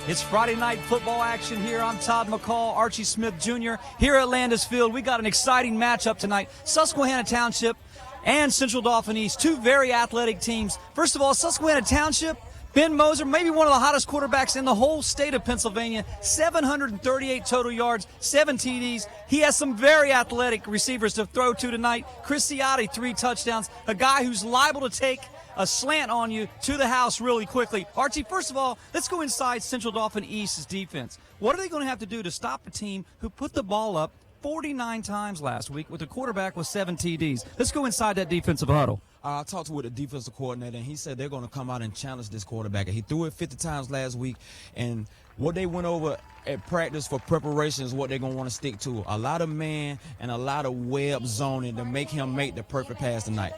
It's Friday night football action here. I'm Todd McCall, Archie Smith Jr. here at Landis Field. We got an exciting matchup tonight. Susquehanna Township and Central Dauphin East, two very athletic teams. First of all, Susquehanna Township, Ben Moser, maybe one of the hottest quarterbacks in the whole state of Pennsylvania, 738 total yards, 7 TDs. He has some very athletic receivers to throw to tonight. Chris Ciotti, 3 touchdowns, a guy who's liable to take a slant on you to the house really quickly. Archie, first of all, let's go inside Central Dauphin East's defense. What are they going to have to do to stop a team who put the ball up 49 times last week with a quarterback with 7 TDs? Let's go inside that defensive huddle. I talked with the defensive coordinator, and he said they're going to come out and challenge this quarterback. He threw it 50 times last week, and what they went over at practice for preparation is what they're going to want to stick to. A lot of man and a lot of web zoning to make him make the perfect pass tonight.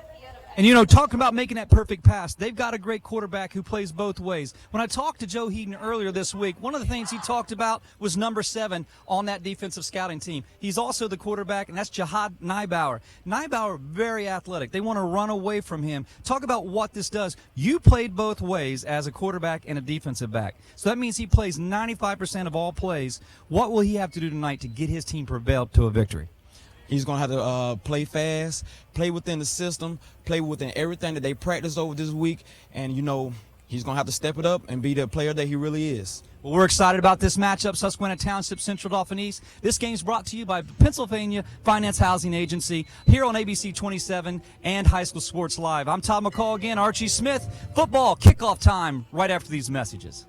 And, you know, talking about making that perfect pass, they've got a great quarterback who plays both ways. When I talked to Joe Heaton earlier this week, one of the things he talked about was number 7 on that defensive scouting team. He's also the quarterback, and that's Jihad N'bow. N'bow, very athletic. They want to run away from him. Talk about what this does. You played both ways as a quarterback and a defensive back. So that means he plays 95% of all plays. What will he have to do tonight to get his team propelled to a victory? He's going to have to play fast, play within the system, play within everything that they practiced over this week. And, you know, he's going to have to step it up and be the player that he really is. Well, we're excited about this matchup, Susquehanna Township, Central Dauphin East. This game's brought to you by Pennsylvania Finance Housing Agency here on ABC 27 and High School Sports Live. I'm Todd McCall again, Archie Smith. Football kickoff time right after these messages.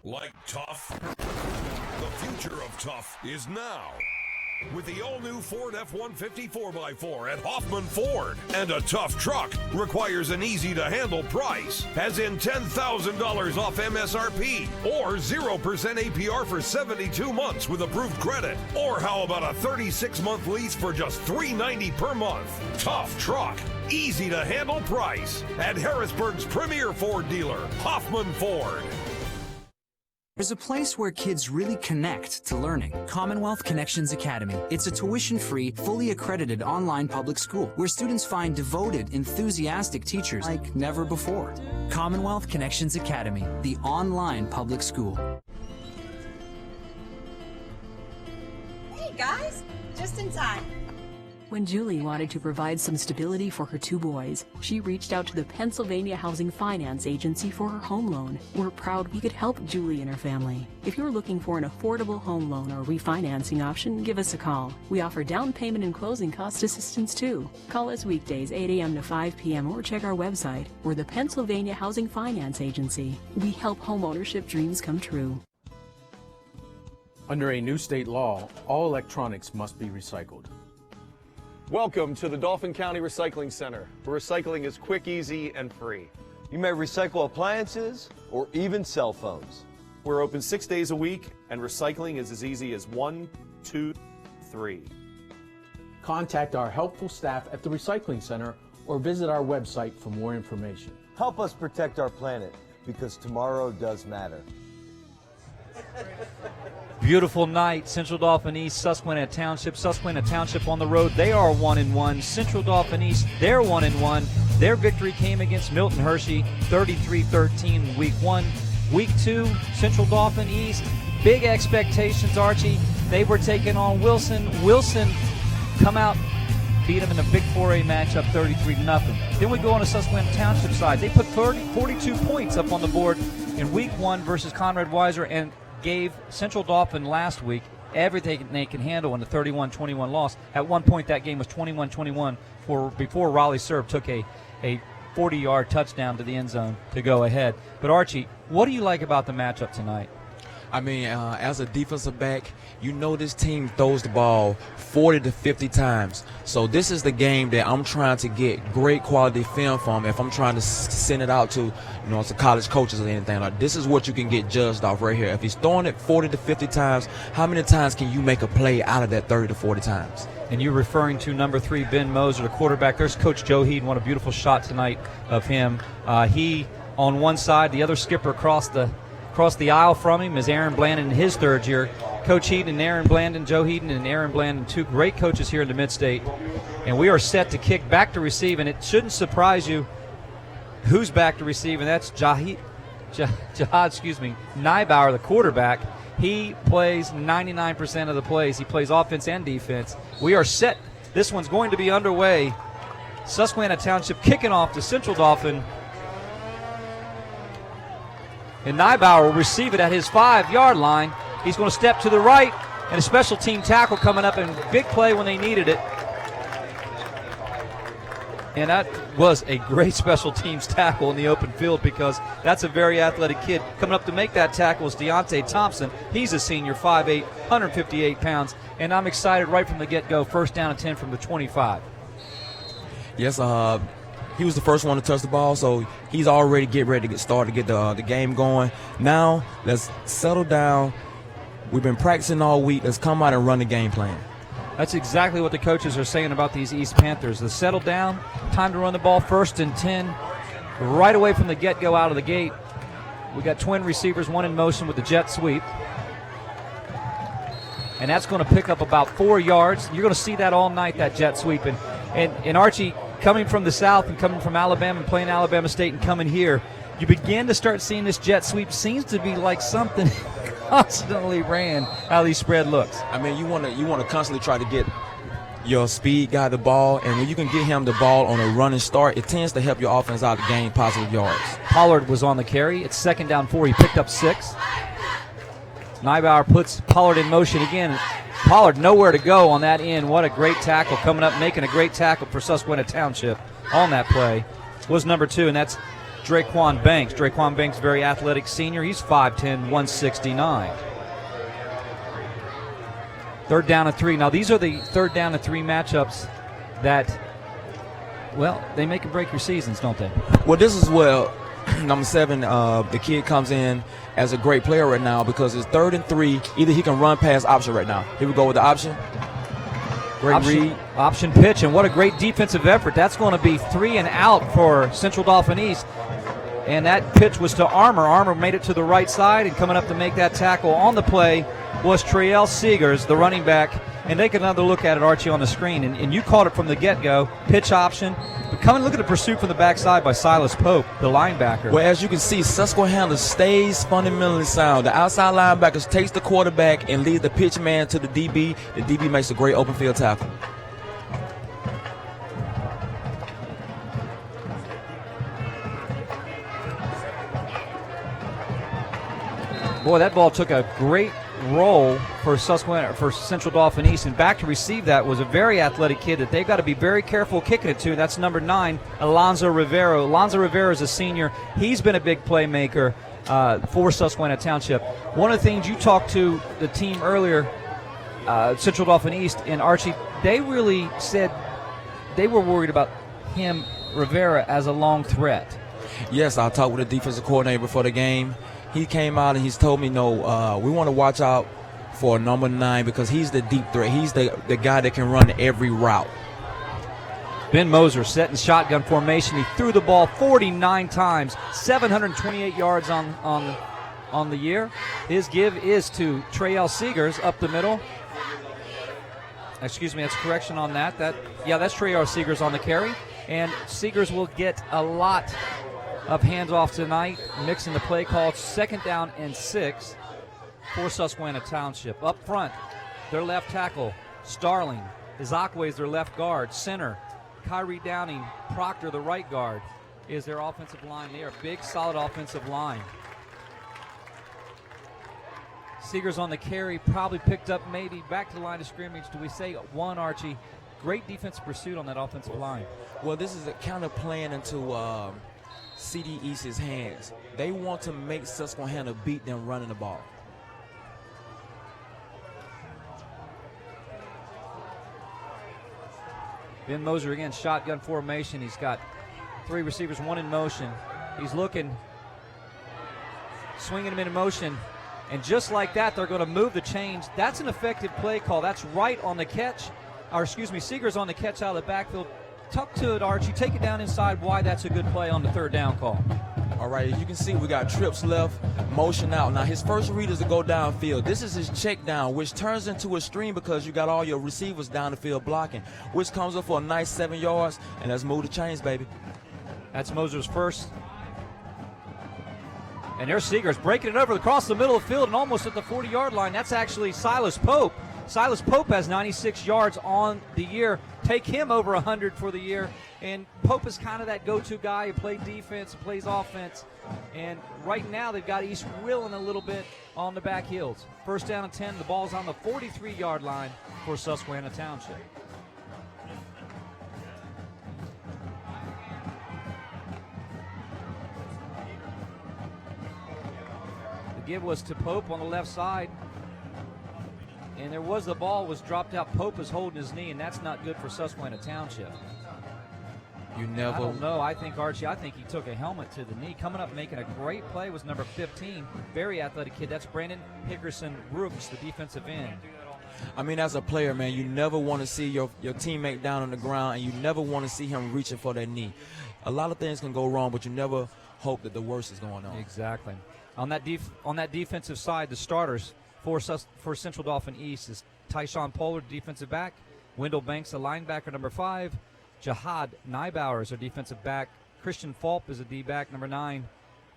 Like tough? The future of tough is now. With the all-new Ford F-150 4x4 at Hoffman Ford. And a tough truck requires an easy-to-handle price, as in $10,000 off MSRP, or 0% APR for 72 months with approved credit. Or how about a 36-month lease for just $390 per month? Tough truck, easy-to-handle price at Harrisburg's premier Ford dealer, Hoffman Ford. There's a place where kids really connect to learning. Commonwealth Connections Academy. It's a tuition-free, fully accredited online public school where students find devoted, enthusiastic teachers like never before. Commonwealth Connections Academy, the online public school. Hey guys, just in time. When Julie wanted to provide some stability for her 2 boys, she reached out to the Pennsylvania Housing Finance Agency for her home loan. We're proud we could help Julie and her family. If you're looking for an affordable home loan or refinancing option, give us a call. We offer down payment and closing cost assistance too. Call us weekdays 8 a.m. to 5 p.m. or check our website. We're the Pennsylvania Housing Finance Agency. We help homeownership dreams come true. Under a new state law, all electronics must be recycled. Welcome to the Dauphin County Recycling Center, where recycling is quick, easy, and free. You may recycle appliances or even cell phones. We're open 6 days a week, and recycling is as easy as 1, 2, 3. Contact our helpful staff at the Recycling Center or visit our website for more information. Help us protect our planet, because tomorrow does matter. Beautiful night, Central Dauphin East, Susquehanna Township. Susquehanna Township on the road, they are 1-1. Central Dauphin East, they're 1-1. Their victory came against Milton Hershey, 33-13 in Week 1. Week 2, Central Dauphin East, big expectations, Archie. They were taking on Wilson. Wilson come out, beat them in a big 4A matchup, 33-0. Then we go on to Susquehanna Township side. They put 42 points up on the board in Week 1 versus Conrad Weiser, and gave Central Dauphin last week everything they can handle in the 31-21 loss. At one point, that game was 21-21 before Raleigh Serb took a 40-yard touchdown to the end zone to go ahead. But, Archie, what do you like about the matchup tonight? I mean, as a defensive back, you know this team throws the ball 40 to 50 times. So this is the game that I'm trying to get great quality film from if I'm trying to send it out to, you know, to college coaches or anything. Like, this is what you can get judged off right here. If he's throwing it 40 to 50 times, how many times can you make a play out of that 30 to 40 times? And you're referring to number 3, Ben Moser, the quarterback. There's Coach Joe Heaton. What a beautiful shot tonight of him. He on one side, the other skipper across the aisle from him is Aaron Blandon in his 3rd year. Coach Heaton and Aaron Blandon, Joe Heaton and Aaron Blandon, 2 great coaches here in the Mid-State. And we are set to kick back to receive, and it shouldn't surprise you who's back to receive, and that's Jihad N'bow, the quarterback, he plays 99% of the plays. He plays offense and defense. We are set. This one's going to be underway. Susquehanna Township kicking off to Central Dauphin. And N'bow will receive it at his 5-yard line. He's going to step to the right, and a special team tackle coming up, and big play when they needed it. And that was a great special teams tackle in the open field, because that's a very athletic kid. Coming up to make that tackle is Deontay Thompson. He's a senior, 5'8", 158 pounds. And I'm excited right from the get-go. First down and 10 from the 25. Yes, he was the first one to touch the ball, so he's already ready to get started, to get the game going. Now, let's settle down. We've been practicing all week. Let's come out and run the game plan. That's exactly what the coaches are saying about these East Panthers. Let's settle down, time to run the ball, 1st and 10. Right away from the get-go out of the gate, we got twin receivers, one in motion with the jet sweep. And that's going to pick up about 4 yards. You're going to see that all night, that jet sweep. And Archie, coming from the South and coming from Alabama and playing Alabama State and coming here, you begin to start seeing this jet sweep. Seems to be like something constantly ran how these spread looks. I mean, you want to constantly try to get your speed guy the ball, and when you can get him the ball on a running start, it tends to help your offense out to gain positive yards. Pollard was on the carry. It's 2nd down 4. He picked up 6. N'bow puts Pollard in motion again. Pollard nowhere to go on that end. What a great tackle coming up, making a great tackle for Susquehanna Township on that play was number 2, and that's Draquan Banks. Draquan Banks, very athletic senior. He's 5'10", 169. 3rd down and 3. Now, these are the 3rd down and 3 matchups that, well, they make and break your seasons, don't they? Well, this is where number 7, the kid comes in as a great player right now, because it's 3rd and 3. Either he can run past option right now. Here we go with the option. Great read. Option pitch, and what a great defensive effort. That's going to be 3 and out for Central Dauphin East. And that pitch was to Armour. Armour made it to the right side, and coming up to make that tackle on the play was Trael Seegers, the running back. And take another look at it, Archie, on the screen. And you called it from the get-go, pitch option. But come and look at the pursuit from the backside by Silas Pope, the linebacker. Well, as you can see, Susquehanna stays fundamentally sound. The outside linebackers takes the quarterback and leads the pitch man to the DB. The DB makes a great open field tackle. Boy, that ball took a great roll for Susquehanna, for Central Dauphin East, and back to receive that was a very athletic kid that they've got to be very careful kicking it to. That's number 9, Alonzo Rivera. Alonzo Rivera is a senior. He's been a big playmaker for Susquehanna Township. One of the things you talked to the team earlier, Central Dauphin East, and Archie, they really said they were worried about him, Rivera, as a long threat. Yes, I talked with the defensive coordinator before the game. He came out and he's told me, no, we want to watch out for number 9 because he's the deep threat. He's the guy that can run every route. Ben Moser set in shotgun formation. He threw the ball 49 times, 728 yards on the year. His give is to Trael Seegers up the middle. Excuse me, that's a correction on that. That's Trael Seegers on the carry. And Seegers will get a lot of handoff tonight, mixing the play call. 2nd down and 6 for Susquehanna Township. Up front, their left tackle, Starling. Izakwe is their left guard. Center, Kyrie Downing. Proctor, the right guard, is their offensive line. They are a big, solid offensive line. Seegers on the carry, probably picked up maybe back to the line of scrimmage. Do we say 1, Archie? Great defensive pursuit on that offensive line. Well, this is a kind of playing into CD East's hands. They want to make Susquehanna beat them running the ball. Ben Moser again, shotgun formation. He's got 3 receivers, 1 in motion. He's looking, swinging him in motion, and just like that, they're going to move the chains. That's an effective play call. That's right on the catch, Seegers on the catch out of the backfield. Tuck to it, Archie. Take it down inside wide. That's a good play on the 3rd down call. All right, as you can see, we got trips left, motion out. Now, his first read is to go downfield. This is his check down, which turns into a stream because you got all your receivers down the field blocking, which comes up for a nice 7 yards, and let's move the chains, baby. That's Moser's first And there's Seegers breaking it over across the middle of the field and almost at the 40-yard line. That's actually Silas Pope. Silas Pope has 96 yards on the year. Take him over 100 for the year. And Pope is kind of that go-to guy who plays defense and plays offense. And right now they've got East willing a little bit on the back heels. First down and 10. The ball's on the 43-yard line for Susquehanna Township. The give was to Pope on the left side. And there was the ball was dropped out. Pope is holding his knee, and that's not good for Susquehanna Township. I don't know. I think he took a helmet to the knee. Coming up making a great play was number 15. Very athletic kid. That's Brandon Hickerson Rooks, the defensive end. I mean, as a player, man, you never want to see your teammate down on the ground, and you never want to see him reaching for that knee. A lot of things can go wrong, but you never hope that the worst is going on. Exactly. On that defensive side, the starters for Central Dauphin East is Tyshawn Pollard, defensive back. Wendell Banks, a linebacker, number 5. Jihad N'bow is a defensive back. Christian Falp is a D-back, number 9.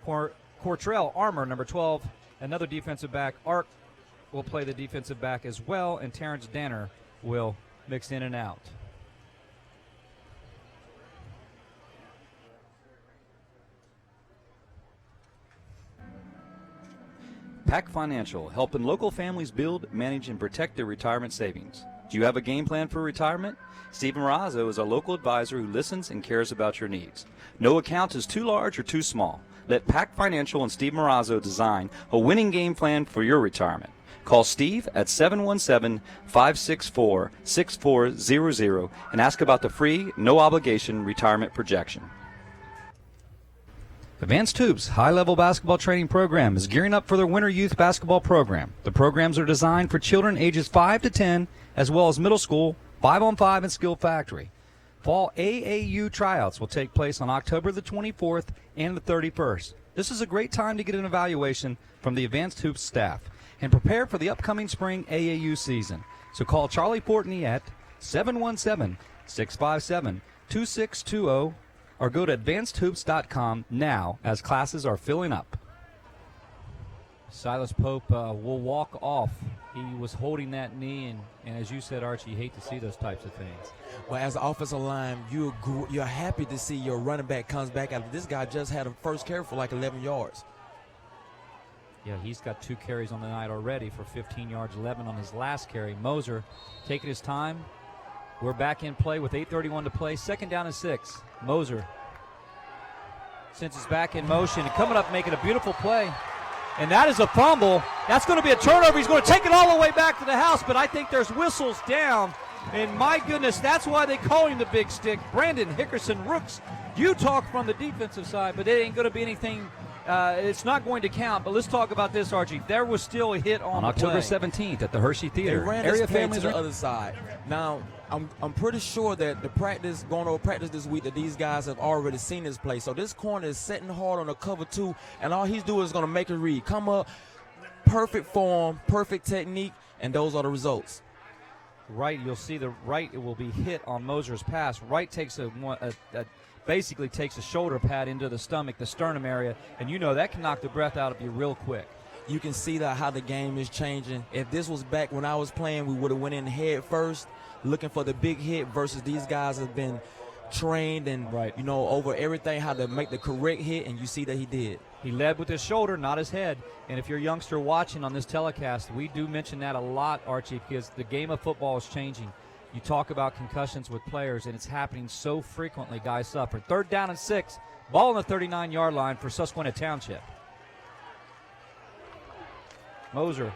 Cortrell Armour, number 12. Another defensive back. Ark will play the defensive back as well, and Terrence Danner will mix in and out. Pac Financial, helping local families build, manage, and protect their retirement savings. Do you have a game plan for retirement? Steve Marazzo is a local advisor who listens and cares about your needs. No account is too large or too small. Let Pac Financial and Steve Marazzo design a winning game plan for your retirement. Call Steve at 717-564-6400 and ask about the free, no-obligation retirement projection. Advanced Hoops high-level basketball training program is gearing up for their winter youth basketball program. The programs are designed for children ages 5 to 10, as well as middle school, 5-on-5, and skill factory. Fall AAU tryouts will take place on October the 24th and the 31st. This is a great time to get an evaluation from the Advanced Hoops staff and prepare for the upcoming spring AAU season. So call Charlie Portney at 717-657-2620 or go to advancedhoops.com now as classes are filling up. Silas Pope will walk off. He was holding that knee, and as you said, Archie, you hate to see those types of things. Well, as an offensive line, you're happy to see your running back comes back after this guy just had a first carry for like 11 yards. Yeah, he's got 2 carries on the night already for 15 yards, 11 on his last carry. Moser taking his time. We're back in play with 8:31 to play. Second down and 6. Moser, since it's back in motion, and coming up making a beautiful play. And that is a fumble. That's going to be a turnover. He's going to take it all the way back to the house, but I think there's whistles down. And my goodness, that's why they call him the big stick. Brandon Hickerson Rooks. You talk from the defensive side, but it ain't going to be anything. It's not going to count, but let's talk about this, Archie. There was still a hit on October 17th at the Hershey Theater. They ran area families to the other side. Now, I'm pretty sure that going over practice this week, that these guys have already seen this play. So this corner is setting hard on a cover 2, and all he's doing is going to make a read. Come up, perfect form, perfect technique, and those are the results. Right, you'll see the right, it will be hit on Moser's pass. Right takes basically takes a shoulder pad into the stomach, the sternum area, and you know that can knock the breath out of you real quick. You can see that how the game is changing. If this was back when I was playing, we would have went in head first, looking for the big hit, versus these guys have been trained and over everything how to make the correct hit, and you see that he did. He led with his shoulder, not his head. And if you're a youngster watching on this telecast, we do mention that a lot, Archie, because the game of football is changing. You talk about concussions with players, and it's happening so frequently. Guys suffer. 3rd down and 6. Ball on the 39-yard line for Susquehanna Township. Moser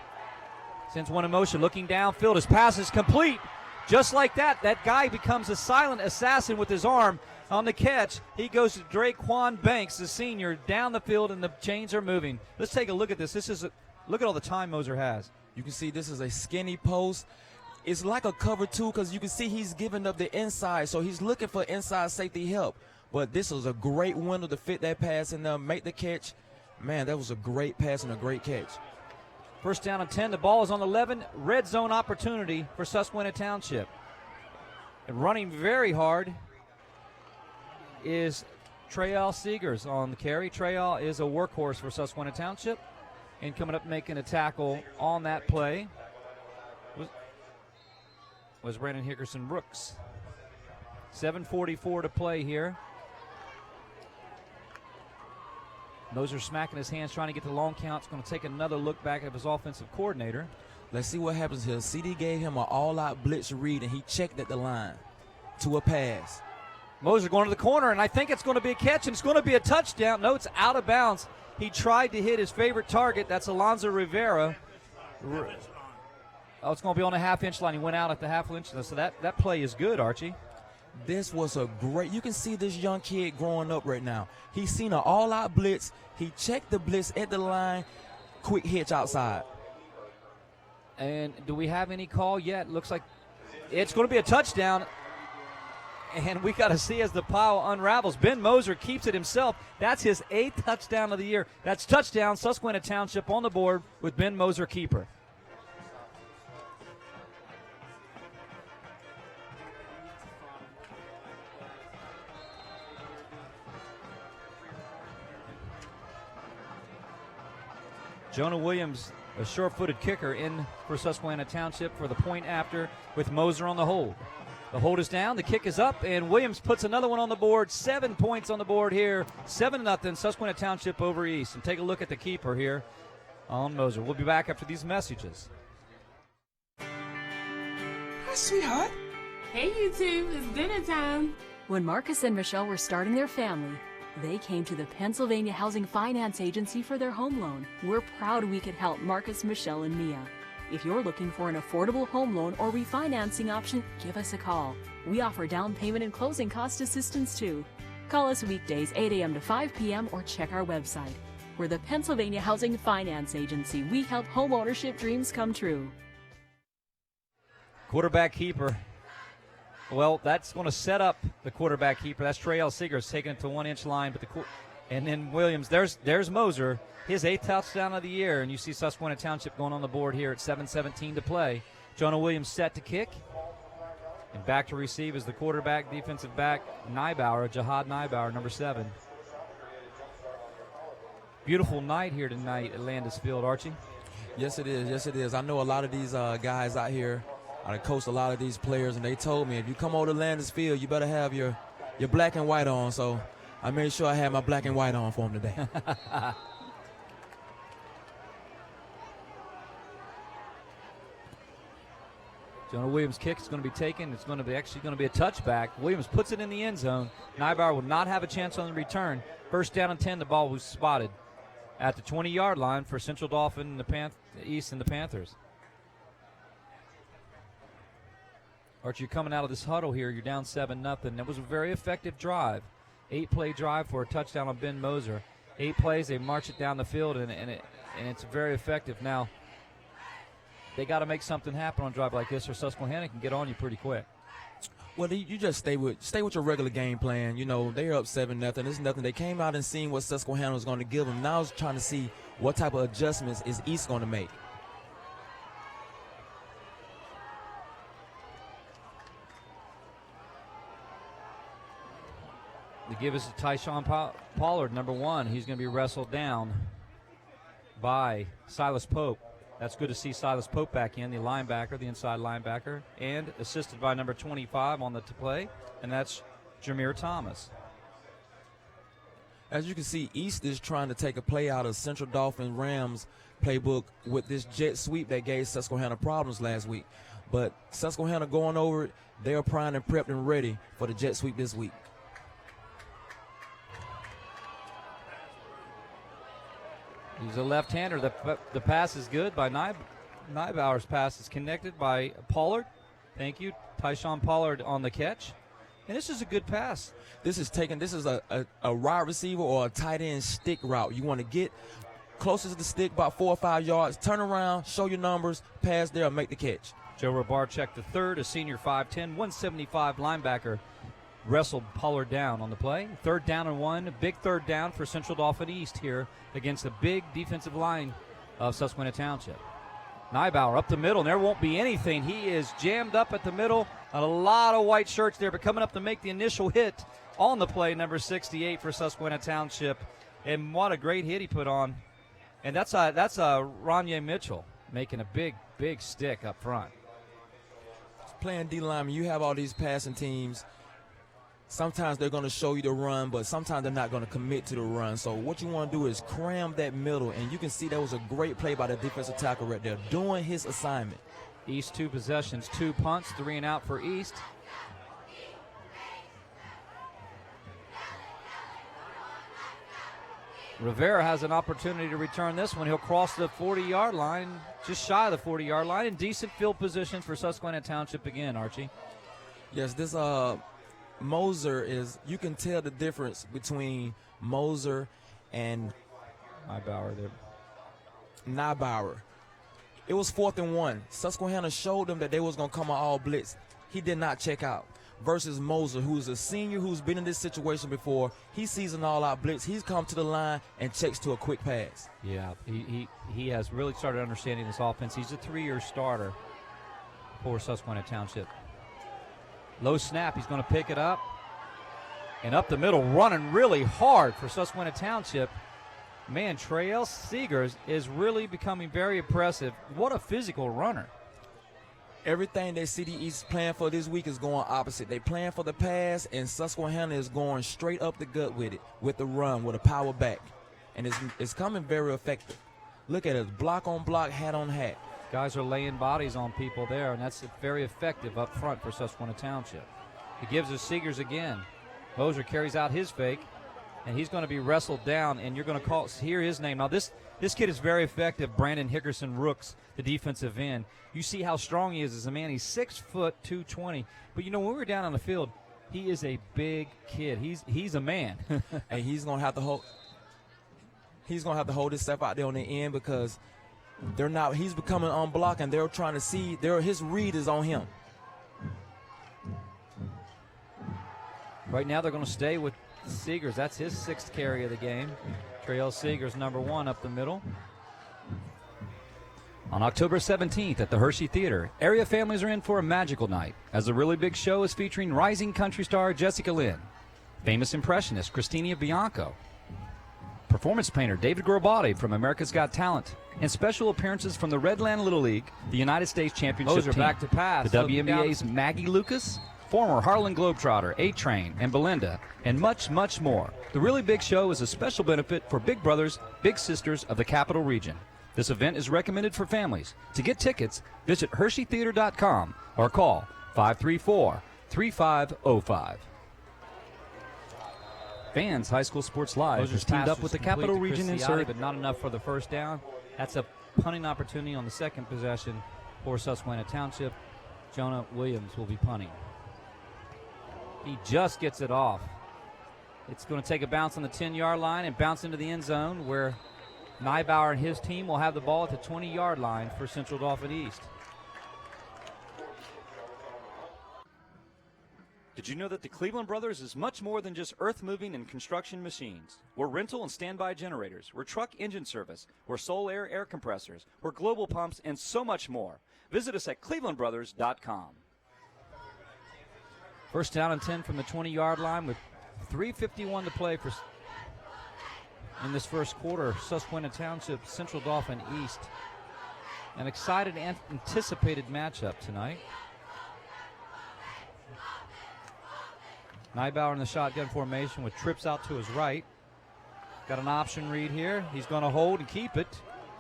sends one in motion, looking downfield. His pass is complete. Just like that, that guy becomes a silent assassin with his arm on the catch. He goes to Draquan Banks, the senior, down the field, and the chains are moving. Let's take a look at this. Look at all the time Moser has. You can see this is a skinny post. It's like a cover 2 because you can see he's giving up the inside, so he's looking for inside safety help. But this was a great window to fit that pass and make the catch. Man, that was a great pass and a great catch. First down and 10. The ball is on the 11. Red zone opportunity for Susquehanna Township. And running very hard is Trayal Seegers on the carry. Trayal is a workhorse for Susquehanna Township. And coming up making a tackle on that play was Brandon Hickerson Brooks. 7:44 to play here. Moser smacking his hands, trying to get the long count. It's going to take another look back at his offensive coordinator. Let's see what happens here. CD gave him an all-out blitz read, and he checked at the line to a pass. Moser going to the corner, and I think it's going to be a catch, and it's going to be a touchdown. No, it's out of bounds. He tried to hit his favorite target. That's Alonzo Rivera. Oh, it's going to be on the half-inch line. He went out at the half-inch line, so that play is good, Archie. This was a great, you can see this young kid growing up right now. He's seen an all-out blitz. He checked the blitz at the line, quick hitch outside. And do we have any call yet? Looks like it's going to be a touchdown. And we got to see as the pile unravels. Ben Moser keeps it himself. That's his 8th touchdown of the year. That's touchdown, Susquehanna Township on the board with Ben Moser keeper. Jonah Williams, a short-footed kicker, in for Susquehanna Township for the point after with Moser on the hold. The hold is down, the kick is up, and Williams puts another one on the board. 7 points on the board here. 7-0, Susquehanna Township over East. And take a look at the keeper here on Moser. We'll be back after these messages. Hi, sweetheart. Hey, you two. It's dinner time. When Marcus and Michelle were starting their family, they came to the Pennsylvania Housing Finance Agency for their home loan. We're proud we could help Marcus, Michelle, and Mia. If you're looking for an affordable home loan or refinancing option, give us a call. We offer down payment and closing cost assistance too. Call us weekdays 8 a.m. to 5 p.m. or check our website. We're the Pennsylvania Housing Finance Agency. We help home ownership dreams come true. Quarterback keeper. Well, that's going to set up the quarterback keeper. That's Trayal Seegers taking it to 1-inch line, but and then Williams. There's Moser, his 8th touchdown of the year, and you see Susquehanna Township going on the board here at 7:17 to play. Jonah Williams set to kick, and back to receive is the quarterback, defensive back N'bow, Jihad N'bow, number 7. Beautiful night here tonight at Landis Field, Archie. Yes, it is. Yes, it is. I know a lot of these guys out here. I coached a lot of these players, and they told me if you come over to Landis Field, you better have your black and white on. So I made sure I had my black and white on for them today. Jonah Williams' kick is going to be taken. It's going to be actually going to be a touchback. Williams puts it in the end zone. N'bow will not have a chance on the return. First down and 10. The ball was spotted at the 20-yard line for Central Dauphin, the East, and the Panthers. Archie, you're coming out of this huddle here. You're down 7-0. That was a very effective drive. 8-play drive for a touchdown on Ben Moser. 8 plays, they march it down the field, and it's very effective. Now, they got to make something happen on a drive like this, or Susquehanna can get on you pretty quick. Well, you just stay with your regular game plan. You know, they're up 7-0. It's nothing. They came out and seen what Susquehanna was going to give them. Now it's trying to see what type of adjustments is East going to make. To give us to Tyshawn Pollard, number 1. He's going to be wrestled down by Silas Pope. That's good to see Silas Pope back in, the linebacker, the inside linebacker, and assisted by number 25 on the play, and that's Jameer Thomas. As you can see, East is trying to take a play out of Central Dauphin Rams playbook with this jet sweep that gave Susquehanna problems last week. But Susquehanna going over it, they're primed and prepped and ready for the jet sweep this week. He's a left-hander. The pass is good by N'bow's pass is connected by Pollard. Thank you, Tyshawn Pollard on the catch. And this is a good pass. This is a wide receiver or a tight end stick route. You want to get closest to the stick, about 4 or 5 yards, turn around, show your numbers, pass there, make the catch. Joe Robarczyk III, a senior 5'10", 175 linebacker, wrestled Pollard down on the play. 3rd down and 1, a big 3rd down for Central Dauphin East here against the big defensive line of Susquehanna Township. N'bow up the middle, and there won't be anything. He is jammed up at the middle. A lot of white shirts there, but coming up to make the initial hit on the play, number 68 for Susquehanna Township. And what a great hit he put on. And that's Ronye Mitchell making a big, big stick up front. Playing D-line, you have all these passing teams. Sometimes they're going to show you the run, but sometimes they're not going to commit to the run. So what you want to do is cram that middle, and you can see that was a great play by the defensive tackle right there, doing his assignment. East 2 possessions, 2 punts, 3 and out for East. Rivera has an opportunity to return this one. He'll cross the 40-yard line, just shy of the 40-yard line, in decent field position for Susquehanna Township again, Archie. Yes, this Moser is, you can tell the difference between Moser and Nybauer. It was 4th and 1. Susquehanna showed them that they was going to come on all blitz. He did not check out. Versus Moser, who's a senior who's been in this situation before. He sees an all-out blitz. He's come to the line and checks to a quick pass. Yeah, he has really started understanding this offense. He's a 3-year starter for Susquehanna Township. Low snap, he's going to pick it up. And up the middle, running really hard for Susquehanna Township. Man, Trail Seegers is really becoming very impressive. What a physical runner. Everything that City East playing for this week is going opposite. They playing for the pass, and Susquehanna is going straight up the gut with it, with the run, with a power back. And it's coming very effective. Look at it, block on block, hat on hat. Guys are laying bodies on people there, and that's very effective up front for Susquehanna Township. He gives us Seegers again. Moser carries out his fake, and he's going to be wrestled down, and you're going to hear his name. Now, this kid is very effective, Brandon Hickerson Rooks, the defensive end. You see how strong he is as a man. He's 6 foot 220. But, you know, when we were down on the field, he is a big kid. He's a man. And he's going to have to hold his step out there on the end because he's becoming unblocked, and they're trying to see, his read is on him. Right now they're going to stay with Seegers. That's his 6th carry of the game. Trail Seegers, number 1 up the middle. On October 17th at the Hershey Theater, area families are in for a magical night as the really big show is featuring rising country star Jessica Lynn, famous impressionist Christina Bianco, performance painter David Grobati from America's Got Talent, and special appearances from the Redland Little League, the United States Championship team, back to pass. the WNBA's Maggie Lucas, former Harlan Globetrotter, A-Train, and Belinda, and much, much more. The really big show is a special benefit for big brothers, big sisters of the Capital Region. This event is recommended for families. To get tickets, visit HersheyTheater.com or call 534-3505. Fans, High School Sports Live has teamed up with the Capital Region insert, but not enough for the first down. That's a punting opportunity on the second possession for Susquehanna Township. Jonah Williams will be punting. He just gets it off. It's going to take a bounce on the 10-yard line and bounce into the end zone where Nybauer and his team will have the ball at the 20-yard line for Central Dauphin East. Did you know that the Cleveland Brothers is much more than just earth-moving and construction machines? We're rental and standby generators. We're truck engine service. We're Soul air compressors. We're global pumps and so much more. Visit us at clevelandbrothers.com. First down and 10 from the 20-yard line with 3:51 to play in this first quarter. Susquehanna Township, Central Dauphin East. An excited and anticipated matchup tonight. Nybauer in the shotgun formation with trips out to his right. Got an option read here. He's going to hold and keep it.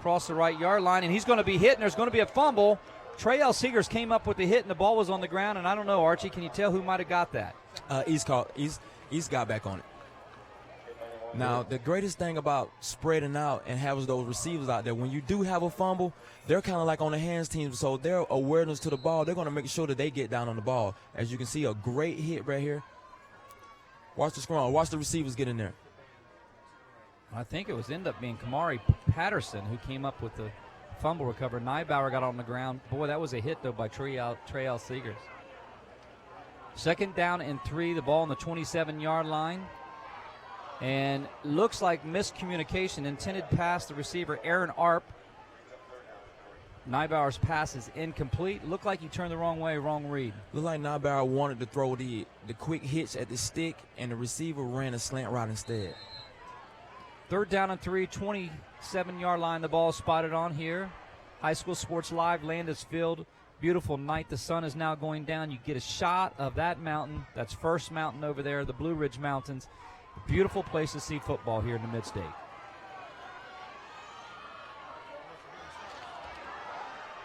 Cross the right yard line, and he's going to be hit, and there's going to be a fumble. Trail Seegers came up with the hit, and the ball was on the ground, and I don't know, Archie, can you tell who might have got that? East got back on it. Now, the greatest thing about spreading out and having those receivers out there, when you do have a fumble, they're kind of like on the hands team, so their awareness to the ball, they're going to make sure that they get down on the ball. As you can see, a great hit right here. Watch the scrum. Watch the receivers get in there. I think it ended up being Kamari Patterson who came up with the fumble recovery. Nybauer got on the ground. Boy, that was a hit, though, by Trail Seegers. Second down and 3, the ball on the 27-yard line. And looks like miscommunication, intended past the receiver, Aaron Arp. Nybauer's pass is incomplete. Looked like he turned the wrong way, wrong read. Looked like Nybauer wanted to throw the quick hitch at the stick, and the receiver ran a slant route instead. 3rd down and 3, 27-yard line. The ball spotted on here. High School Sports Live, Landis Field. Beautiful night. The sun is now going down. You get a shot of that mountain. That's First Mountain over there, the Blue Ridge Mountains. Beautiful place to see football here in the Mid-State.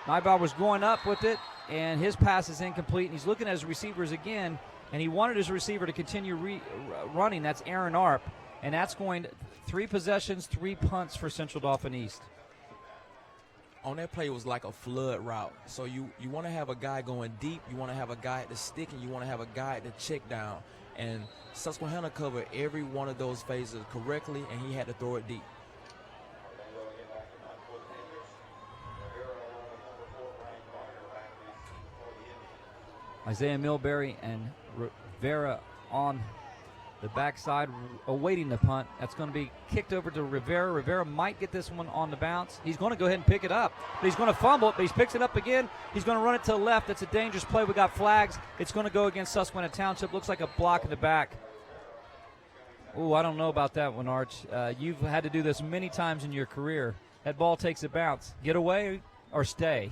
N'bow was going up with it, and his pass is incomplete. And he's looking at his receivers again, and he wanted his receiver to continue running. That's Aaron Arp, and that's going to 3 possessions, 3 punts for Central Dauphin East. On that play, it was like a flood route. So you want to have a guy going deep, you want to have a guy at the stick, and you want to have a guy at the check down. And Susquehanna covered every one of those phases correctly, and he had to throw it deep. Isaiah Milbury and Rivera on the backside awaiting the punt. That's going to be kicked over to Rivera. Rivera might get this one on the bounce. He's going to go ahead and pick it up. But he's going to fumble it, but he picks it up again. He's going to run it to the left. That's a dangerous play. We got flags. It's going to go against Susquehanna Township. Looks like a block in the back. Ooh, I don't know about that one, Arch. You've had to do this many times in your career. That ball takes a bounce. Get away or stay.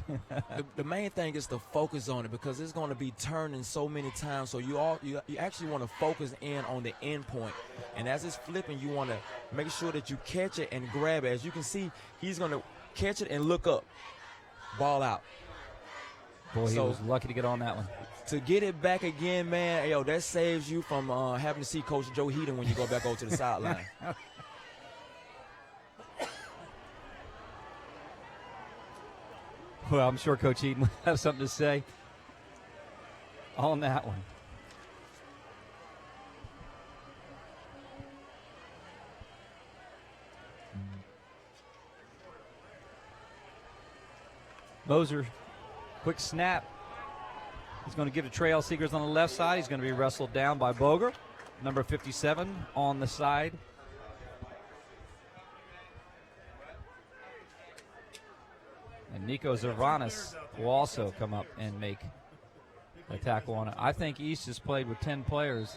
The main thing is to focus on it, because it's going to be turning so many times. So you actually want to focus in on the end point. And as it's flipping, you want to make sure that you catch it and grab it. As you can see, he's going to catch it and look up. Ball out. Boy, he was lucky to get on that one. To get it back again, man, yo, that saves you from having to see Coach Joe Heaton when you go back over to the sideline. Well, I'm sure Coach Heaton will have something to say on that one. Moser, quick snap. He's going to give to Trail Seegers on the left side. He's going to be wrestled down by Boger, number 57 on the side. And Nico Zervanis will also come up and make a tackle on it. I think East has played with 10 players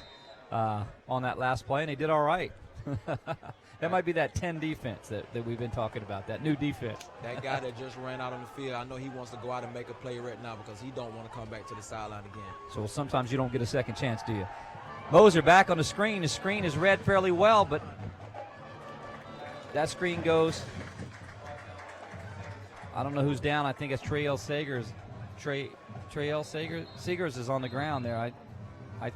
on that last play, and they did all right. That might be that 10 defense that we've been talking about, that new defense. That guy that just ran out on the field, I know he wants to go out and make a play right now because he don't want to come back to the sideline again. So sometimes you don't get a second chance, do you? Moser back on the screen. The screen is read fairly well, but that screen goes. I don't know who's down. I think it's Trail Seegers. Trail Seegers is on the ground there. We'll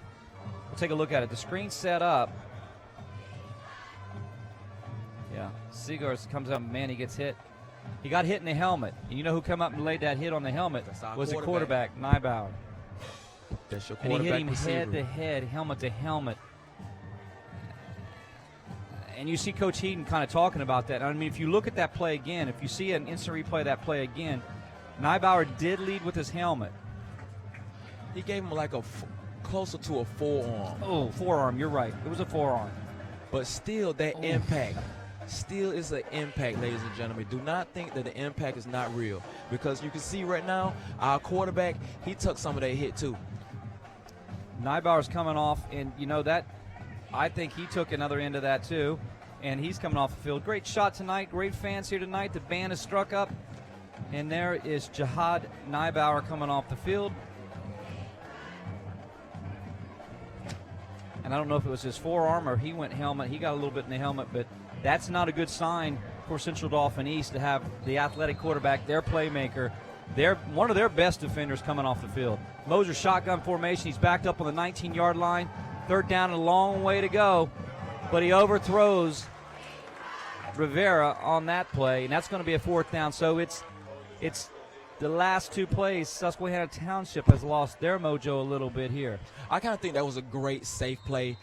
take a look at it. The screen's set up. Yeah, Seegers comes up, man, he gets hit. He got hit in the helmet. And you know who come up and laid that hit on the helmet? Was the quarterback, N'bow. That's your quarterback. And he hit him receiver. head to head, helmet to helmet. And you see Coach Heaton kind of talking about that. I mean, if you look at that play again, if you see an instant replay of that play again, N'bow did lead with his helmet. He gave him like closer to a forearm. Oh, forearm, you're right. It was a forearm. But still, that impact still is an impact, ladies and gentlemen. Do not think that the impact is not real, because you can see right now, our quarterback, he took some of that hit too. N'bauer's coming off, and you know that, I think he took another end of that too, and he's coming off the field. Great shot tonight, great fans here tonight. The band is struck up, and there is Jihad N'bow coming off the field. And I don't know if it was his forearm or he went helmet. He got a little bit in the helmet, but that's not a good sign for Central Dauphin East to have the athletic quarterback, their playmaker, one of their best defenders coming off the field. Moser shotgun formation. He's backed up on the 19-yard line. 3rd down, a long way to go, but he overthrows Rivera on that play, and that's going to be a 4th down. So it's the last 2 plays. Susquehanna Township has lost their mojo a little bit here. I kind of think that was a great, safe play.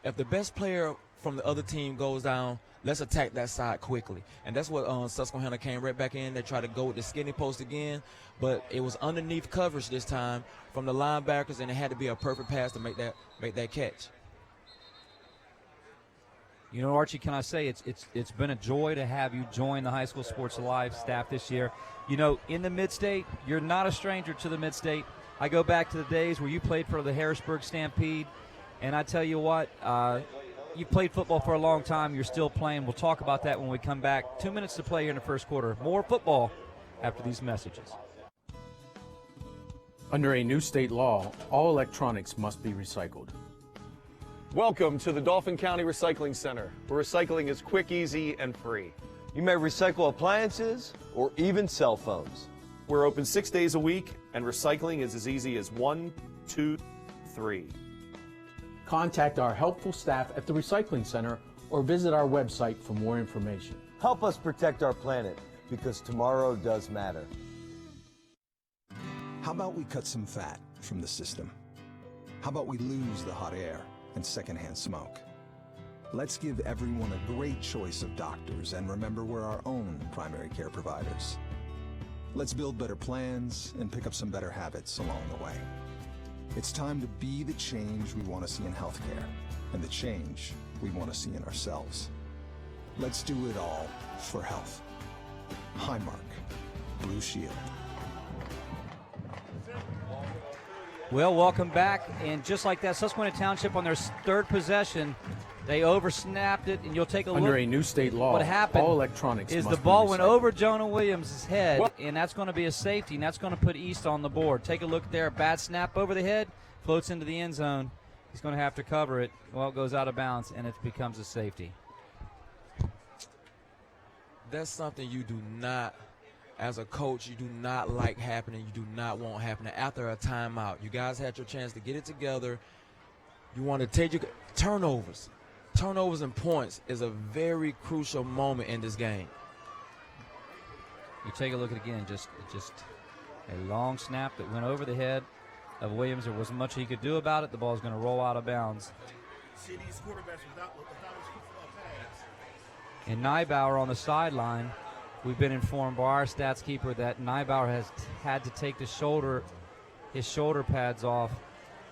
If the best player from the other team goes down, let's attack that side quickly. And that's what Susquehanna came right back in. They tried to go with the skinny post again, but it was underneath coverage this time from the linebackers, and it had to be a perfect pass to make that catch. You know, Archie, can I say it's been a joy to have you join the High School Sports Alive staff this year. You know, in the Mid-State, you're not a stranger to the Mid-State. I go back to the days where you played for the Harrisburg Stampede, and I tell you what, you've played football for a long time. You're still playing. We'll talk about that when we come back. 2 minutes to play here in the first quarter. More football after these messages. Under a new state law, all electronics must be recycled. Welcome to the Dauphin County Recycling Center, where recycling is quick, easy, and free. You may recycle appliances or even cell phones. We're open 6 days a week, and recycling is as easy as 1, 2, 3. Contact our helpful staff at the Recycling Center or visit our website for more information. Help us protect our planet, because tomorrow does matter. How about we cut some fat from the system? How about we lose the hot air and secondhand smoke? Let's give everyone a great choice of doctors and remember we're our own primary care providers. Let's build better plans and pick up some better habits along the way. It's time to be the change we want to see in healthcare and the change we want to see in ourselves. Let's do it all for health. Highmark, Blue Shield. Well, welcome back. And just like that, Susquehanna Township on their third possession, they oversnapped it, and you'll take a look. Under a new state law, what happened all electronics is must the ball be went recycled. over Jonah Williams' head, and that's going to be a safety, and that's going to put East on the board. Take a look there. Bad snap over the head, floats into the end zone. He's going to have to cover it. Well, it goes out of bounds, and it becomes a safety. That's something you do not, as a coach, you do not like happening. You do not want happening after a timeout. You guys had your chance to get it together. You want to take your turnovers. Turnovers and points is a very crucial moment in this game. You take a look at it again, just a long snap that went over the head of Williams. There wasn't much he could do about it. The ball is going to roll out of bounds. See these quarterbacks without his pads. And Nybauer on the sideline. We've been informed by our stats keeper that Nybauer has had to take his shoulder pads off.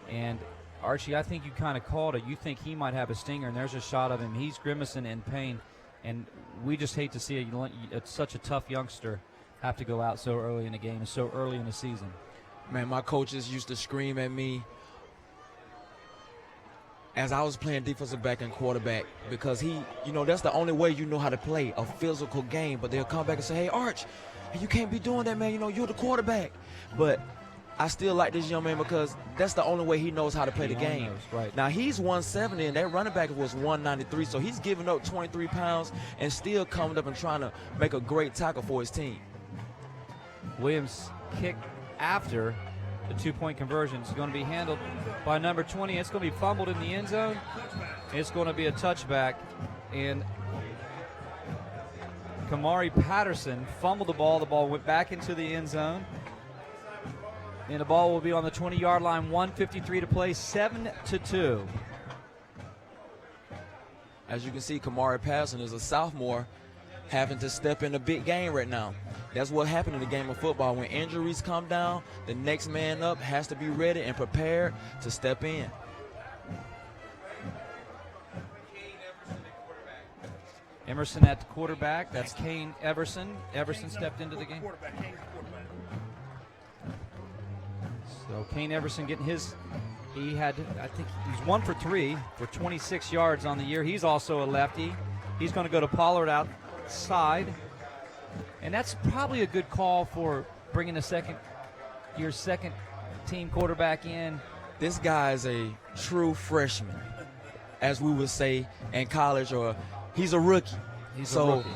And Archie, I think you kind of called it. You think he might have a stinger, and there's a shot of him. He's grimacing in pain, and we just hate to see such a tough youngster have to go out so early in the game and so early in the season. Man, my coaches used to scream at me as I was playing defensive back and quarterback, because that's the only way you know how to play a physical game. But they'll come back and say, hey, Arch, you can't be doing that, man. You're the quarterback. But I still like this young man because that's the only way he knows how to play the game. Right. Now, he's 170, and that running back was 193, so he's giving up 23 pounds and still coming up and trying to make a great tackle for his team. Williams kick after the two-point conversion is going to be handled by number 20. It's going to be fumbled in the end zone. It's going to be a touchback, and Kamari Patterson fumbled the ball. The ball went back into the end zone. And the ball will be on the 20-yard line, 1:53 to play, 7-2. As you can see, Kamari Patterson is a sophomore having to step in a big game right now. That's what happened in the game of football. When injuries come down, the next man up has to be ready and prepared to step in. Emerson at the quarterback. That's Kane Everson. Everson stepped into the game. So Kane Everson getting his, I think he's 1 for 3 for 26 yards on the year. He's also a lefty. He's going to go to Pollard outside. And that's probably a good call for bringing your second team quarterback in. This guy is a true freshman, as we would say in college, or he's a rookie. He's a rookie.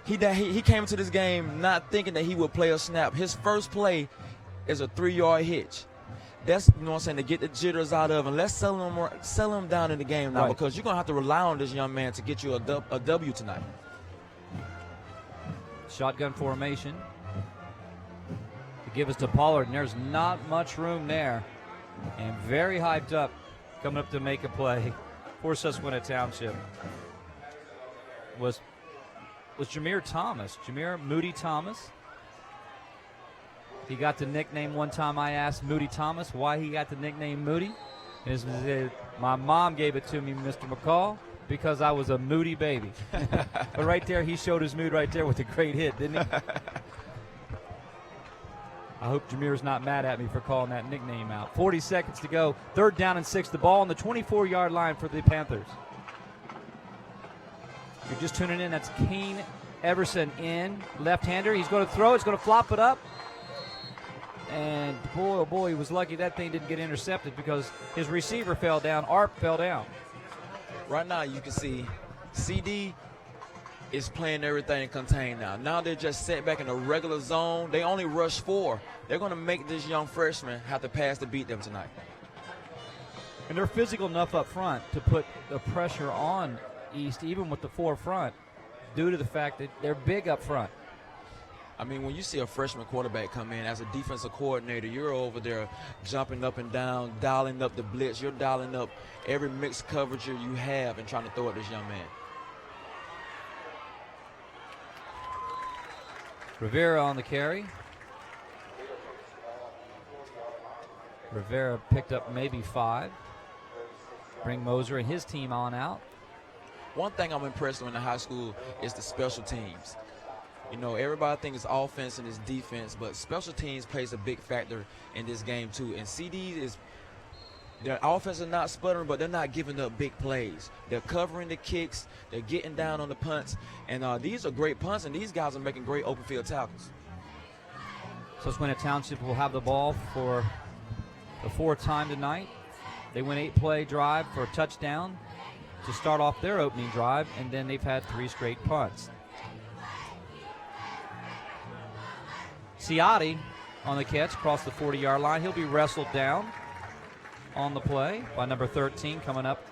He came into this game not thinking that he would play a snap. His first play is a 3-yard hitch. That's, to get the jitters out of him. Let's sell him down in the game now, because you're going to have to rely on this young man to get you a W tonight. Shotgun formation to give us to Pollard, and there's not much room there. And very hyped up, coming up to make a play for Susquehanna Township was Jameer Moody Thomas. He got the nickname one time. I asked Moody Thomas why he got the nickname Moody. My mom gave it to me, Mr. McCall. because I was a moody baby. But right there, he showed his mood right there with a great hit, didn't he? I hope Jameer's not mad at me for calling that nickname out. 40 seconds to go. 3rd down and 6. The ball on the 24-yard line for the Panthers. If you're just tuning in, that's Kane Everson in. Left-hander. He's going to throw. He's going to flop it up. And boy, oh boy, he was lucky that thing didn't get intercepted because his receiver fell down. Arp fell down. Right now you can see CD is playing everything contained now. Now they're just set back in a regular zone. They only rush 4. They're going to make this young freshman have to pass to beat them tonight. And they're physical enough up front to put the pressure on East, even with the 4 front, due to the fact that they're big up front. I mean, when you see a freshman quarterback come in as a defensive coordinator, you're over there jumping up and down, dialing up the blitz. You're dialing up every mixed coverage you have and trying to throw at this young man. Rivera on the carry. Rivera picked up maybe 5. Bring Moser and his team on out. One thing I'm impressed with in the high school is the special teams. You know, everybody thinks it's offense and it's defense, but special teams plays a big factor in this game too. And CD their offense is not sputtering, but they're not giving up big plays. They're covering the kicks. They're getting down on the punts. And these are great punts, and these guys are making great open field tackles. Susquehanna Township will have the ball for the 4th time tonight. They went 8-play drive for a touchdown to start off their opening drive, and then they've had 3 straight punts. Ciotti on the catch across the 40-yard line. He'll be wrestled down on the play by number 13 coming up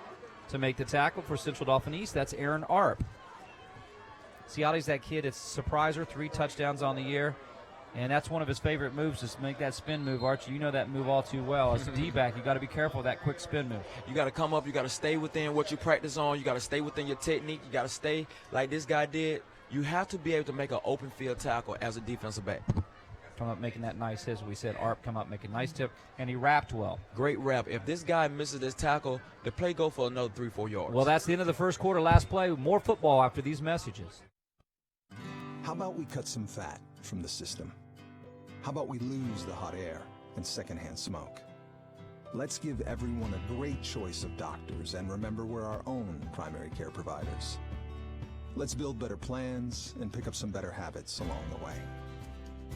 to make the tackle for Central Dauphin East. That's Aaron Arp. Ciotti's that kid. It's a surpriser, 3 touchdowns on the year. And that's one of his favorite moves, is to make that spin move, Archie. You know that move all too well. As a D-back, you got to be careful of that quick spin move. You got to come up. You got to stay within what you practice on. You got to stay within your technique. You got to stay like this guy did. You have to be able to make an open field tackle as a defensive back. Come up making that nice hit. As we said, Arp come up making a nice tip, and he wrapped well. Great wrap. If this guy misses this tackle, the play go for another 3-4 yards. Well, that's the end of the first quarter. Last play. More football after these messages. How about we cut some fat from the system? How about we lose the hot air and secondhand smoke? Let's give everyone a great choice of doctors and remember we're our own primary care providers. Let's build better plans and pick up some better habits along the way.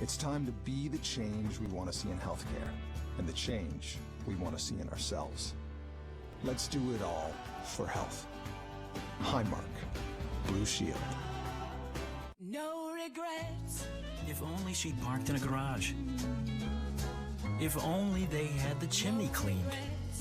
It's time to be the change we want to see in healthcare and the change we want to see in ourselves. Let's do it all for health. Highmark, Blue Shield. No regrets. If only she'd parked in a garage. If only they had the chimney cleaned.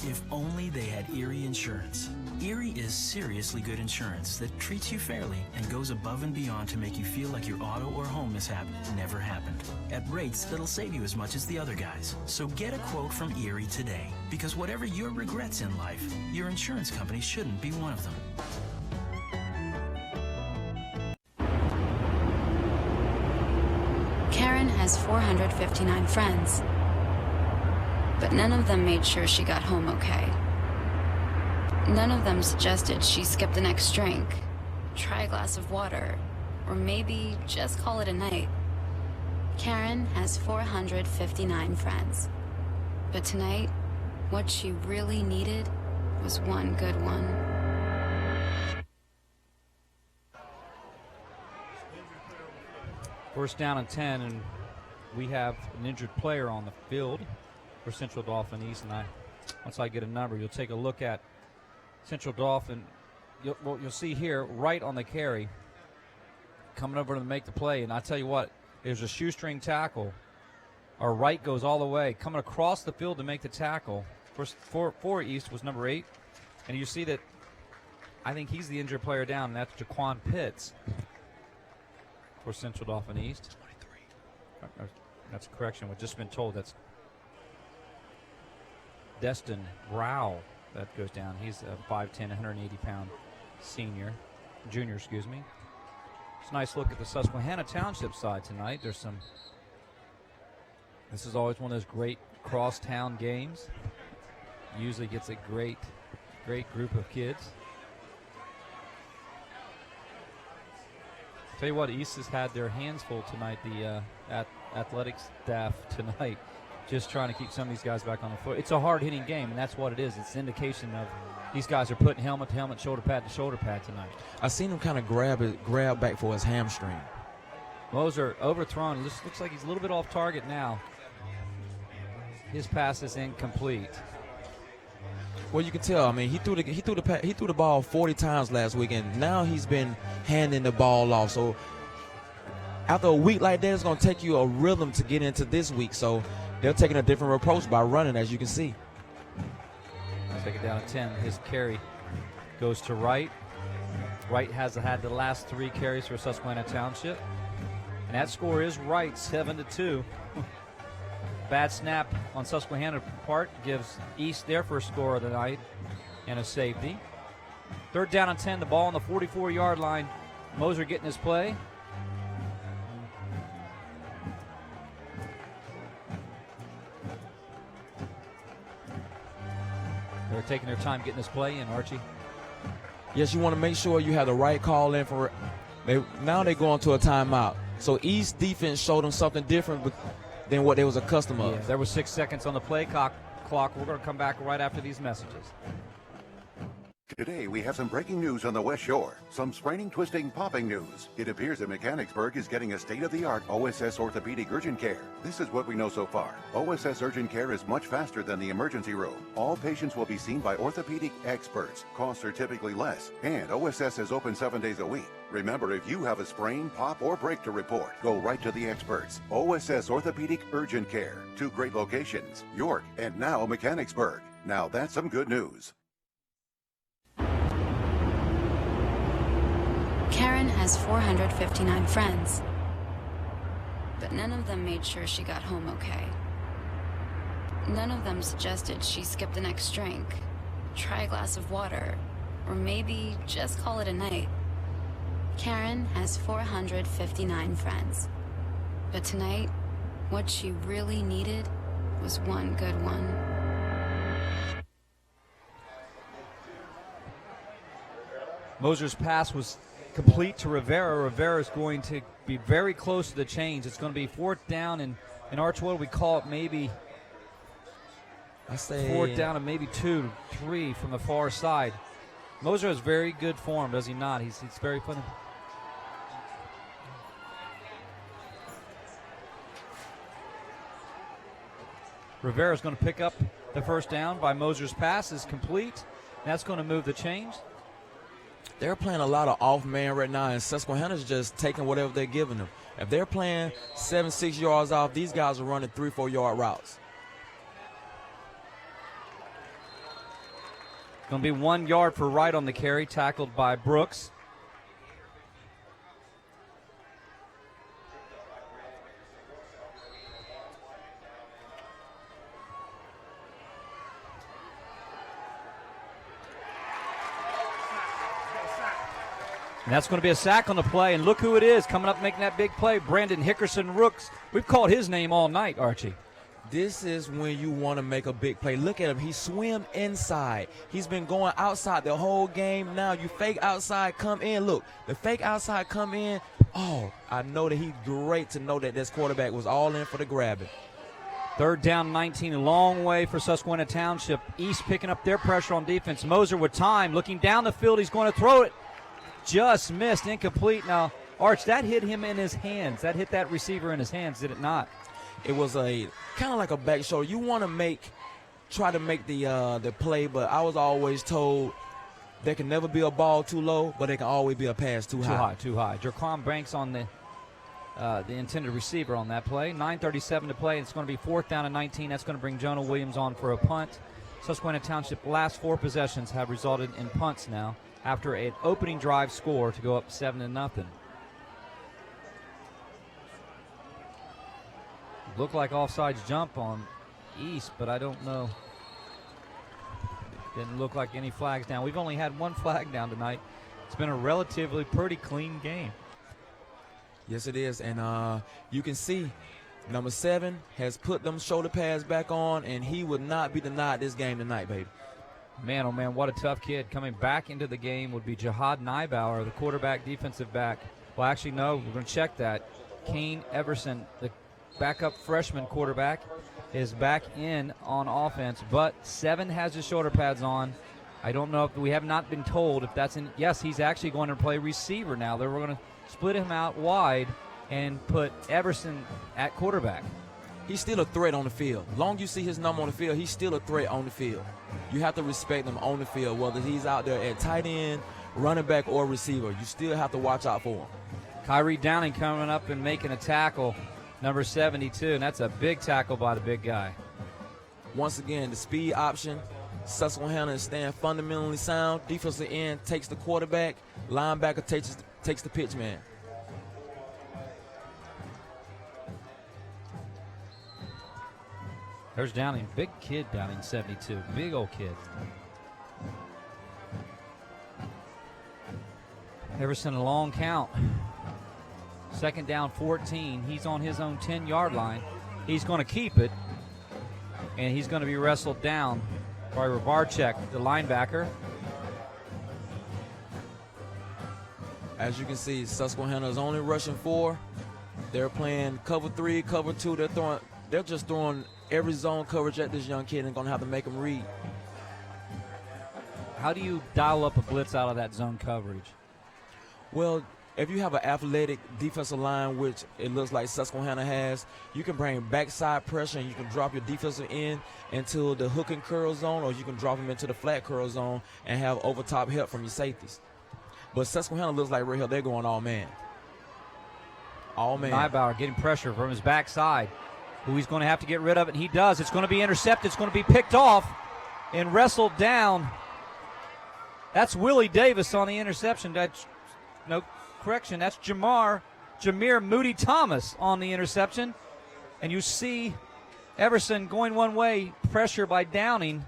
If only they had Erie Insurance. Erie is seriously good insurance that treats you fairly and goes above and beyond to make you feel like your auto or home mishap never happened, at rates that'll save you as much as the other guys. So get a quote from Erie today, because whatever your regrets in life, your insurance company shouldn't be one of them. Karen has 459 friends, but none of them made sure she got home okay. None of them suggested she skip the next drink, try a glass of water, or maybe just call it a night. Karen has 459 friends, but tonight, what she really needed was one good one. First down and 10, and we have an injured player on the field for Central Dauphin East. And once I get a number, you'll take a look at Central Dauphin. You'll see here, right on the carry, coming over to make the play. And I tell you what, there's a shoestring tackle. Our right goes all the way, coming across the field to make the tackle. First for East was number 8. And you see that I think he's the injured player down, and that's Jaquan Pitts for Central Dauphin East. 23. That's a correction. We've just been told that's Destin Rao that goes down. He's a 5'10", 180-pound junior, excuse me. It's a nice look at the Susquehanna Township side tonight. This is always one of those great cross-town games. Usually gets a great group of kids. Tell you what, East has had their hands full tonight, the athletics staff tonight, just trying to keep some of these guys back on the foot. It's a hard-hitting game, and that's what it is. It's an indication of these guys are putting helmet to helmet, shoulder pad to shoulder pad tonight. I seen him kind of grab back for his hamstring. Moser overthrown. Looks like he's a little bit off target now. His pass is incomplete. Well, you can tell. I mean, he threw the ball 40 times last week, and now he's been handing the ball off. So after a week like that, it's going to take you a rhythm to get into this week. So they're taking a different approach by running, as you can see. Let's take it down to 10. His carry goes to Wright. Wright has had the last 3 carries for Susquehanna Township. And that score is Wright, 7-2. Bad snap on Susquehanna part gives East their first score of the night and a safety. 3rd down and 10, the ball on the 44-yard line. Moser getting his play. They're taking their time getting this play in, Archie. Yes, you want to make sure you have the right call in for it. Now they're going to a timeout. So East defense showed them something different than what they was accustomed of. Yeah, there was 6 seconds on the play clock. We're going to come back right after these messages. Today, we have some breaking news on the West Shore. Some spraining, twisting, popping news. It appears that Mechanicsburg is getting a state-of-the-art OSS orthopedic urgent care. This is what we know so far. OSS urgent care is much faster than the emergency room. All patients will be seen by orthopedic experts. Costs are typically less. And OSS is open 7 days a week. Remember, if you have a sprain, pop, or break to report, go right to the experts. OSS Orthopedic Urgent Care. 2 great locations, York and now Mechanicsburg. Now that's some good news. Karen has 459 friends, but none of them made sure she got home okay. None of them suggested she skip the next drink, try a glass of water, or maybe just call it a night. Karen has 459 friends, but tonight, what she really needed was one good one. Moser's pass was complete to Rivera. Rivera's going to be very close to the chains. It's going to be 4th down, and in Arch, what do we call it? Maybe I say 4th down and maybe 2, 3 from the far side. Moser has very good form, does he not? He's very funny. Rivera's going to pick up the 1st down by Moser's pass is complete. That's going to move the chains. They're playing a lot of off man right now, and Susquehanna's just taking whatever they're giving them. If they're playing 7-6 yards off, these guys are running 3-4 yard routes. Going to be 1 yard for Wright on the carry, tackled by Brooks. And that's going to be a sack on the play. And look who it is coming up making that big play, Brandon Hickerson-Rooks. We've called his name all night, Archie. This is when you want to make a big play. Look at him. He swim inside. He's been going outside the whole game. Now you fake outside, come in. Look, the fake outside, come in. Oh, I know that he's great to know that this quarterback was all in for the grabbing. 3rd down, 19, a long way for Susquehanna Township. East picking up their pressure on defense. Moser with time, looking down the field. He's going to throw it. Just missed, incomplete. Now, Arch, that hit him in his hands. That hit that receiver in his hands, did it not? It was a kind of like a back shoulder. You want to try to make the play, but I was always told there can never be a ball too low, but there can always be a pass too high. Too high. Jerquan Banks on the intended receiver on that play. 9:37 to play. It's going to be 4th down and 19. That's going to bring Jonah Williams on for a punt. Susquehanna Township last 4 possessions have resulted in punts now, after an opening drive score to go up 7-0. Looked like offsides jump on East, but I don't know. Didn't look like any flags down. We've only had 1 flag down tonight. It's been a relatively pretty clean game. Yes, it is, and you can see number 7 has put them shoulder pads back on, and he would not be denied this game tonight, baby. Man, oh man, what a tough kid. Coming back into the game would be Jihad N'bow, the quarterback, defensive back Well, actually, no. We're going to check that. Kane Everson, the backup freshman quarterback, is back in on offense, but 7 has his shoulder pads on. I don't know if we have not been told if that's in. Yes, he's actually going to play receiver now. We're going to split him out wide and put Everson at quarterback. He's still a threat on the field. Long you see his number on the field, he's still a threat on the field. You have to respect him on the field, whether he's out there at tight end, running back, or receiver. You still have to watch out for him. Kyrie Downing coming up and making a tackle, number 72, and that's a big tackle by the big guy. Once again, the speed option. Susquehanna is staying fundamentally sound. Defensive end takes the quarterback. Linebacker takes the pitch man. There's Downing, big kid Downing, 72, big old kid. Everson a long count. 2nd down 14. He's on his own 10-yard line. He's going to keep it, and he's going to be wrestled down by Rabarchek, the linebacker. As you can see, Susquehanna is only rushing 4. They're playing cover 3, cover 2. They're just throwing every zone coverage at this young kid and going to have to make him read. How do you dial up a blitz out of that zone coverage? Well, if you have an athletic defensive line, which it looks like Susquehanna has, you can bring backside pressure and you can drop your defensive end into the hook and curl zone, or you can drop them into the flat curl zone and have over-top help from your safeties. But Susquehanna looks like right here they're going all man. All man. Nybauer getting pressure from his backside, who he's going to have to get rid of it, and he does. It's going to be intercepted. It's going to be picked off and wrestled down. That's Willie Davis on the interception. That's no correction. That's Jameer Moody Thomas on the interception. And you see Everson going one way, pressure by Downing,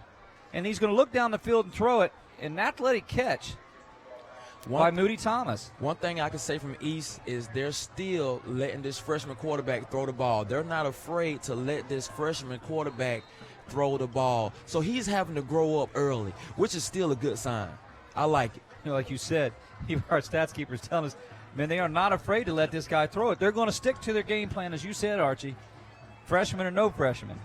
and he's going to look down the field and throw it. An athletic catch by Moody Thomas. One thing I can say from East is they're still letting this freshman quarterback throw the ball. They're not afraid to let this freshman quarterback throw the ball. So he's having to grow up early, which is still a good sign. I like it. You know, like you said, our stats keeper's telling us, man, they are not afraid to let this guy throw it. They're going to stick to their game plan, as you said, Archie. Freshman or no freshman.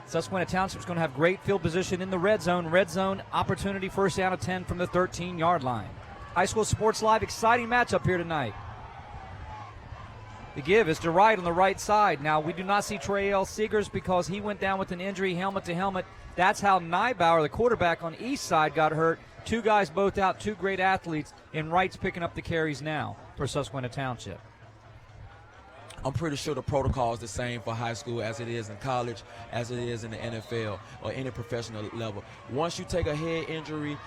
Susquehanna Township's going to have great field position in the red zone. Red zone opportunity, 1st down of 10 from the 13-yard line. High School Sports Live, exciting matchup here tonight. The give is to Wright on the right side. Now, we do not see Trey L. Seegers because he went down with an injury, helmet to helmet. That's how Nybauer, the quarterback on east side, got hurt. 2 guys both out, 2 great athletes, and Wright's picking up the carries now for Susquehanna Township. I'm pretty sure the protocol is the same for high school as it is in college, as it is in the NFL or any professional level. Once you take a head injury,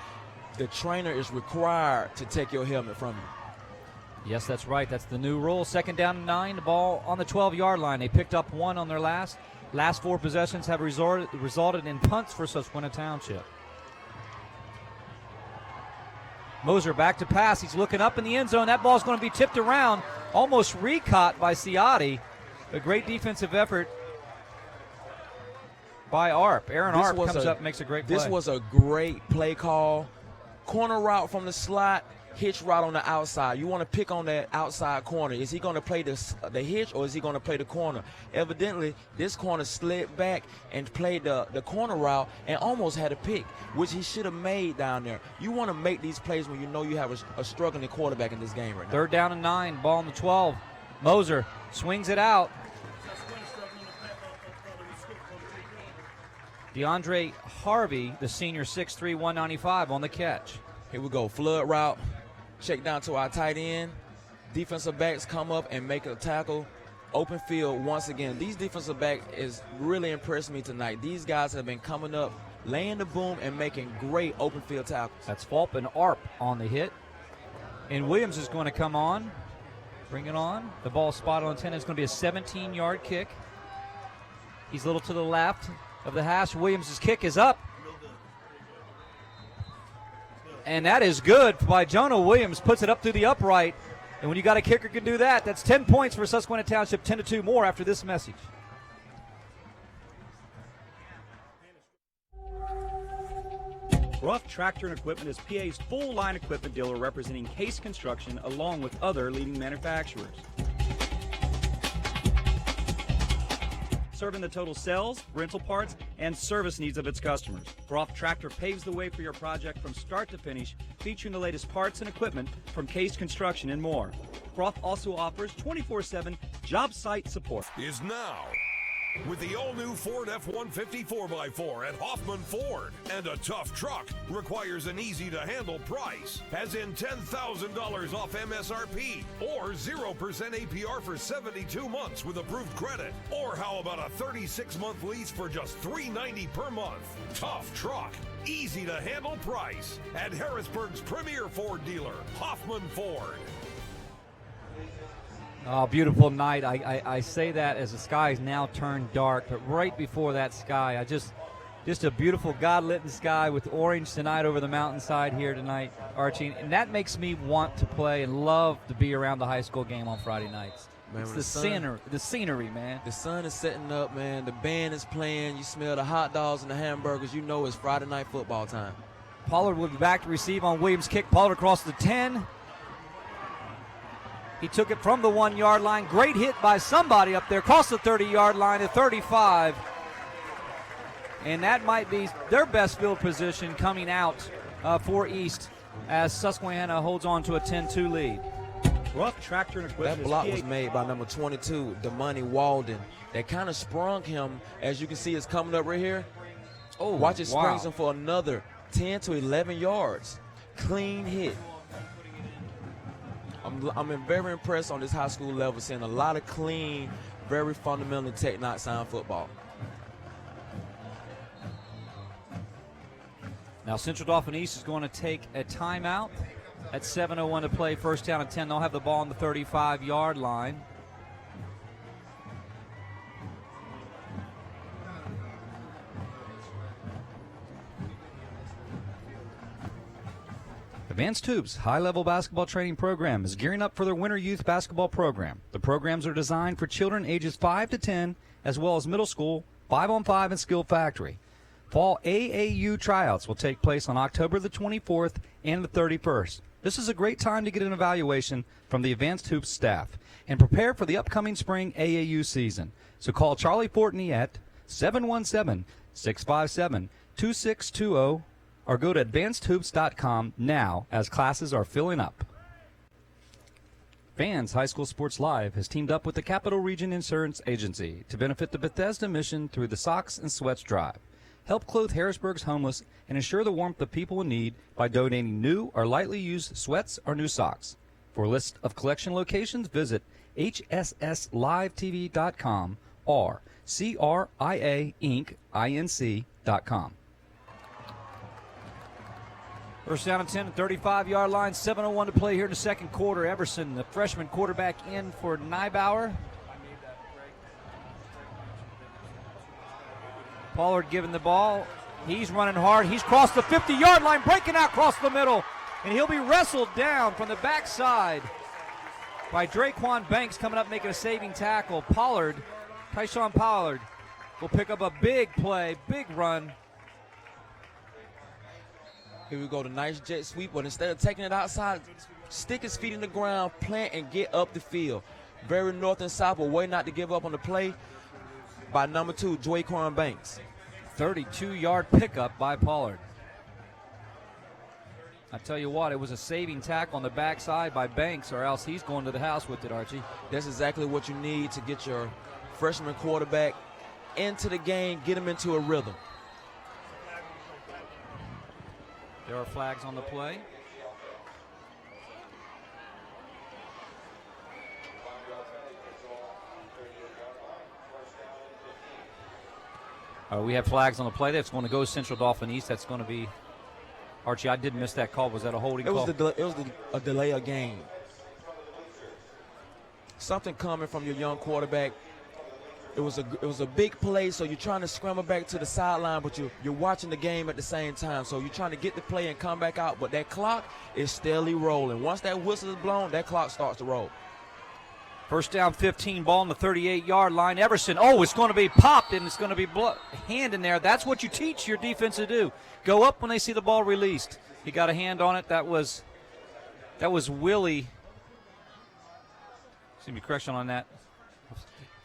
the trainer is required to take your helmet from you. Yes, that's right. That's the new rule. 2nd down and 9, the ball on the 12-yard line. They picked up 1 on their last 4 possessions have resulted in punts for Susquehanna Township. Moser back to pass. He's looking up in the end zone. That ball's going to be tipped around, almost recaught by Ciotti. A great defensive effort by Arp. Aaron Arp comes up and makes a great play. This was a great play call. Corner route from the slot, hitch route on the outside. You want to pick on that outside corner. Is he going to play the hitch or is he going to play the corner? Evidently, this corner slid back and played the corner route and almost had a pick, which he should have made down there. You want to make these plays when you know you have a struggling quarterback in this game right now. 3rd down and 9, ball on the 12. Moser swings it out. DeAndre Harvey, the senior, 6'3", 195 on the catch. Here we go, flood route. Check down to our tight end. Defensive backs come up and make a tackle. Open field once again. These defensive backs is really impressed me tonight. These guys have been coming up, laying the boom, and making great open field tackles. That's Fulp and Arp on the hit. And Williams is going to come on. Bring it on. The ball spotted on 10. It's going to be a 17-yard kick. He's a little to the left of the hash. Williams' kick is up. And that is good by Jonah Williams. Puts it up through the upright. And when you got a kicker who can do that, that's 10 points for Susquehanna Township, 10-2 more after this message. Ruff Tractor and Equipment is PA's full-line equipment dealer representing Case Construction along with other leading manufacturers. Serving the total sales, rental parts, and service needs of its customers. Ruff Tractor paves the way for your project from start to finish, featuring the latest parts and equipment from Case Construction and more. Ruff also offers 24/7 job site support. Is now with the all-new Ford F-150 4x4 at Hoffman Ford. And a tough truck requires an easy-to-handle price, as in $10,000 off MSRP, or 0% APR for 72 months with approved credit. Or how about a 36-month lease for just $390 per month? Tough truck, easy-to-handle price at Harrisburg's premier Ford dealer, Hoffman Ford. Oh, beautiful night. I say that as the sky's now turned dark, but right before that sky, just a beautiful God-lit sky with orange tonight over the mountainside here tonight, Archie. And that makes me want to play and love to be around the high school game on Friday nights. Man, it's the scenery, man. The sun is setting up, man. The band is playing. You smell the hot dogs and the hamburgers. You know it's Friday night football time. Pollard will be back to receive on Williams' kick. Pollard across the 10. He took it from the 1-yard line. Great hit by somebody up there. Across the 30-yard line to 35. And that might be their best field position coming out for East as Susquehanna holds on to a 10-2 lead. Ruff Tractor and Equipment. That block was made by number 22, Damani Walden. That kind of sprung him, as you can see, it's coming up right here. Oh, watch it springs wow. him for another 10 to 11 yards. Clean hit. I'm very impressed on this high school level, seeing a lot of clean, very fundamentally technical sound football. Now Central Dauphin East is going to take a timeout at 7:01 to play, first down and 10. They'll have the ball on the 35-yard line. Advanced Hoops high-level basketball training program is gearing up for their winter youth basketball program. The programs are designed for children ages 5 to 10, as well as middle school, 5-on-5, and skill factory. Fall AAU tryouts will take place on October the 24th and the 31st. This is a great time to get an evaluation from the Advanced Hoops staff and prepare for the upcoming spring AAU season. So call Charlie Fortney at 717-657-2620 or go to advancedhoops.com now as classes are filling up. Fans High School Sports Live has teamed up with the Capital Region Insurance Agency to benefit the Bethesda mission through the Socks and Sweats Drive. Help clothe Harrisburg's homeless and ensure the warmth of people in need by donating new or lightly used sweats or new socks. For a list of collection locations, visit hsslivetv.com or criainc.com. First down and 10 at 35-yard line, 7:01 to play here in the second quarter. Everson, the freshman quarterback, in for Nybauer. Pollard giving the ball. He's running hard. He's crossed the 50-yard line, breaking out across the middle, and he'll be wrestled down from the backside by Draquan Banks coming up making a saving tackle. Tyshawn Pollard will pick up a big play, big run. Here we go, the nice jet sweep, but instead of taking it outside, stick his feet in the ground, plant, and get up the field. Very north and south, but way not to give up on the play by number 2, Draquan Banks. 32-yard pickup by Pollard. I tell you what, it was a saving tackle on the backside by Banks, or else he's going to the house with it, Archie. That's exactly what you need to get your freshman quarterback into the game, get him into a rhythm. There are flags on the play. We have flags on the play. That's going to go Central Dauphin East. That's going to be Archie. I did miss that call. Was that a holding call? It was a delay of game. Something coming from your young quarterback. It was a big play, so you're trying to scramble back to the sideline, but you're watching the game at the same time. So you're trying to get the play and come back out, but that clock is steadily rolling. Once that whistle is blown, that clock starts to roll. First down 15, ball on the 38-yard line. Everson, it's going to be popped, and it's going to be hand in there. That's what you teach your defense to do. Go up when they see the ball released. He got a hand on it. That was Willie. Excuse me, correction on that.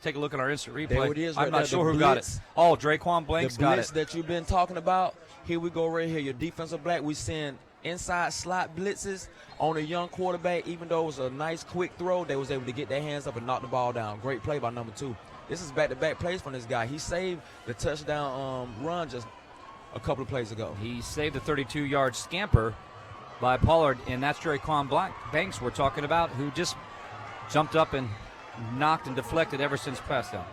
Take a look at our instant replay. There it is right I'm not there, sure the who got it. blitz. Oh, Draquan Blanks got it. The blitz that you've been talking about, here we go right here. Your defensive back, we send inside slot blitzes on a young quarterback. Even though it was a nice quick throw, they was able to get their hands up and knock the ball down. Great play by number 2. This is back-to-back plays from this guy. He saved the touchdown run just a couple of plays ago. He saved the 32-yard scamper by Pollard, and that's Draquan Banks we're talking about, who just jumped up and knocked and deflected Everson's pass down.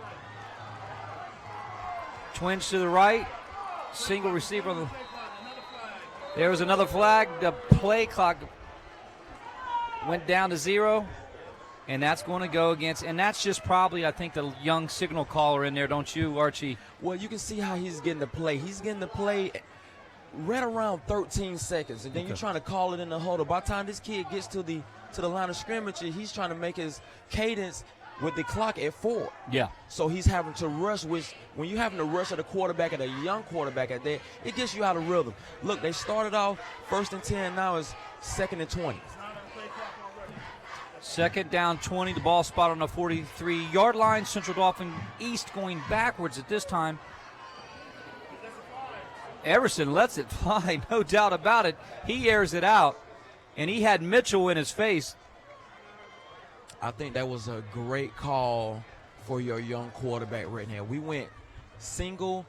Twins to the right, single receiver. There was another flag. The play clock went down to 0, and that's going to go against, and that's just probably, I think, the young signal caller in there, don't you, Archie? Well, you can see how he's getting the play. He's getting the play right around 13 seconds, and then you're trying to call it in the huddle. By the time this kid gets to the line of scrimmage, he's trying to make his cadence with the clock at 4. Yeah. So he's having to rush, which when you're having to rush at a quarterback, at a young quarterback at that, it gets you out of rhythm. Look, they started off 1st and 10, now it's 2nd and 20. Second down 20, the ball spot on the 43-yard line. Central Dauphin East going backwards at this time. Everson lets it fly, no doubt about it. He airs it out, and he had Mitchell in his face. I think that was a great call for your young quarterback right now. We went single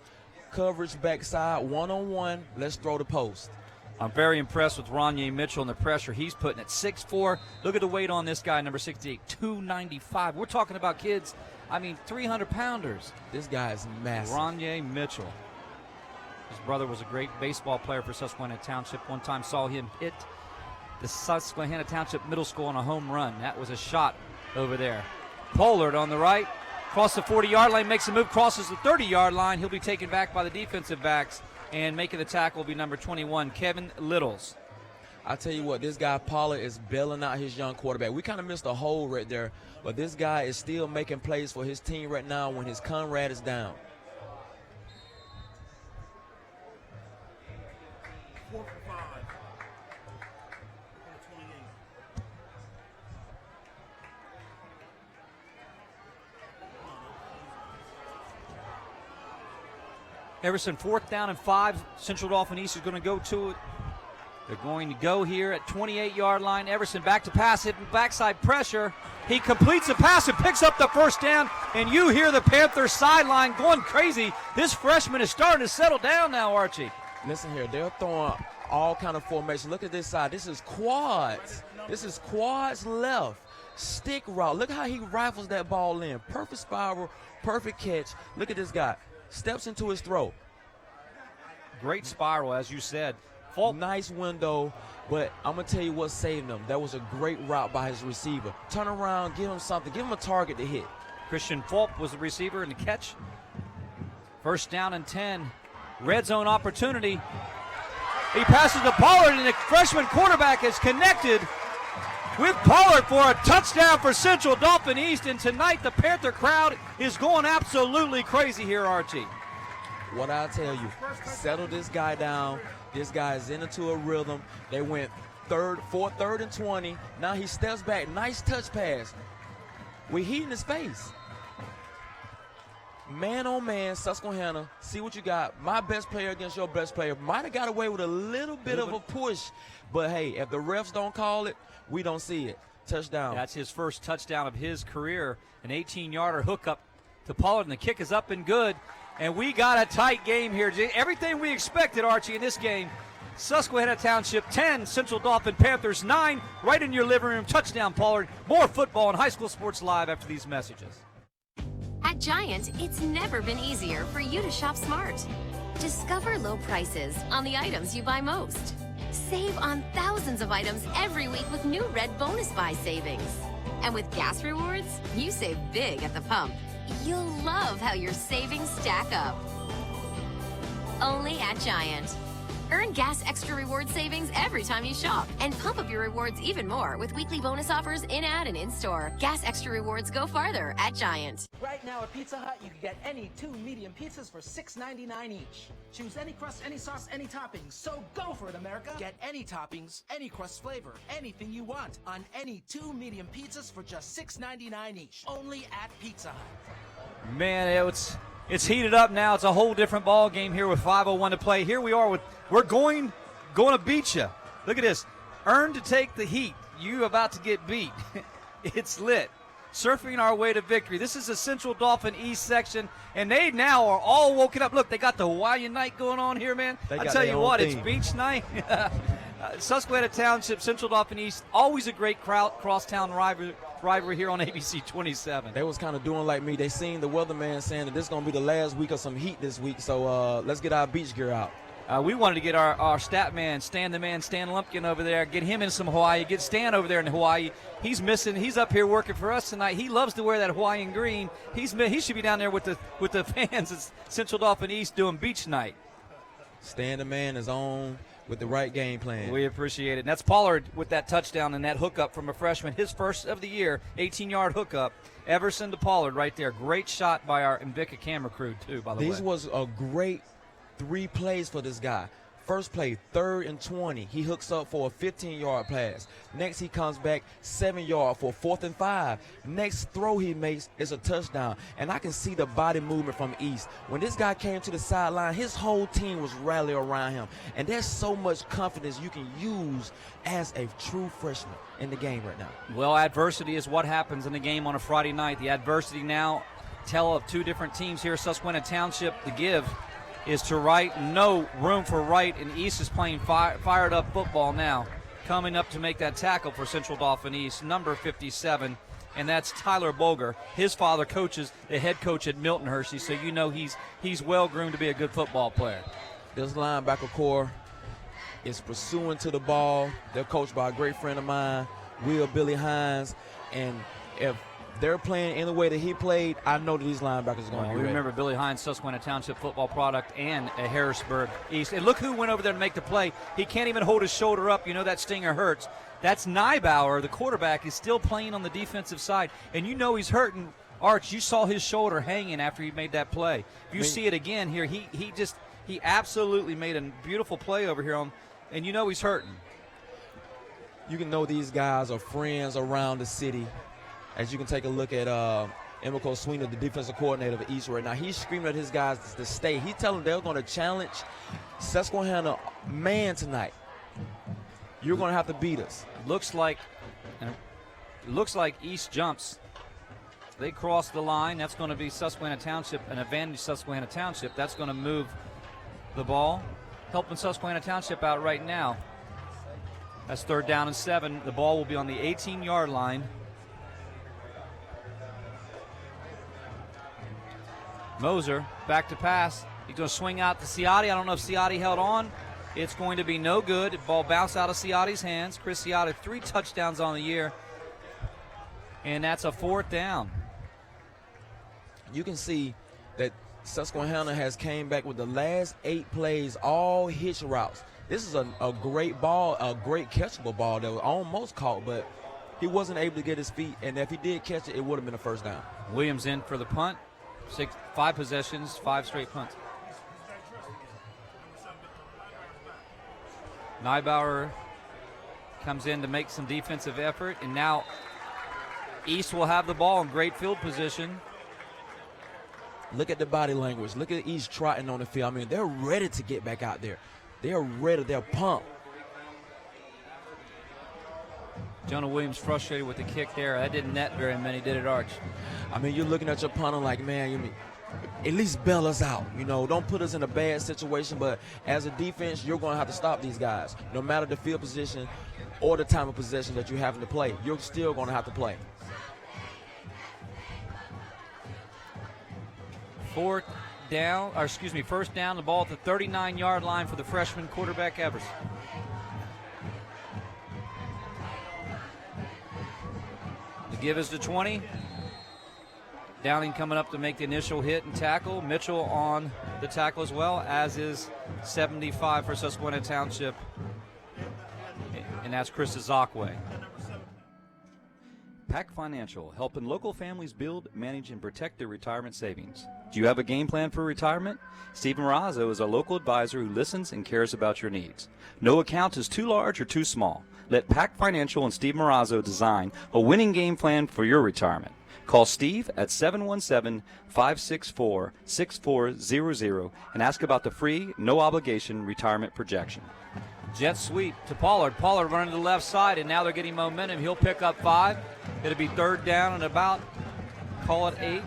coverage backside, one-on-one. Let's throw the post. I'm very impressed with Ronye Mitchell and the pressure he's putting at 6'4". Look at the weight on this guy, number 68, 295. We're talking about kids, 300-pounders. This guy is massive. Ronye Mitchell. His brother was a great baseball player for Susquehanna Township. One time saw him hit the Susquehanna Township Middle School on a home run. That was a shot over there. Pollard on the right, across the 40-yard line, makes a move, crosses the 30-yard line. He'll be taken back by the defensive backs, and making the tackle will be number 21, Kevin Littles. I tell you what, this guy Pollard is bailing out his young quarterback. We kind of missed a hole right there, but this guy is still making plays for his team right now when his comrade is down. Everson, 4th down and 5. Central Dauphin East is going to go to it. They're going to go here at 28-yard line. Everson back to pass, hitting backside pressure. He completes the pass and picks up the first down, and you hear the Panthers sideline going crazy. This freshman is starting to settle down now, Archie. Listen here, they're throwing all kind of formations. Look at this side. This is quads. This is quads left. Stick route. Look how he rifles that ball in. Perfect spiral, perfect catch. Look at this guy. Steps into his throw. Great spiral, as you said. Nice window, but I'm going to tell you what saved him. That was a great route by his receiver. Turn around, give him something. Give him a target to hit. Christian Fulp was the receiver in the catch. 1st down and 10. Red zone opportunity. He passes to Pollard, and the freshman quarterback is connected with Pollard for a touchdown for Central Dauphin East. And tonight the Panther crowd is going absolutely crazy here, Archie. What I tell you, settle this guy down. This guy is into a rhythm. They went 3rd and 20. Now he steps back. Nice touch pass. We're heating his face. Man on man, Susquehanna. See what you got. My best player against your best player. Might have got away with a little bit of a push. But, hey, if the refs don't call it, we don't see it. Touchdown. That's his first touchdown of his career. An 18-yarder hookup to Pollard, and the kick is up and good. And we got a tight game here. Everything we expected, Archie, in this game. Susquehanna Township 10, Central Dauphin Panthers 9. Right in your living room. Touchdown, Pollard. More football and high school sports live after these messages. At Giant, it's never been easier for you to shop smart. Discover low prices on the items you buy most. Save on thousands of items every week with new Red Bonus Buy savings. And with gas rewards, you save big at the pump. You'll love how your savings stack up. Only at Giant. Earn Gas Extra Reward savings every time you shop. And pump up your rewards even more with weekly bonus offers in-ad and in-store. Gas Extra Rewards go farther at Giant. Right now at Pizza Hut, you can get any 2 medium pizzas for $6.99 each. Choose any crust, any sauce, any toppings. So go for it, America. Get any toppings, any crust flavor, anything you want on any 2 medium pizzas for just $6.99 each. Only at Pizza Hut. Man, it's heated up now. It's a whole different ball game here with 5:01 to play. Here we are we're going to beat you. Look at this. Earn to take the heat. You about to get beat. It's lit. Surfing our way to victory. This is the Central Dauphin East section, and they now are all woken up. Look, they got the Hawaiian night going on here, man. I tell you what, it's beach night. Susquehanna Township, Central Dauphin East, always a great crosstown rivalry here on ABC 27. They was kind of doing like me. They seen the weatherman saying that this is going to be the last week of some heat this week, so let's get our beach gear out. We wanted to get our stat man, Stan Lumpkin over there, get him in some Hawaii, get Stan over there in Hawaii. He's missing. He's up here working for us tonight. He loves to wear that Hawaiian green. He should be down there with the fans at Central Dauphin East doing beach night. Stan the man is on with the right game plan. We appreciate it. And that's Pollard with that touchdown and that hookup from a freshman, his first of the year, 18-yard hookup. Everson to Pollard right there. Great shot by our Invicta camera crew, too, by the way. These was a great 3 plays for this guy. First play, 3rd and 20. He hooks up for a 15-yard pass. Next, he comes back 7-yard for 4th and 5. Next throw he makes is a touchdown. And I can see the body movement from East. When this guy came to the sideline, his whole team was rallying around him. And there's so much confidence you can use as a true freshman in the game right now. Well, adversity is what happens in the game on a Friday night. The adversity now tell of 2 different teams here. Susquehanna Township, the give is to Wright. No room for Wright, and East is playing fired up football now. Coming up to make that tackle for Central Dauphin East, number 57, and that's Tyler Bolger. His father coaches the head coach at Milton Hershey, so you know he's well groomed to be a good football player. This linebacker core is pursuing to the ball. They're coached by a great friend of mine, Billy Hines, and if they're playing in the way that he played, I know that these linebackers are going to be ready. Remember Billy Hines, Susquehanna Township football product, and a Harrisburg East. And look who went over there to make the play. He can't even hold his shoulder up. You know that stinger hurts. That's N'bow, the quarterback, is still playing on the defensive side. And you know he's hurting. Arch, you saw his shoulder hanging after he made that play. If you see it again here, he absolutely made a beautiful play over here, and you know he's hurting. You can know these guys are friends around the city. As you can take a look at Emiko Sweeney, the defensive coordinator of East right now. He's screaming at his guys to stay. He's telling them they're going to challenge Susquehanna man tonight. You're going to have to beat us. Looks like East jumps. They cross the line. That's going to be Susquehanna Township, an advantage Susquehanna Township. That's going to move the ball, helping Susquehanna Township out right now. That's 3rd down and 7. The ball will be on the 18-yard line. Moser back to pass. He's going to swing out to Ciotti. I don't know if Ciotti held on. It's going to be no good. The ball bounced out of Ciotti's hands. Chris Ciotti, 3 touchdowns on the year. And that's a 4th down. You can see that Susquehanna has came back with the last 8 plays, all hitch routes. This is a great ball, a great catchable ball that was almost caught, but he wasn't able to get his feet. And if he did catch it, it would have been a 1st down. Williams in for the punt. 5 possessions, 5 straight punts. N'bow comes in to make some defensive effort, and now East will have the ball in great field position. Look at the body language. Look at East trotting on the field. I mean, they're ready to get back out there. They're ready. They're pumped. Jonah Williams frustrated with the kick there. That didn't net very many, did it, Arch? I mean, you're looking at your punter like, man, at least bail us out. You know, don't put us in a bad situation. But as a defense, you're going to have to stop these guys. No matter the field position or the time of possession that you're having to play, you're still going to have to play. First down, the ball at the 39-yard line for the freshman quarterback Everson. The give is to 20. Downing coming up to make the initial hit and tackle. Mitchell on the tackle as well, as is 75 for Susquehanna Township, and that's Chris Azakwe. Pac Financial, helping local families build, manage, and protect their retirement savings. Do you have a game plan for retirement? Stephen Razzo is a local advisor who listens and cares about your needs. No account is too large or too small. Let Pac Financial and Steve Marazzo design a winning game plan for your retirement. Call Steve at 717-564-6400 and ask about the free, no-obligation retirement projection. Jet sweep to Pollard. Pollard running to the left side, and now they're getting momentum. He'll pick up 5. It'll be third down and about, call it 8.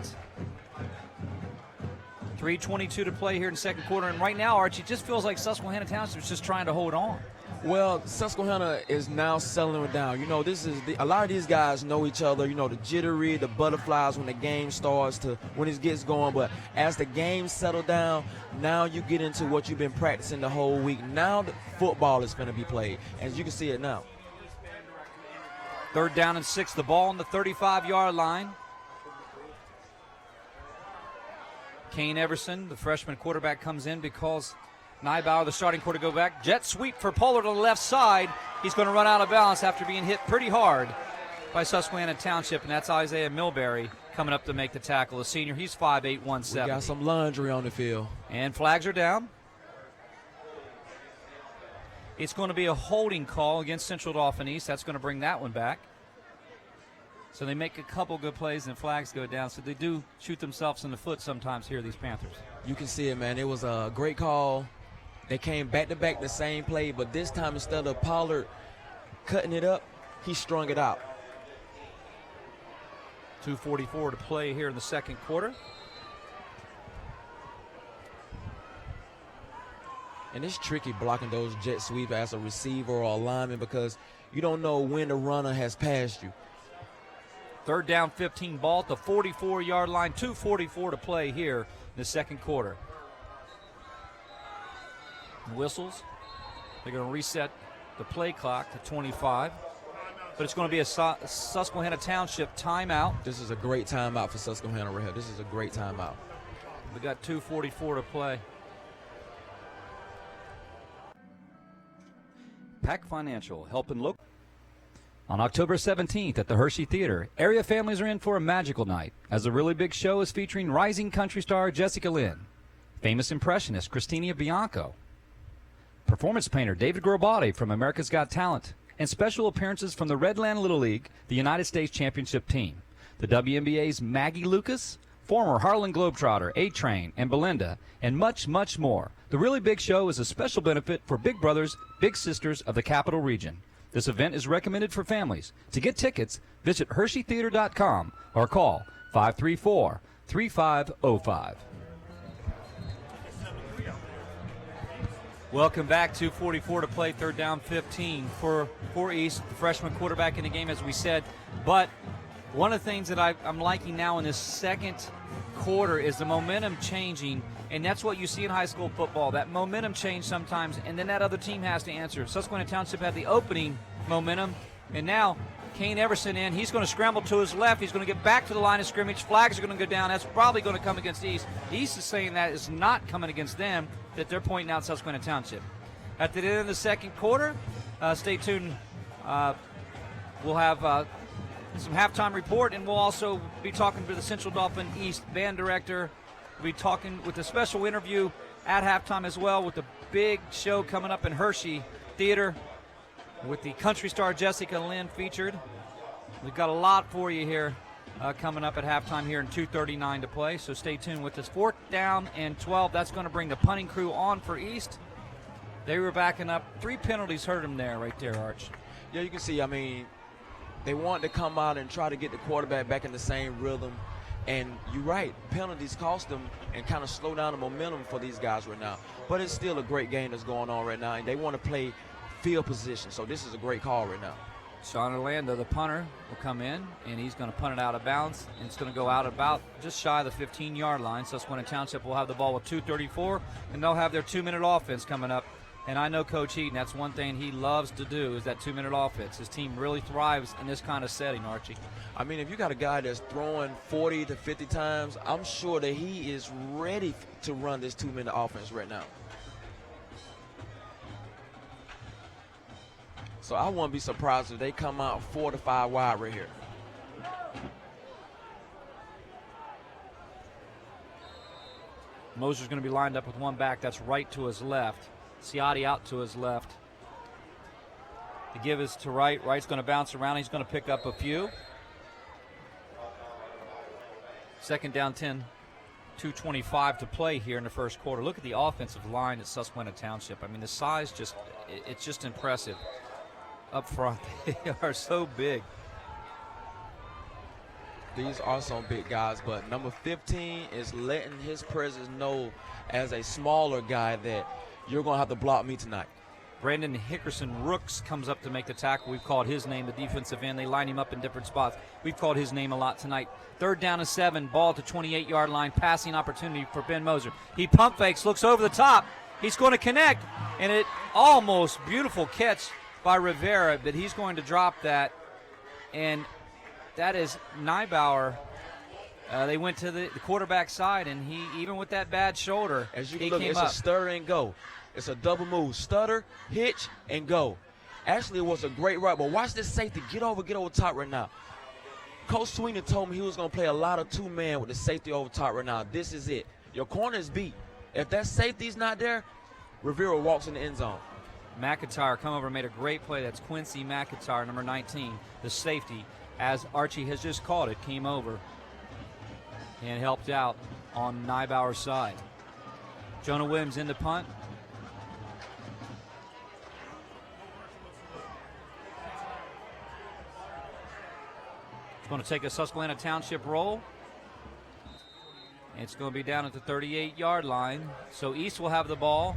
3:22 to play here in the second quarter. And right now, Archie, it just feels like Susquehanna Township is just trying to hold on. Well, Susquehanna is now settling it down. You know, a lot of these guys know each other. You know, the jittery, the butterflies when the game starts to when it gets going. But as the game settle down, now you get into what you've been practicing the whole week. Now the football is going to be played, as you can see it now. Third down and 6. The ball on the 35-yard line. Kane Everson, the freshman quarterback, comes in because N'bow, the starting quarterback, go back. Jet sweep for Pollard on the left side. He's going to run out of bounds after being hit pretty hard by Susquehanna Township, and that's Isaiah Milbury coming up to make the tackle. The senior, he's 5'8", 170. We got some laundry on the field. And flags are down. It's going to be a holding call against Central Dauphin East. That's going to bring that one back. So they make a couple good plays and flags go down. So they do shoot themselves in the foot sometimes here, these Panthers. You can see it, man. It was a great call. They came back-to-back the same play, but this time instead of Pollard cutting it up, he strung it out. 2:44 to play here in the second quarter. And it's tricky blocking those jet sweeps as a receiver or a lineman because you don't know when the runner has passed you. Third down, 15, ball at the 44-yard line. 2:44 to play here in the second quarter. Whistles. They're going to reset the play clock to 25. But it's going to be a Susquehanna Township timeout. This is a great timeout for Susquehanna right here. This is a great timeout. We got 2:44 to play. Pac Financial, helping local. On October 17th at the Hershey Theater, area families are in for a magical night, as a really big show is featuring rising country star Jessica Lynn, famous impressionist Christina Bianco, performance painter David Grobati from America's Got Talent, and special appearances from the Redland Little League, the United States Championship team, the WNBA's Maggie Lucas, former Harlan Globetrotter, A-Train, and Belinda, and much, much more. The Really Big Show is a special benefit for big brothers, big sisters of the Capital Region. This event is recommended for families. To get tickets, visit HersheyTheater.com or call 534-3505. Welcome back. 2:44 to play. Third down, 15 for East. The freshman quarterback in the game, as we said. But one of the things that I'm liking now in this second quarter is the momentum changing, and that's what you see in high school football, that momentum change sometimes, and then that other team has to answer. Susquehanna Township had the opening momentum, and now Kane Everson in. He's going to scramble to his left. He's going to get back to the line of scrimmage. Flags are going to go down. That's probably going to come against East. East is saying that is not coming against them, that they're pointing out Susquehanna Township. At the end of the second quarter, stay tuned. We'll have some halftime report, and we'll also be talking to the Central Dauphin East band director. We'll be talking with a special interview at halftime as well, with the big show coming up in Hershey Theater with the country star Jessica Lynn featured. We've got a lot for you here coming up at halftime here in 2:39 to play, so stay tuned with us. 4th down and 12. That's going to bring the punting crew on for East. They were backing up. 3 penalties hurt them there, right there, Arch. Yeah, you can see, I mean, they want to come out and try to get the quarterback back in the same rhythm. And you're right, penalties cost them and kind of slow down the momentum for these guys right now. But it's still a great game that's going on right now, and they want to play field position. So this is a great call right now. Sean Orlando, the punter, will come in, and he's going to punt it out of bounds. And it's going to go out about just shy of the 15-yard line. Susquehanna Township will have the ball with 2:34, and they'll have their 2-minute offense coming up And I know Coach Heaton, that's one thing he loves to do is that 2-minute offense. His team really thrives in this kind of setting, Archie. I mean, if you got a guy that's throwing 40 to 50 times, I'm sure that he is ready to run this 2-minute offense right now. So I wouldn't be surprised if they come out 4 to 5 wide right here. Moser's going to be lined up with one back. That's right to his left. Ciotti out to his left. The give is to right. Right's going to bounce around. He's going to pick up a few. Second down 10. 2:25 to play here in the first quarter. Look at the offensive line at Susquehanna Township. I mean, the size it's just impressive. Up front, they are so big. These are some big guys, but number 15 is letting his presence know as a smaller guy that you're going to have to block me tonight. Brandon Hickerson-Rooks comes up to make the tackle. We've called his name, the defensive end. They line him up in different spots. We've called his name a lot tonight. 3rd down and 7, ball to 28-yard line, passing opportunity for Ben Moser. He pump fakes, looks over the top. He's going to connect, and it almost beautiful catch by Rivera, but he's going to drop that, and that is N'bow. They went to the quarterback side, and he, even with that bad shoulder, as you he can look, came it's up. a stutter and go. It's a double move, stutter, hitch, and go. Actually, it was a great route, but watch this safety get over top right now. Coach Sweeney told me he was going to play a lot of 2-man with the safety over top right now. This is it. Your corner is beat. If that safety's not there, Rivera walks in the end zone. McIntyre come over and made a great play. That's Quincy McIntyre, number 19, the safety. As Archie has just called it, came over and helped out on N'bow's side. Jonah Williams in the punt. It's going to take a Susquehanna Township roll. It's going to be down at the 38-yard line. So East will have the ball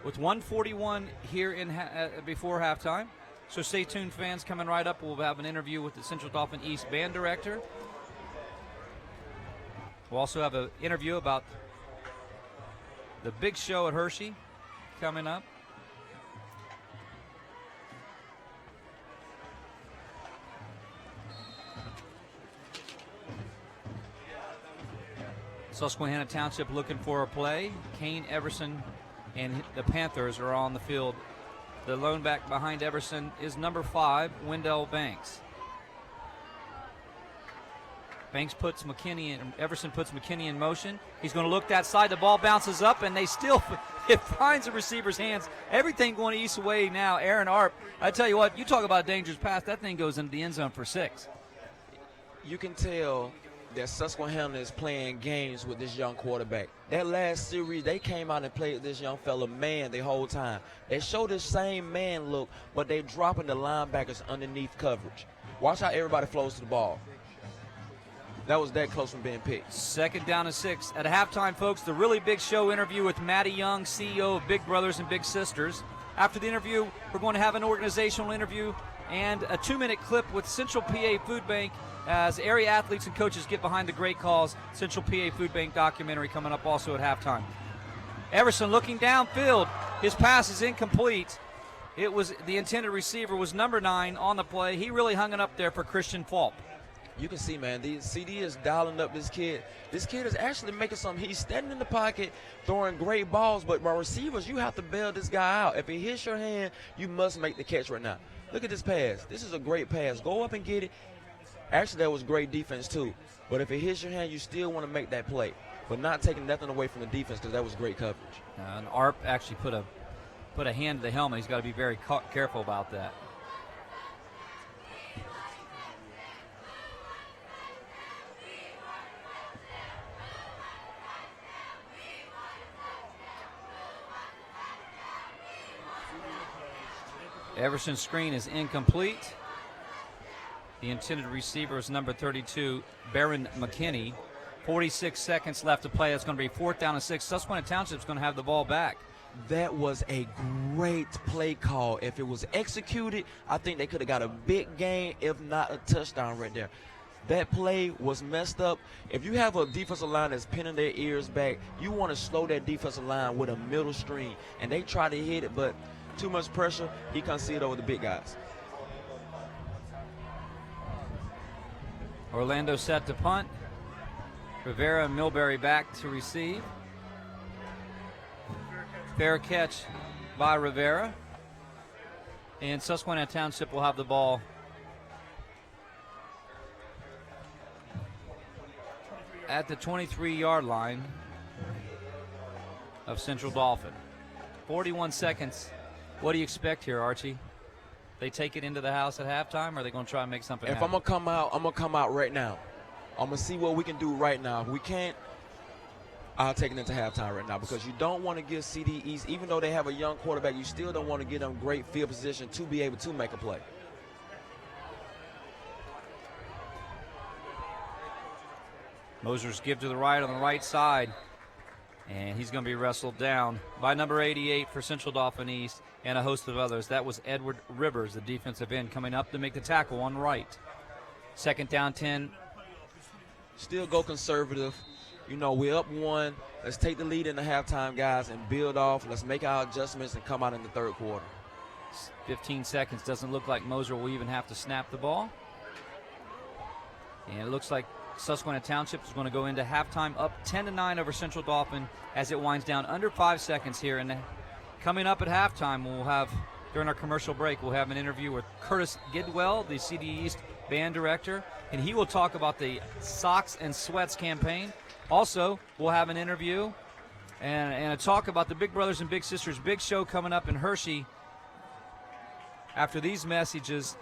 with 1:41 here before halftime. So stay tuned, fans. Coming right up, we'll have an interview with the Central Dauphin East band director. We'll also have an interview about the big show at Hershey coming up. Susquehanna Township looking for a play. Kane Everson and the Panthers are on the field. The lone back behind Everson is number 5, Wendell Banks. Banks puts McKinney in, Everson puts McKinney in motion. He's going to look that side. The ball bounces up, and it finds the receiver's hands. Everything going East way now. Aaron Arp, I tell you what, you talk about a dangerous pass. That thing goes into the end zone for 6. You can tell that Susquehanna is playing games with this young quarterback. That last series, they came out and played this young fella man the whole time. They show the same man look, but they dropping the linebackers underneath coverage. Watch how everybody flows to the ball. That was that close from being picked. 2nd down and 6. At halftime, folks, the really big show interview with Matty Young, CEO of Big Brothers and Big Sisters. After the interview, we're going to have an organizational interview and a 2-minute clip with Central PA Food Bank as area athletes and coaches get behind the great calls. Central PA Food Bank documentary coming up also at halftime. Everson looking downfield. His pass is incomplete. It was the intended receiver was number 9 on the play. He really hung it up there for Christian Falk. You can see, man, the CD is dialing up this kid. This kid is actually making something. He's standing in the pocket, throwing great balls, but by receivers, you have to bail this guy out. If he hits your hand, you must make the catch right now. Look at this pass. This is a great pass. Go up and get it. Actually, that was great defense, too. But if it hits your hand, you still want to make that play. But not taking nothing away from the defense because that was great coverage. And Arp actually put a hand to the helmet. He's got to be very careful about that. Everson's screen is incomplete. The intended receiver is number 32, Baron McKinney. 46 seconds left to play. That's going to be 4th down and 6. Susquehanna Township's going to have the ball back. That was a great play call. If it was executed, I think they could have got a big gain, if not a touchdown right there. That play was messed up. If you have a defensive line that's pinning their ears back, you want to slow that defensive line with a middle string. And they try to hit it, but too much pressure, he can't see it over the big guys. Orlando set to punt. Rivera and Milbury back to receive. Fair catch by Rivera. And Susquehanna Township will have the ball at the 23-yard line of Central Dauphin. 41 seconds. What do you expect here, Archie? They take it into the house at halftime, or are they going to try and make something happen? If I'm going to come out right now. I'm going to see what we can do right now. If we can't, I'll take it into halftime right now, because you don't want to give CD East, even though they have a young quarterback, you still don't want to give them great field position to be able to make a play. Moser's give to the right on the right side, and he's going to be wrestled down by number 88 for Central Dauphin East and a host of others. That was Edward Rivers, the defensive end, coming up to make the tackle on right. Second down 10. Still go conservative. You know, we're up 1. Let's take the lead in the halftime, guys, and build off. Let's make our adjustments and come out in the third quarter. 15 seconds. Doesn't look like Moser will even have to snap the ball. And it looks like Susquehanna Township is going to go into halftime up 10-9 over Central Dauphin as it winds down under 5 seconds here. And coming up at halftime, we'll have, during our commercial break, we'll have an interview with Curtis Gidwell, the CD East band director, and he will talk about the Socks and Sweats campaign. Also, we'll have an interview and a talk about the Big Brothers and Big Sisters Big Show coming up in Hershey. After these messages,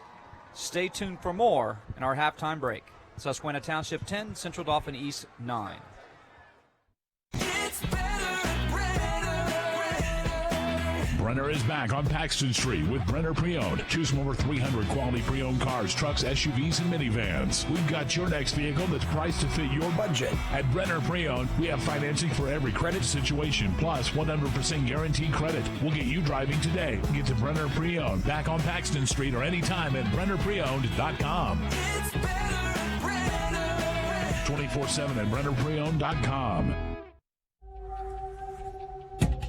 stay tuned for more in our halftime break. Susquehanna Township 10, Central Dauphin East 9. Brenner is back on Paxton Street with Brenner Pre-Owned. Choose from over 300 quality pre-owned cars, trucks, SUVs, and minivans. We've got your next vehicle that's priced to fit your budget. At Brenner Pre-Owned, we have financing for every credit situation, plus 100% guaranteed credit. We'll get you driving today. Get to Brenner Pre-Owned, back on Paxton Street or anytime at BrennerPreowned.com. 24/7 at BrennerPreowned.com.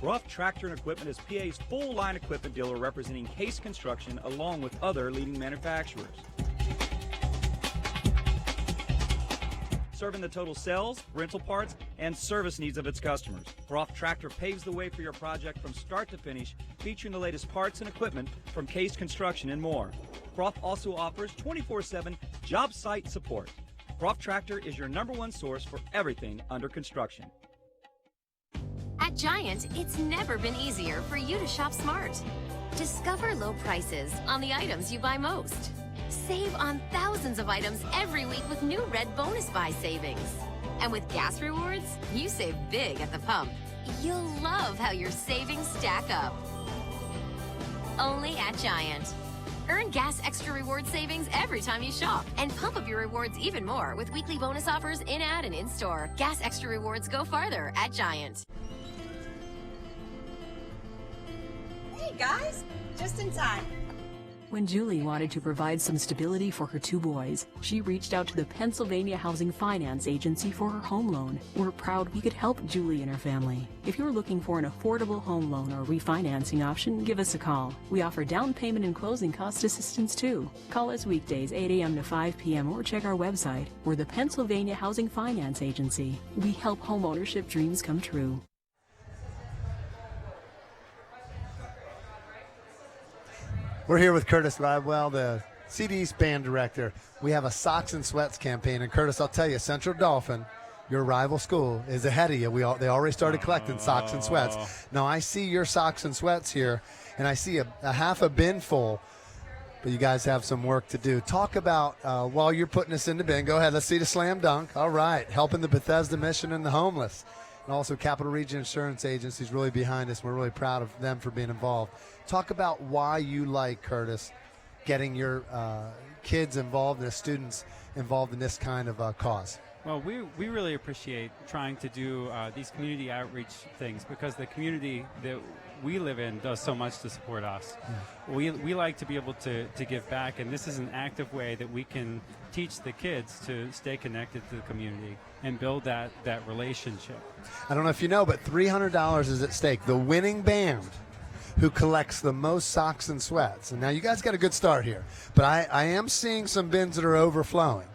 Ruff Tractor and Equipment is PA's full-line equipment dealer representing Case Construction along with other leading manufacturers. Serving the total sales, rental parts, and service needs of its customers. Ruff Tractor paves the way for your project from start to finish, featuring the latest parts and equipment from Case Construction and more. Ruff also offers 24/7 job site support. Ruff Tractor is your #1 source for everything under construction. At Giant, it's never been easier for you to shop smart. Discover low prices on the items you buy most. Save on thousands of items every week with new Red Bonus Buy savings. And with gas rewards, you save big at the pump. You'll love how your savings stack up. Only at Giant. Earn Gas Extra Reward savings every time you shop. And pump up your rewards even more with weekly bonus offers in-ad and in-store. Gas Extra Rewards go farther at Giant. Hey guys, just in time. When Julie wanted to provide some stability for her 2 boys, she reached out to the Pennsylvania Housing Finance Agency for her home loan. We're proud we could help Julie and her family. If you're looking for an affordable home loan or refinancing option, give us a call. We offer down payment and closing cost assistance too. Call us weekdays 8 a.m. to 5 p.m. or check our website. We're the Pennsylvania Housing Finance Agency. We help homeownership dreams come true. We're here with Curtis Ribewell, the CD's band director. We have a Socks and Sweats campaign. And Curtis, I'll tell you, Central Dauphin, your rival school, is ahead of you. They already started collecting socks and sweats. Now, I see your socks and sweats here, and I see a half a bin full. But you guys have some work to do. Talk about, while you're putting us in the bin, go ahead, let's see the slam dunk. All right, helping the Bethesda Mission and the homeless. And also Capital Region Insurance Agency is really behind us. We're really proud of them for being involved. Talk about why you like, Curtis, getting your kids involved and the students involved in this kind of cause. Well, we really appreciate trying to do these community outreach things because the community that we live in does so much to support us. We like to be able to give back, and this is an active way that we can teach the kids to stay connected to the community and build that relationship. I don't know if you know, but $300 is at stake. The winning band who collects the most socks and sweats. And now you guys got a good start here, but I am seeing some bins that are overflowing.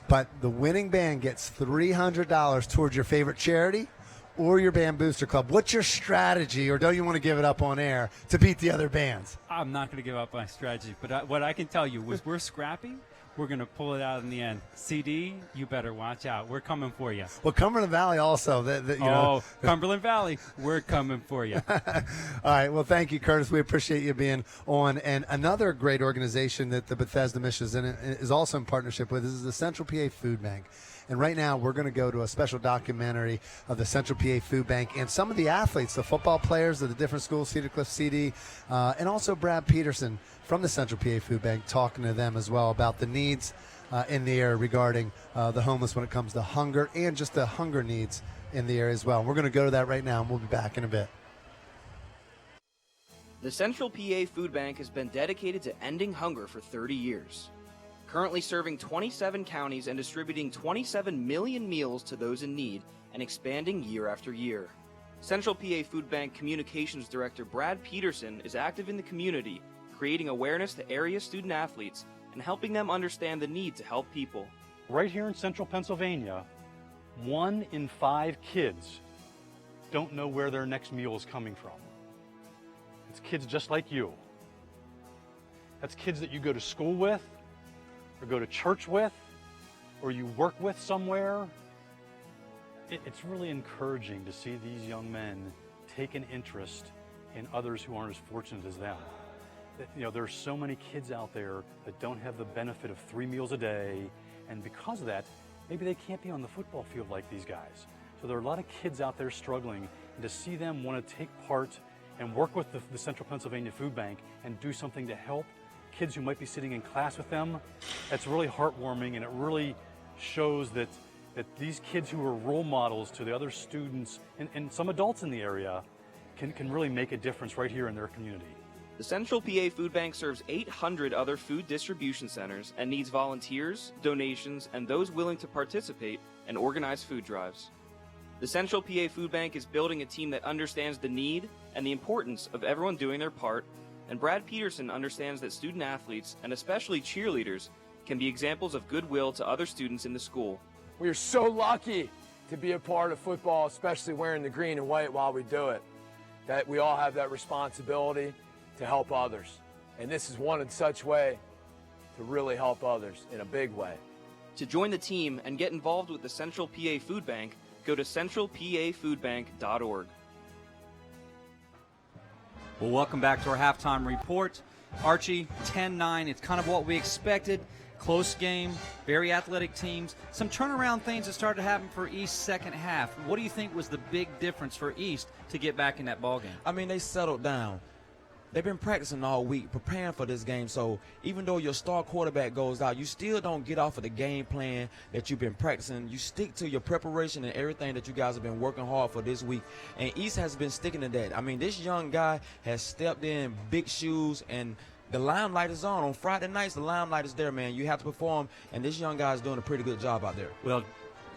But the winning band gets $300 towards your favorite charity or your band booster club. What's your strategy, or don't you want to give it up on air, to beat the other bands? I'm not going to give up my strategy, but what I can tell you is we're scrappy. We're going to pull it out in the end. CD, you better watch out. We're coming for you. Well, Cumberland Valley also. You know. Cumberland Valley, we're coming for you. All right. Well, thank you, Curtis. We appreciate you being on. And another great organization that the Bethesda Mission is also in partnership with is the Central PA Food Bank. And right now, we're going to go to a special documentary of the Central PA Food Bank and some of the athletes, the football players of the different schools, Cedar Cliff CD, and also Brad Peterson from the Central PA Food Bank, talking to them as well about the needs in the area regarding the homeless when it comes to hunger and just the hunger needs in the area as well. And we're going to go to that right now, and we'll be back in a bit. The Central PA Food Bank has been dedicated to ending hunger for 30 years. Currently serving 27 counties and distributing 27 million meals to those in need and expanding year after year. Central PA Food Bank Communications Director Brad Peterson is active in the community, creating awareness to area student athletes and helping them understand the need to help people. Right here in central Pennsylvania, 1 in 5 kids don't know where their next meal is coming from. It's kids just like you. That's kids that you go to school with, or go to church with, or you work with somewhere. It's really encouraging to see these young men take an interest in others who aren't as fortunate as them. You know, there's so many kids out there that don't have the benefit of 3 meals a day, and because of that, maybe they can't be on the football field like these guys. So there are a lot of kids out there struggling, and to see them want to take part and work with the Central Pennsylvania Food Bank and do something to help kids who might be sitting in class with them, that's really heartwarming, and it really shows that these kids who are role models to the other students and some adults in the area can really make a difference right here in their community. The Central PA Food Bank serves 800 other food distribution centers and needs volunteers, donations, and those willing to participate and organize food drives. The Central PA Food Bank is building a team that understands the need and the importance of everyone doing their part, and Brad Peterson understands that student athletes, and especially cheerleaders, can be examples of goodwill to other students in the school. We are so lucky to be a part of football, especially wearing the green and white while we do it, that we all have that responsibility to help others. And this is one such way to really help others in a big way. To join the team and get involved with the Central PA Food Bank, go to centralpafoodbank.org. Well, welcome back to our halftime report. Archie, 10-9. It's kind of what we expected. Close game, very athletic teams. Some turnaround things that started to happen for East second half. What do you think was the big difference for East to get back in that ball game? I mean, they settled down. They've been practicing all week, preparing for this game. So even though your star quarterback goes out, you still don't get off of the game plan that you've been practicing. You stick to your preparation and everything that you guys have been working hard for this week. And East has been sticking to that. I mean, this young guy has stepped in big shoes, and the limelight is on. On Friday nights, the limelight is there, man. You have to perform, and this young guy is doing a pretty good job out there. Well,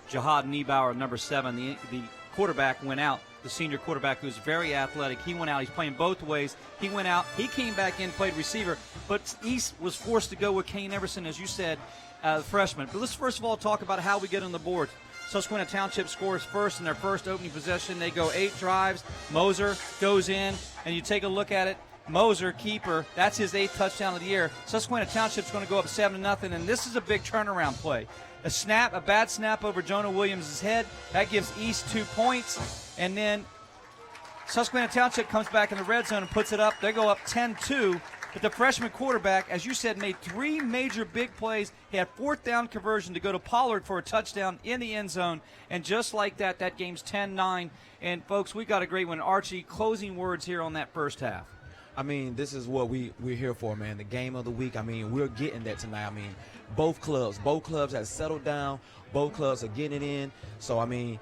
Jihad N'bow, number 7, the quarterback, went out. The senior quarterback, who's very athletic, he went out. He's playing both ways. He went out. He came back in, played receiver. But East was forced to go with Kane Everson, as you said, freshman. But let's first of all talk about how we get on the board. Susquehanna Township scores first in their first opening possession. They go 8 drives. Moser goes in, and you take a look at it. Moser, keeper, that's his 8th touchdown of the year. Susquehanna Township's going to go up 7-0, and this is a big turnaround play. A bad snap over Jonah Williams' head. That gives East 2 points. And then Susquehanna Township comes back in the red zone and puts it up. They go up 10-2. But the freshman quarterback, as you said, made 3 major big plays. He had 4th down conversion to go to Pollard for a touchdown in the end zone. And just like that, that game's 10-9. And, folks, we got a great one. Archie, closing words here on that first half. I mean, this is what we're here for, man. The game of the week. I mean, we're getting that tonight. I mean, both clubs have settled down. Both clubs are getting it in. So, I mean,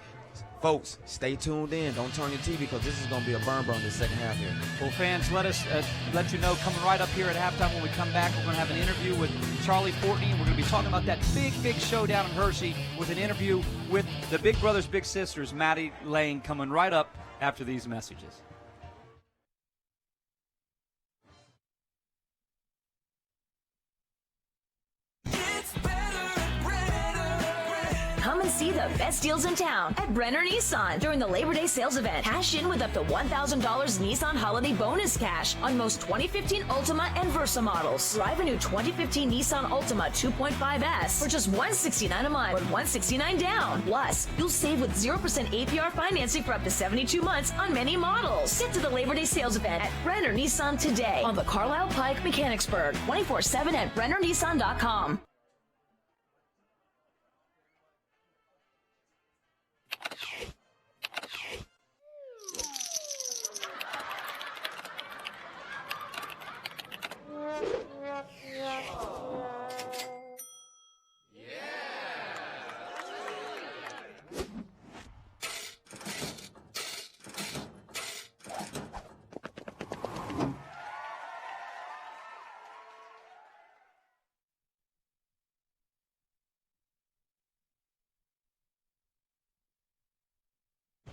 folks, stay tuned in. Don't turn your TV because this is going to be a burn in the second half here. Well, fans, let us let you know, coming right up here at halftime when we come back, we're going to have an interview with Charlie Fortney. We're going to be talking about that big show down in Hershey with an interview with the Big Brothers Big Sisters, Maddie Lane, coming right up after these messages. Come and see the best deals in town at Brenner Nissan during the Labor Day sales event. Cash in with up to $1,000 Nissan Holiday Bonus Cash on most 2015 Altima and Versa models. Drive a new 2015 Nissan Altima 2.5S for just $169 a month or $169 down. Plus, you'll save with 0% APR financing for up to 72 months on many models. Get to the Labor Day sales event at Brenner Nissan today on the Carlisle Pike, Mechanicsburg, 24/7 at BrennerNissan.com.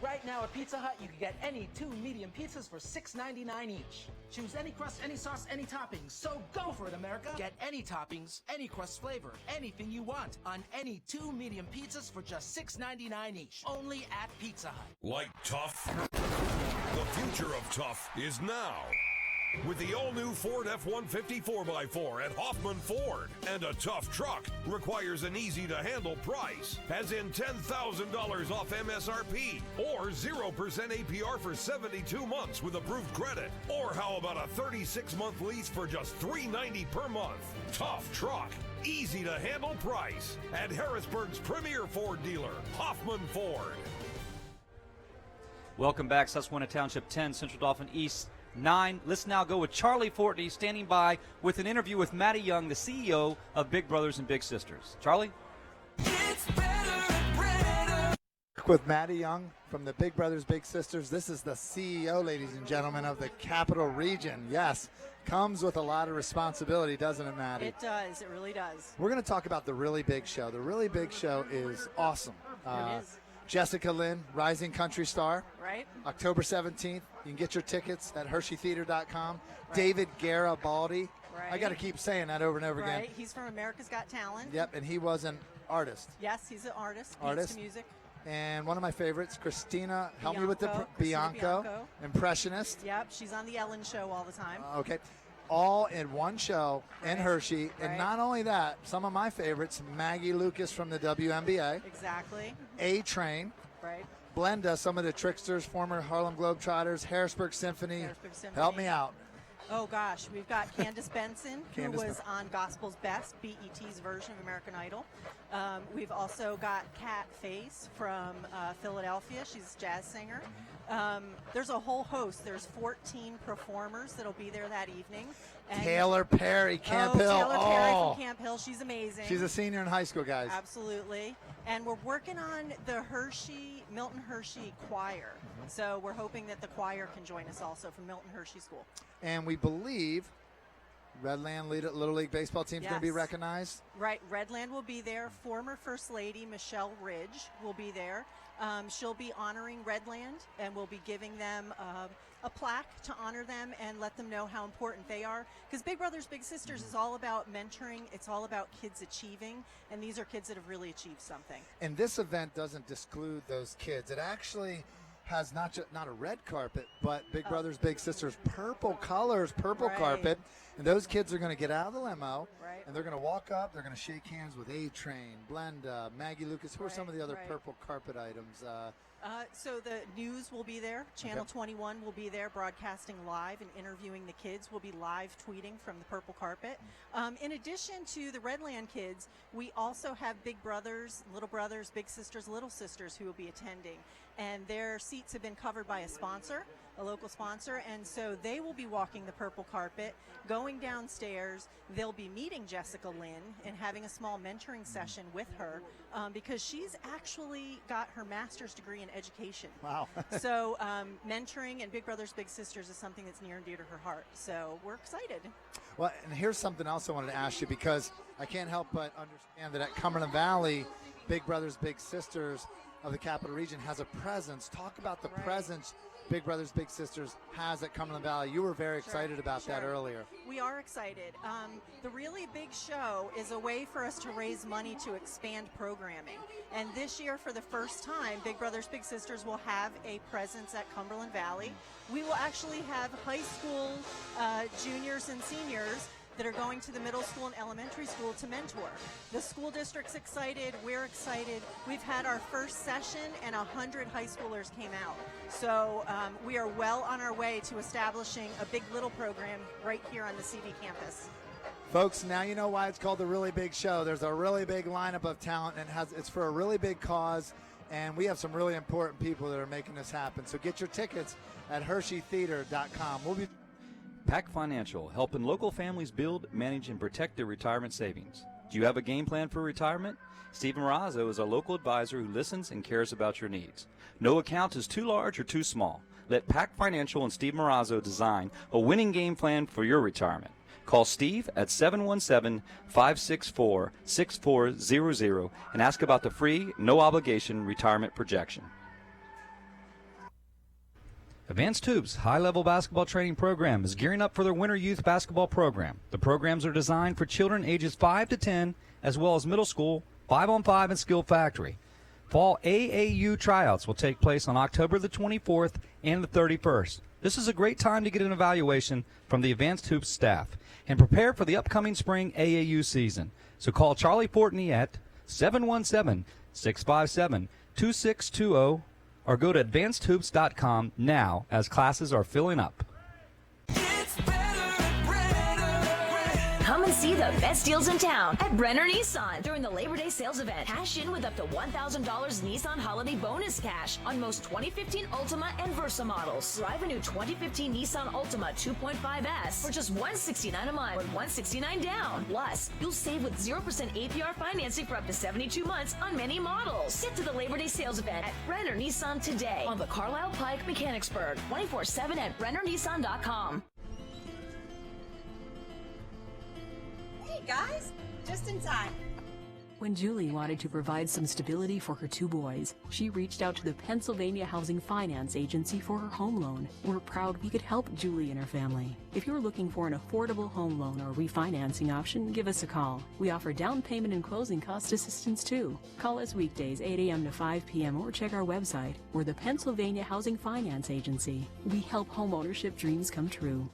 Right now at Pizza Hut, you can get any 2 medium pizzas for $6.99 each. Choose any crust, any sauce, any toppings. So go for it, America. Get any toppings, any crust flavor, anything you want on any 2 medium pizzas for just $6.99 each. Only at Pizza Hut. Like tough? The future of tough is now. With the all-new Ford F-150 4x4 at Hoffman Ford. And a tough truck requires an easy-to-handle price, as in $10,000 off MSRP, or 0% APR for 72 months with approved credit. Or how about a 36-month lease for just $390 per month? Tough truck, easy-to-handle price at Harrisburg's premier Ford dealer, Hoffman Ford. Welcome back, Susquehanna Township 10, Central Dauphin East 9. Let's now go with Charlie Fortney standing by with an interview with Maddie Young, the CEO of Big Brothers and Big Sisters. Charlie? With Maddie Young from the Big Brothers Big Sisters. This is the CEO, ladies and gentlemen, of the Capital Region. Yes, comes with a lot of responsibility, doesn't it, Maddie? It does. It really does. We're going to talk about the Really Big Show. The Really Big Show is awesome. It is. Jessica Lynn, rising country star. Right. October 17th. You can get your tickets at HersheyTheater.com. Right. David Garibaldi. Right. I got to keep saying that over and over again. Right. He's from America's Got Talent. Yep, and he was an artist. Yes, he's an artist. Artist. To music. And one of my favorites, Christina, help me with the Bianco, impressionist. Yep, she's on the Ellen Show all the time. Okay. All in one show in Hershey. And not only that, some of my favorites, Maggie Lucas from the WNBA. Exactly. A-Train. Right. Blenda, some of the Tricksters, former Harlem Globetrotters, Harrisburg Symphony. Help me out. Oh, gosh. We've got Candace Benson, who was on Gospel's Best, BET's version of American Idol. We've also got Kat Face from Philadelphia. She's a jazz singer. There's a whole host. There's 14 performers that'll be there that evening. And Taylor Perry, Camp Hill. Taylor Perry from Camp Hill. She's amazing. She's a senior in high school, guys. Absolutely. And we're working on the Milton Hershey Choir. So we're hoping that the choir can join us also from Milton Hershey School. And we believe Redland Little League baseball team is going to be recognized. Right. Redland will be there. Former First Lady Michelle Ridge will be there. She'll be honoring Redland, and we'll be giving them a plaque to honor them and let them know how important they are. Because Big Brothers Big Sisters is all about mentoring. It's all about kids achieving, and these are kids that have really achieved something. And this event doesn't disclude those kids. It actually has not a red carpet, but Big Brothers Big Sisters purple colors, purple carpet. And those kids are going to get out of the limo, and they're going to walk up. They're going to shake hands with A-Train, Blenda, Maggie Lucas. Who are some of the other purple carpet items? So the news will be there. Channel 21 will be there broadcasting live and interviewing the kids. We'll be live tweeting from the purple carpet. In addition to the Redland kids, we also have Big Brothers, Big Sisters, Little Sisters who will be attending. And their seats have been covered by a sponsor. a local sponsor, and so they will be walking the purple carpet, going downstairs. They'll be meeting Jessica Lynn and having a small mentoring session with her because she's actually got her master's degree in education. Wow. So mentoring and Big Brothers Big Sisters is something that's near and dear to her heart. So we're excited. Well, and here's something else I wanted to ask you, because I can't help but understand that at Cumberland Valley, Big Brothers Big Sisters of the Capital Region has a presence. Talk about the presence Big Brothers Big Sisters has at Cumberland Valley. You were very excited about that earlier. We are excited. The Really Big Show is a way for us to raise money to expand programming. And this year, for the first time, Big Brothers Big Sisters will have a presence at Cumberland Valley. We will actually have high school juniors and seniors that are going to the middle school and elementary school to mentor. The school district's excited, we're excited. We've had our first session and 100 high schoolers came out. So we are well on our way to establishing a Big Little program right here on the CV campus. Folks, now you know why it's called the Really Big Show. There's a really big lineup of talent, and it's for a really big cause, and we have some really important people that are making this happen. So get your tickets at HersheyTheater.com. We'll be Pac Financial, helping local families build, manage, and protect their retirement savings. Do you have a game plan for retirement? Stephen Marazzo is a local advisor who listens and cares about your needs. No account is too large or too small. Let Pac Financial and Steve Marazzo design a winning game plan for your retirement. Call Steve at 717-564-6400 and ask about the free, no-obligation retirement projection. Advanced Hoops high-level basketball training program is gearing up for their winter youth basketball program. The programs are designed for children ages 5 to 10, as well as middle school, 5-on-5, and skill factory. Fall AAU tryouts will take place on October the 24th and the 31st. This is a great time to get an evaluation from the Advanced Hoops staff and prepare for the upcoming spring AAU season. So call Charlie Portney at 717-657-2620 or go to advancedhoops.com now as classes are filling up. Come and see the best deals in town at Brenner Nissan during the Labor Day sales event. Cash in with up to $1,000 Nissan holiday bonus cash on most 2015 Altima and Versa models. Drive a new 2015 Nissan Altima 2.5S for just $169 a month or $169 down. Plus, you'll save with 0% APR financing for up to 72 months on many models. Get to the Labor Day sales event at Brenner Nissan today on the Carlisle Pike, Mechanicsburg, 24/7 at BrennerNissan.com. Hey guys, just in time. When Julie wanted to provide some stability for her two boys, she reached out to the Pennsylvania Housing Finance Agency for her home loan. We're proud we could help Julie and her family. If you're looking for an affordable home loan or refinancing option, give us a call. We offer down payment and closing cost assistance too. Call us weekdays 8 a.m. to 5 p.m. or check our website. We're the Pennsylvania Housing Finance Agency. We help home ownership dreams come true.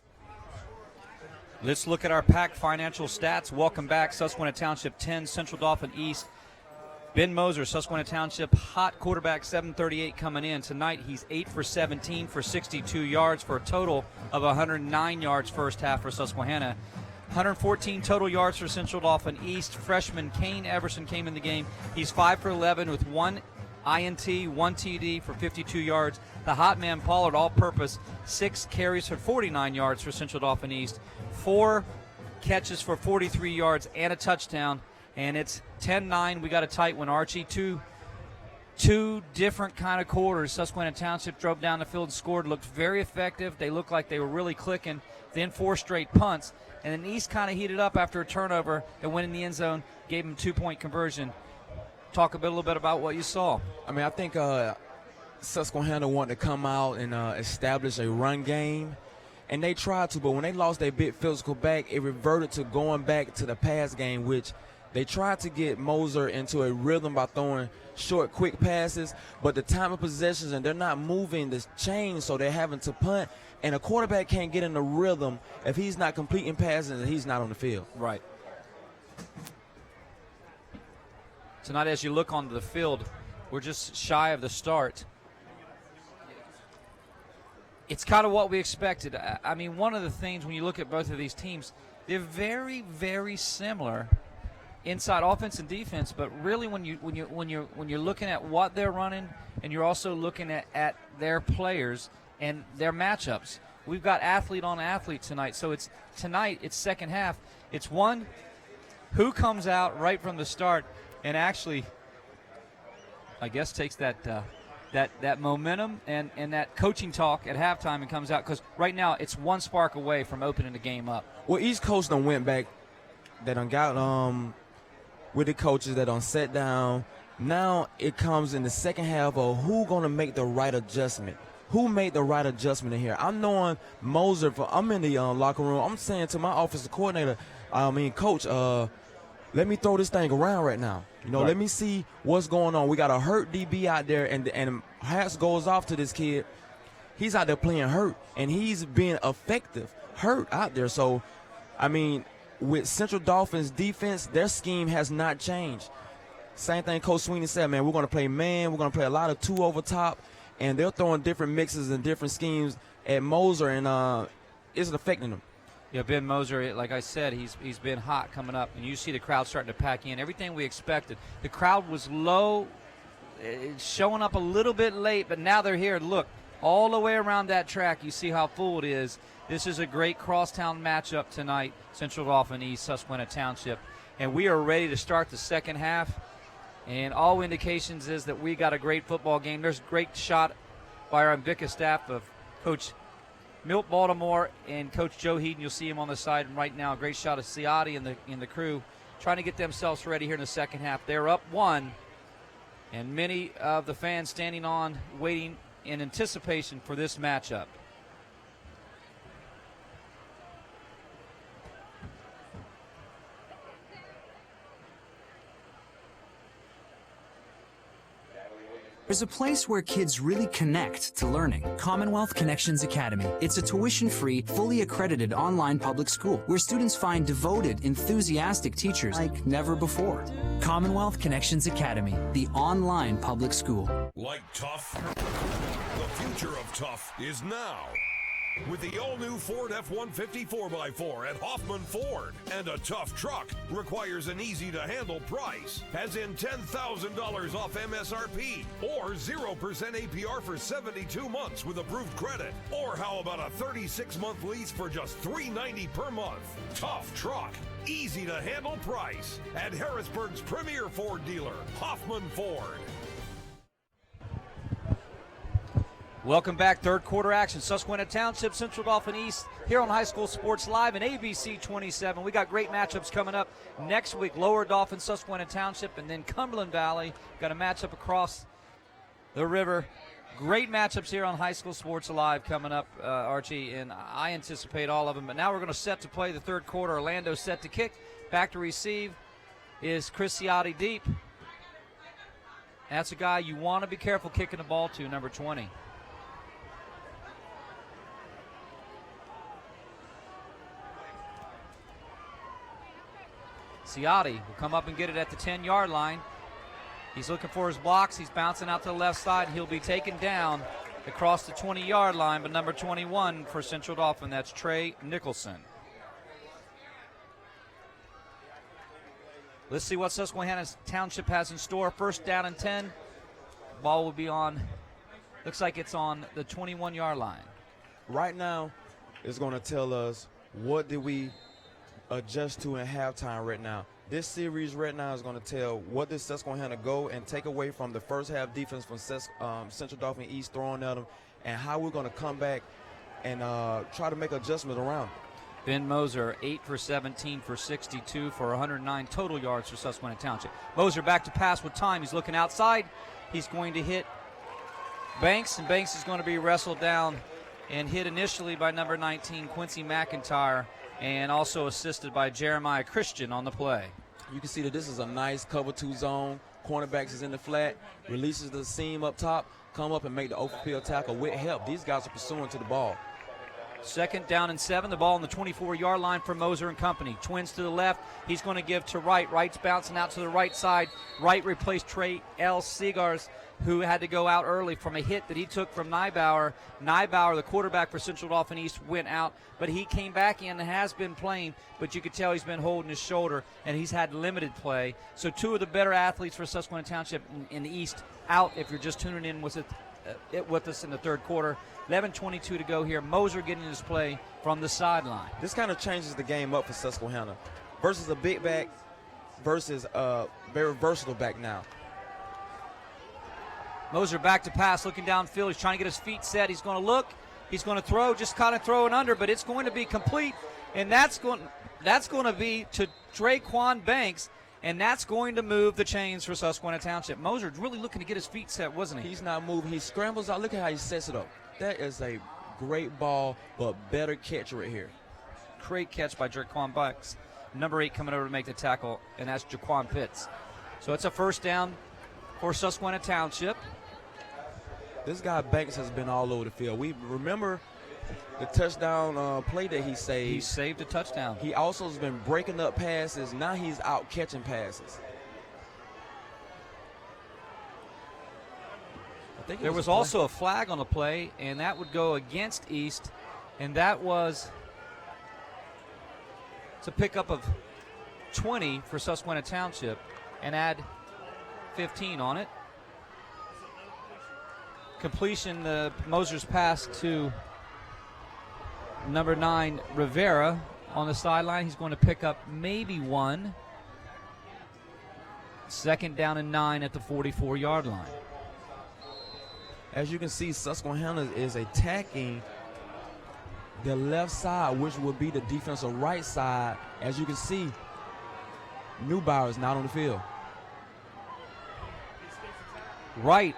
Let's look at our Pac Financial stats. Welcome back. Susquehanna Township 10, Central Dauphin East. Ben Moser, Susquehanna Township, hot quarterback, 738 coming in. Tonight he's 8 for 17 for 62 yards for a total of 109 yards first half for Susquehanna. 114 total yards for Central Dauphin East. Freshman Kane Everson came in the game. He's 5 for 11 with 1 INT, 1 TD for 52 yards. The hot man Pollard, all-purpose, 6 carries for 49 yards for Central Dauphin East. 4 catches for 43 yards and a touchdown, and it's 10-9. We got a tight one, Archie. Two different kind of quarters. Susquehanna Township drove down the field and scored, looked very effective. They looked like they were really clicking. Then 4 straight punts, and then East kind of heated up after a turnover and went in the end zone, gave them a 2-point conversion. Talk a little bit about what you saw. I mean, I think Susquehanna wanted to come out and establish a run game. And they tried to, but when they lost their big physical back, it reverted to going back to the pass game, which they tried to get Moser into a rhythm by throwing short, quick passes, but the time of possessions, and they're not moving the chain, so they're having to punt. And a quarterback can't get in the rhythm if he's not completing passes and he's not on the field. Right. Tonight, as you look onto the field, we're just shy of the start. It's kind of what we expected. I mean, one of the things when you look at both of these teams, they're very, very similar inside offense and defense. But really, when you're looking at what they're running, and you're also looking at their players, and their matchups. We've got athlete on athlete tonight. So it's second half. It's one, who comes out right from the start and actually, I guess, takes that momentum and that coaching talk at halftime and comes out, because right now it's one spark away from opening the game up. Well, each coach done went back. They done got with the coaches that done sat down. Now it comes in the second half of who gonna make the right adjustment. Who made the right adjustment in here? I'm knowing Moser. I'm in the locker room. I'm saying to my offensive coordinator, coach, let me throw this thing around right now. Right. Let me see what's going on. We got a hurt DB out there, and hats goes off to this kid. He's out there playing hurt, and he's being effective hurt out there. So, with Central Dolphins defense, their scheme has not changed. Same thing Coach Sweeney said, man, we're going to play man. We're going to play a lot of two over top. And they're throwing different mixes and different schemes at Moser, and it's affecting them. Yeah, Ben Moser, like I said, he's been hot coming up, and you see the crowd starting to pack in. Everything we expected. The crowd was low, showing up a little bit late, but now they're here. Look, all the way around that track, you see how full it is. This is a great crosstown matchup tonight, Central Dauphin East, Susquehanna Township, and we are ready to start the second half. And all indications is that we got a great football game. There's a great shot by our Invicta staff of Coach Milt Baltimore and Coach Joe Heaton. You'll see him on the side right now. A great shot of Ciotti and the crew trying to get themselves ready here in the second half. They're up one, and many of the fans standing on, waiting in anticipation for this matchup. There's a place where kids really connect to learning. Commonwealth Connections Academy. It's a tuition-free, fully accredited online public school where students find devoted, enthusiastic teachers like never before. Commonwealth Connections Academy, the online public school. Like tough? The future of tough is now. With the all-new Ford F-150 4x4 at Hoffman Ford. And a tough truck requires an easy-to-handle price, as in $10,000 off MSRP, or 0% APR for 72 months with approved credit. Or how about a 36-month lease for just $390 per month? Tough truck, easy-to-handle price at Harrisburg's premier Ford dealer, Hoffman Ford. Welcome back, third quarter action. Susquehanna Township, Central Dauphin East, here on High School Sports Live and ABC 27. We got great matchups coming up next week. Lower Dauphin, Susquehanna Township, and then Cumberland Valley. Got a matchup across the river. Great matchups here on High School Sports Live coming up, Archie, and I anticipate all of them. But now we're going to set to play the third quarter. Orlando set to kick. Back to receive is Chris Ciotti deep. That's a guy you want to be careful kicking the ball to, number 20. Ciotti will come up and get it at the 10-yard line. He's looking for his blocks. He's bouncing out to the left side. He'll be taken down across the 20-yard line, but number 21 for Central Dauphin, that's Trey Nicholson. Let's see what Susquehanna Township has in store. First down and 10. Ball will be on, looks like it's on the 21-yard line. Right now, it's going to tell us what did we adjust to in halftime right now. This series right now is going to tell what does Susquehanna go and take away from the first half defense from Central Dauphin East throwing at them, and how we're going to come back and try to make adjustments around. Ben Moser, 8 for 17 for 62 for 109 total yards for Susquehanna Township. Moser back to pass with time. He's looking outside. He's going to hit Banks, and Banks is going to be wrestled down and hit initially by number 19, Quincy McIntyre, and also assisted by Jeremiah Christian on the play. You can see that this is a nice cover two zone. Cornerbacks is in the flat, releases the seam up top, come up and make the open field tackle with help. These guys are pursuing to the ball. Second down and 7. The ball on the 24-yard line for Moser and company. Twins to the left. He's going to give to Wright. Wright's bouncing out to the right side. Wright replaced Trey L. Seagars, who had to go out early from a hit that he took from Nybauer. Nybauer, the quarterback for Central Dauphin East, went out, but he came back in and has been playing, but you could tell he's been holding his shoulder, and he's had limited play. So two of the better athletes for Susquehanna Township in the East out if you're just tuning in with it it with us in the third quarter. 11:22 to go here. Moser getting his play from the sideline. This kind of changes the game up for Susquehanna versus a big back versus a very versatile back now. Moser back to pass, looking downfield. He's trying to get his feet set. He's going to look. He's going to throw, just kind of throw it under, but it's going to be complete, and that's going to be to Draquan Banks, and that's going to move the chains for Susquehanna Township. Moser's really looking to get his feet set, wasn't he? He's not moving. He scrambles out. Look at how he sets it up. That is a great ball, but better catch right here. Great catch by Draquan Banks. Number 8 coming over to make the tackle, and that's Jaquan Pitts. So it's a first down for Susquehanna Township. This guy Banks has been all over the field. We remember the touchdown play that he saved. He saved a touchdown. He also has been breaking up passes. Now he's out catching passes. There was also a flag on the play, and that would go against East, and that was a pickup of 20 for Susquehanna Township and add 15 on it. Completion, Moser's pass to number 9, Rivera, on the sideline. He's going to pick up maybe 1. Second down and 9 at the 44-yard line. As you can see, Susquehanna is attacking the left side, which would be the defensive right side. As you can see, N'bow is not on the field. Right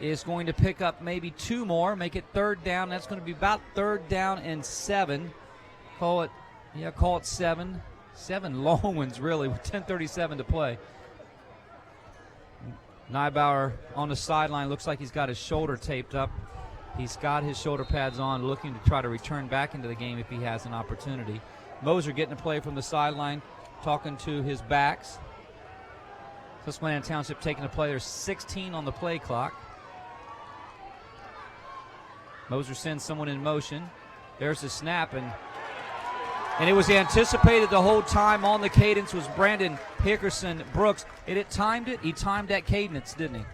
is going to pick up maybe 2 more, make it third down. That's going to be about third down and 7. Call it 7. 7 long ones, really, with 10:37 to play. N'bow on the sideline, looks like he's got his shoulder taped up. He's got his shoulder pads on, looking to try to return back into the game if he has an opportunity. Moser getting a play from the sideline, talking to his backs. Susquehanna Township taking a play. There's 16 on the play clock. Moser sends someone in motion. There's the snap, and it was anticipated the whole time. On the cadence was Brandon Hickerson Brooks. He timed that cadence, didn't he?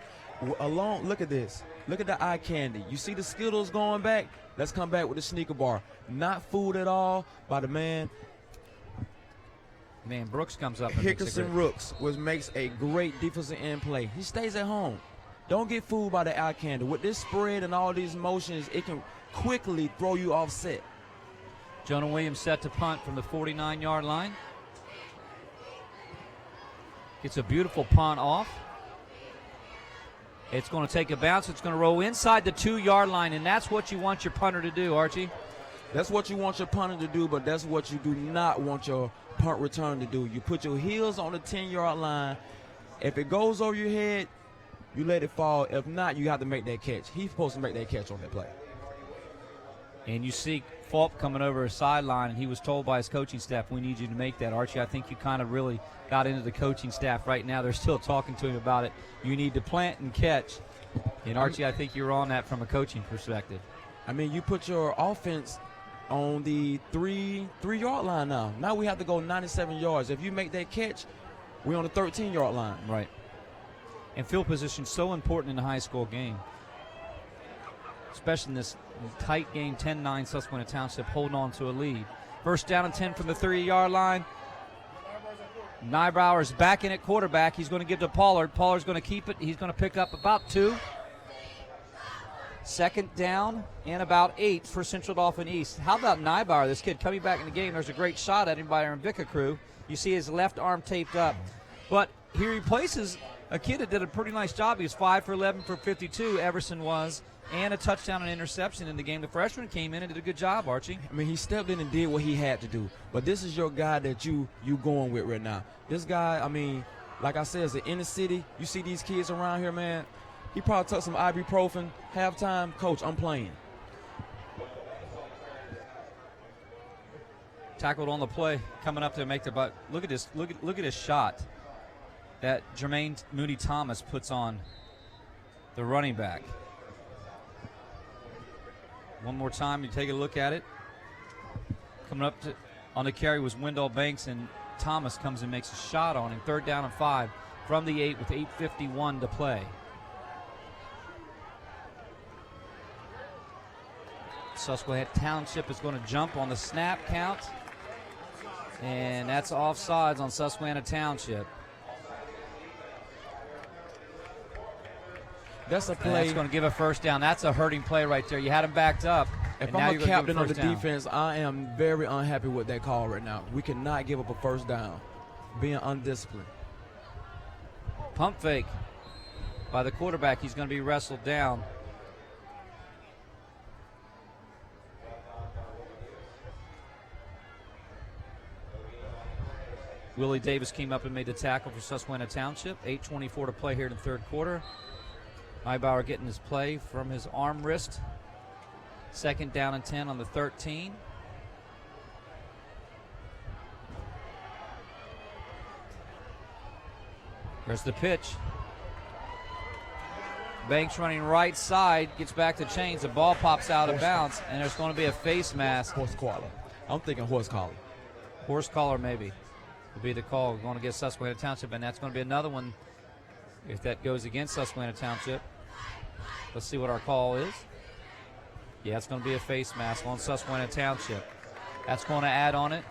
Look at this. Look at the eye candy. You see the Skittles going back? Let's come back with the sneaker bar. Not fooled at all by the man. Man, Brooks comes up and Hickerson Brooks, which makes a great defensive end play. He stays at home. Don't get fooled by the eye candy. With this spread and all these motions, it can quickly throw you off set. Jonah Williams set to punt from the 49-yard line. Gets a beautiful punt off. It's going to take a bounce. It's going to roll inside the 2-yard line, and that's what you want your punter to do, Archie. That's what you want your punter to do, but that's what you do not want your punt return to do. You put your heels on the 10-yard line. If it goes over your head, you let it fall. If not, you have to make that catch. He's supposed to make that catch on that play. And you see Falk coming over a sideline, and he was told by his coaching staff, we need you to make that. Archie, I think you kind of really got into the coaching staff right now. They're still talking to him about it. You need to plant and catch. And, Archie, I think you're on that from a coaching perspective. I mean, you put your offense on the 3-yard line now. Now we have to go 97 yards. If you make that catch, we're on the 13-yard line. Right. And field position is so important in a high school game, especially in this tight game. 10-9 Susquehanna Township holding on to a lead. First down and 10 from the 3-yard line. N'bow back in at quarterback. He's going to give to Pollard. Pollard's going to keep it. He's going to pick up about 2. Second down and about 8 for Central Dauphin East. How about N'bow, this kid coming back in the game? There's a great shot at him by our Invicta crew. You see his left arm taped up. But he replaces a kid that did a pretty nice job. He was 5 for 11 for 52, Everson was, and a touchdown and interception in the game. The freshman came in and did a good job, Archie. I mean, he stepped in and did what he had to do. But this is your guy that you going with right now. This guy, I mean, like I said, is an inner city. You see these kids around here, man. He probably took some ibuprofen. Halftime, coach, I'm playing. Tackled on the play, coming up to make the butt. Look at this. Look at his shot that Jermaine Moody Thomas puts on the running back. One more time, you take a look at it. Coming up on the carry was Wendell Banks, and Thomas comes and makes a shot on him. Third down and 5 from the 8 with 8:51 to play. Susquehanna Township is going to jump on the snap count. And that's offsides on Susquehanna Township. That's a play. That's going to give a first down. That's a hurting play right there. You had him backed up. If I'm a captain on the defense, I am very unhappy with that call right now. We cannot give up a first down, being undisciplined. Pump fake by the quarterback. He's going to be wrestled down. Willie Davis came up and made the tackle for Susquehanna Township. 8:24 to play here in the third quarter. Neibauer getting his play from his arm wrist. Second down and 10 on the 13. There's the pitch. Banks running right side, gets back to Chains. The ball pops out of bounds, and there's going to be a face mask. Horse collar. I'm thinking horse collar. Horse collar maybe will be the call going against Susquehanna Township, and that's going to be another one if that goes against Susquehanna Township. Let's see what our call is. Yeah, it's going to be a face mask on Susquehanna Township. That's going to add on it.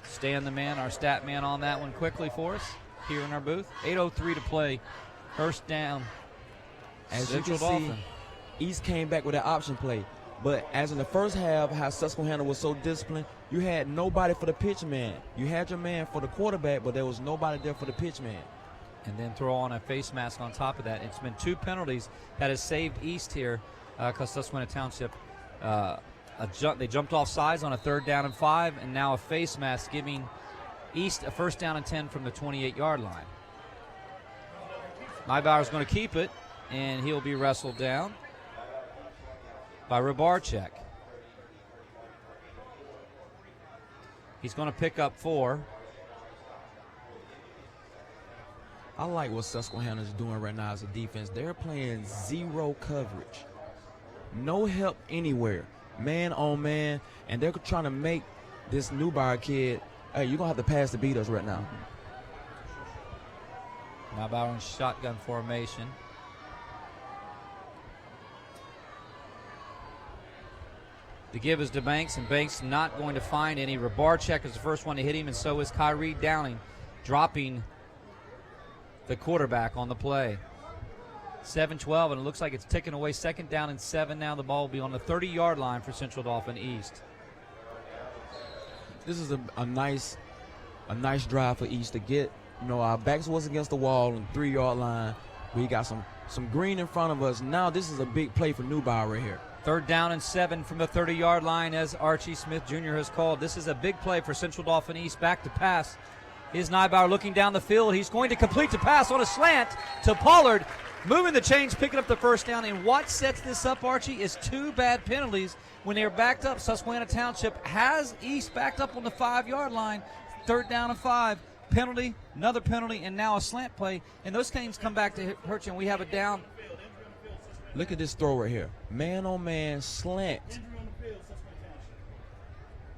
Stan the man, our stat man on that one quickly for us here in our booth. 8:03 to play. First down. As Central you can Dauphin. see, East came back with an option play. But as in the first half, how Susquehanna was so disciplined, you had nobody for the pitch man. You had your man for the quarterback, but there was nobody there for the pitch man. And then throw on a face mask on top of that. It's been 2 penalties that has saved East here because Susquehanna Township, they jumped off sides on a 3rd down and 5, and now a face mask giving East a 1st down and 10 from the 28-yard line. Neibauer's going to keep it, and he'll be wrestled down by Rybarczyk. He's going to pick up 4. I like what Susquehanna is doing right now as a defense. They're playing zero coverage. No help anywhere. Man on man. And they're trying to make this Neubauer kid, hey, you're going to have to pass to beat us right now. Neubauer in shotgun formation. The give is to Banks, and Banks not going to find any. Rybarczyk is the first one to hit him, and so is Kyrie Downing, dropping the quarterback on the play. 7-12, and it looks like it's ticking away. 2nd down and 7 now. The ball will be on the 30-yard line for Central Dauphin East. This is a nice drive for East to get. You know, our backs was against the wall on the 3-yard line. We got some green in front of us. Now this is a big play for Neubauer right here. 3rd down and 7 from the 30-yard line, as Archie Smith Jr. has called. This is a big play for Central Dauphin East. Back to pass is Neibauer looking down the field. He's going to complete the pass on a slant to Pollard, moving the chains, picking up the 1st down. And what sets this up, Archie, is 2 bad penalties when they're backed up. Susquehanna Township has East backed up on the 5-yard line. 3rd down and 5. Penalty, another penalty, and now a slant play. And those games come back to hurt you, and we have a down. Look at this throw right here. Man on man slant.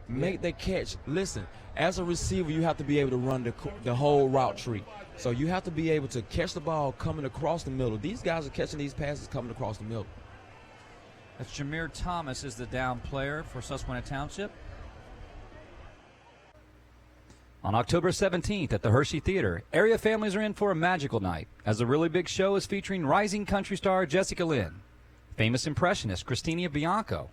Make the catch. Listen, as a receiver, you have to be able to run the whole route tree. So you have to be able to catch the ball coming across the middle. These guys are catching these passes coming across the middle. That's Jameer Thomas is the down player for Susquehanna Township. On October 17th at the Hershey Theater, area families are in for a magical night as the Really Big Show is featuring rising country star Jessica Lynn, famous impressionist Christina Bianco,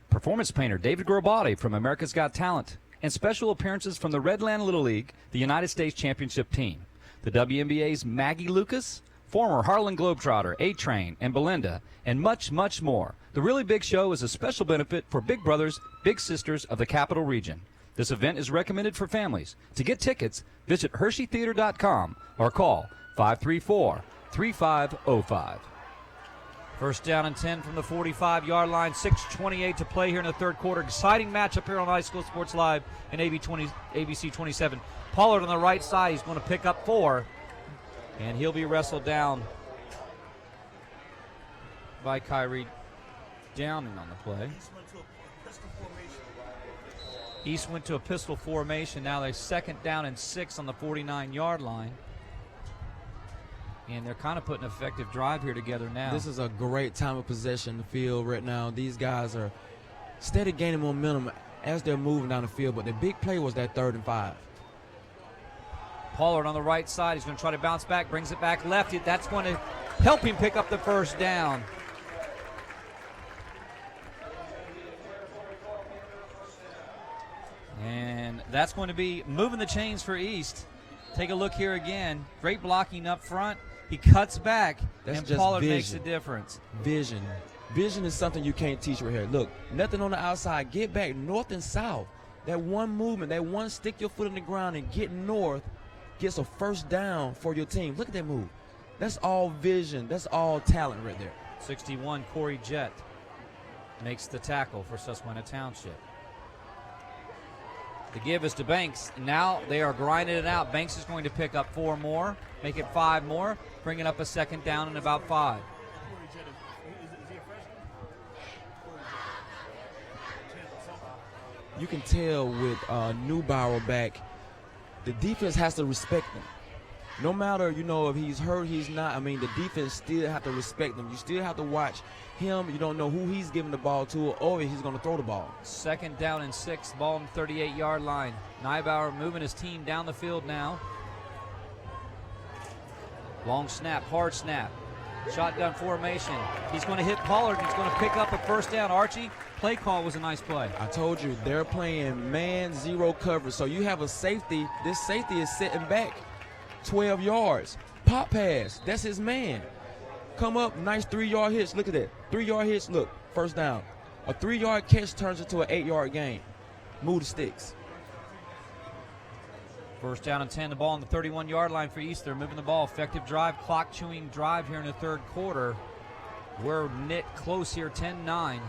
performance painter David Garibaldi from America's Got Talent, and special appearances from the Redland Little League, the United States Championship team, the WNBA's Maggie Lucas, former Harlan Globetrotter A-Train and Belinda, and much, much more. The Really Big Show is a special benefit for big brothers, big sisters of the Capital Region. This event is recommended for families. To get tickets, visit HersheyTheater.com or call 534-3505. 1st down and 10 from the 45-yard line. 6:28 to play here in the third quarter. Exciting matchup here on High School Sports Live and ABC 27. Pollard on the right side. He's going to pick up 4, and he'll be wrestled down by Kyrie Downing on the play. East went to a pistol formation. Now they're 2nd down and 6 on the 49-yard line. And they're kind of putting an effective drive here together now. This is a great time of possession in the field right now. These guys are steady gaining momentum as they're moving down the field, but the big play was that 3rd and 5. Pollard on the right side. He's going to try to bounce back, brings it back left. That's going to help him pick up the first down. And that's going to be moving the chains for East. Take a look here again. Great blocking up front. He cuts back, and Pollard makes a difference. Vision. Vision is something you can't teach right here. Look, nothing on the outside. Get back north and south. That one movement, that one stick your foot in the ground and get north gets a first down for your team. Look at that move. That's all vision. That's all talent right there. 61, Corey Jett makes the tackle for Susquehanna Township. The give is to Banks. Now they are grinding it out. Banks is going to pick up 4 more, make it 5 more, bringing up a second down and about 5. You can tell with N'bow back, the defense has to respect him. No matter, if he's hurt, he's not. I mean, the defense still have to respect him. You still have to watch him. You don't know who he's giving the ball to or if he's going to throw the ball. 2nd down and 6, ball on the 38-yard line. N'bow moving his team down the field now. Long snap, hard snap. Shotgun formation. He's going to hit Pollard. He's going to pick up a first down. Archie, play call was a nice play. I told you, they're playing man zero coverage. So you have a safety. This safety is sitting back 12 yards. Pop pass. That's his man. Come up, nice 3-yard hitch. Look at that. 3-yard hitch, look, first down. A 3-yard catch turns into an 8-yard gain. Move the sticks. First down and 10, the ball on the 31-yard line for East. They're moving the ball. Effective drive, clock-chewing drive here in the 3rd quarter. We're knit close here, 10-9.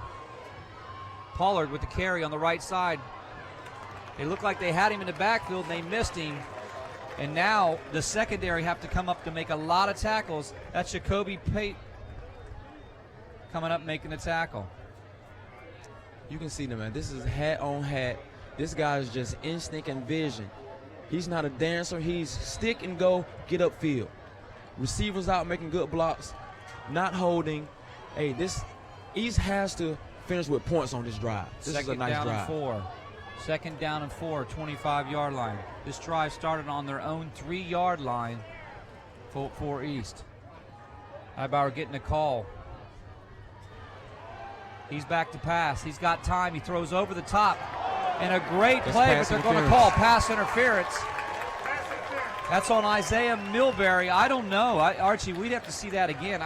Pollard with the carry on the right side. They looked like they had him in the backfield, and they missed him. And now the secondary have to come up to make a lot of tackles. That's Jacoby Pate coming up making the tackle. You can see them, man. This is hat on hat. This guy is just instinct and vision. He's not a dancer. He's stick and go, get upfield. Receivers out making good blocks, not holding. Hey, this East has to finish with points on this drive. This is a nice drive. 2nd down and 4, 25-yard line. This drive started on their own 3-yard line for East. Ibauer getting a call. He's back to pass. He's got time. He throws over the top. And a great play, but they're going to call pass interference. That's on Isaiah Milbury. I don't know. Archie, we'd have to see that again.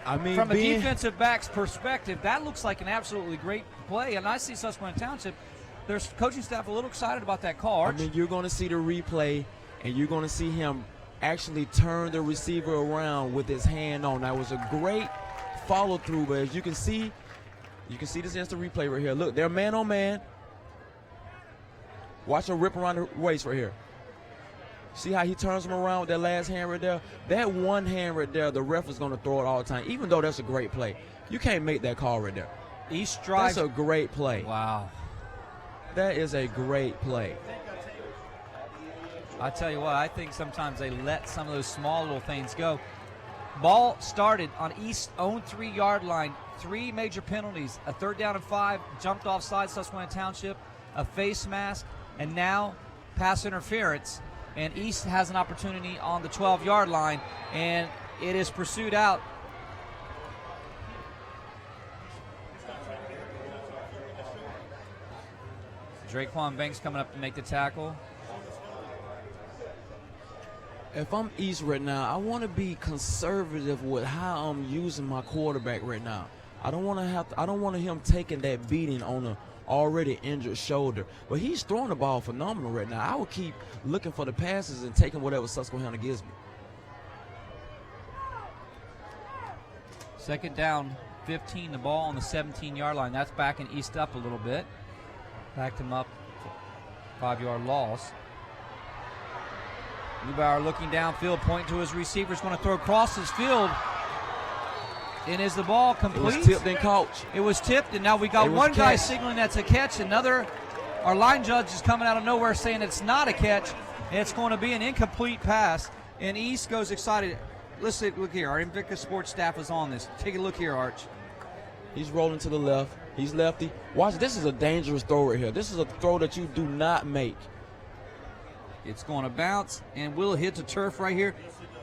I mean, from a defensive back's perspective, that looks like an absolutely great play. And I see Susquehanna Township, their coaching staff a little excited about that call. Arch. I mean, you're going to see the replay, and you're going to see him actually turn the receiver around with his hand on. That was a great follow-through, but as you can see this instant replay right here. Look, they're man on man. Watch him rip around the waist right here. See how he turns him around with that last hand right there? That one hand right there, the ref is going to throw it all the time, even though that's a great play. You can't make that call right there. East drives. That's a great play. Wow. That is a great play. I tell you what, I think sometimes they let some of those small little things go. Ball started on East's own 3-yard line. 3 major penalties, a 3rd down and 5, jumped offside Susquehanna Township, a face mask, and now pass interference. And East has an opportunity on the 12-yard line, and it is pursued out. Draquan Banks coming up to make the tackle. If I'm East right now, I want to be conservative with how I'm using my quarterback right now. I don't want him taking that beating on a already injured shoulder. But he's throwing the ball phenomenal right now. I would keep looking for the passes and taking whatever Susquehanna gives me. 2nd down, 15, the ball on the 17-yard line. That's backing East up a little bit. Backed him up, 5-yard loss. N'bow looking downfield, pointing to his receiver. He's going to throw across his field. And is the ball complete? It was tipped and caught. It was tipped, and now we got one guy signaling that's a catch. Our line judge is coming out of nowhere saying it's not a catch. It's going to be an incomplete pass. And East goes excited. let's see, look here. Our Invictus Sports staff is on this. Take a look here, Arch. He's rolling to the left. He's lefty. Watch, this is a dangerous throw right here. This is a throw that you do not make. It's going to bounce, and will it hit the turf right here?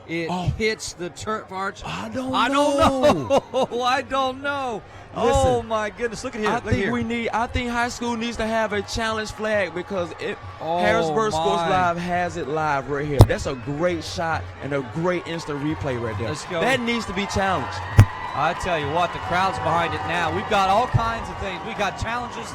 It hits the turf, Arch. I don't know. I don't know. Oh, Listen, my goodness. Look at here. I think high school needs to have a challenge flag because Harrisburg Sports Live has it live right here. That's a great shot and a great instant replay right there. Let's go. That needs to be challenged. I tell you what, the crowd's behind it now. We've got all kinds of things. We got challenges.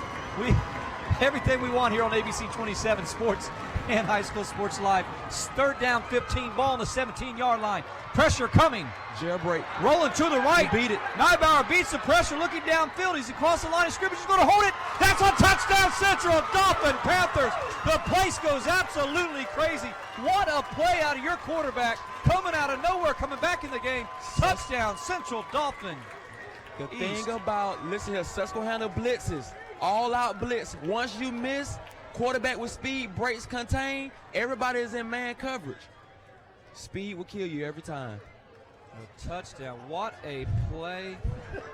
Everything we want here on ABC 27 Sports and High School Sports Live. Third down, 15, ball on the 17-yard line. Pressure coming. Jailbreak. Rolling to the right. He beat it. Neibauer beats the pressure, looking downfield. He's across the line of scrimmage. He's going to hold it. That's a touchdown, Central. Dauphin Panthers. The place goes absolutely crazy. What a play out of your quarterback. Coming out of nowhere, coming back in the game. Touchdown, Central Dauphin. The thing about, listen here, Susquehanna blitzes. All-out blitz. Once you miss, quarterback with speed, breaks, contain, everybody is in man coverage. Speed will kill you every time. A touchdown. What a play.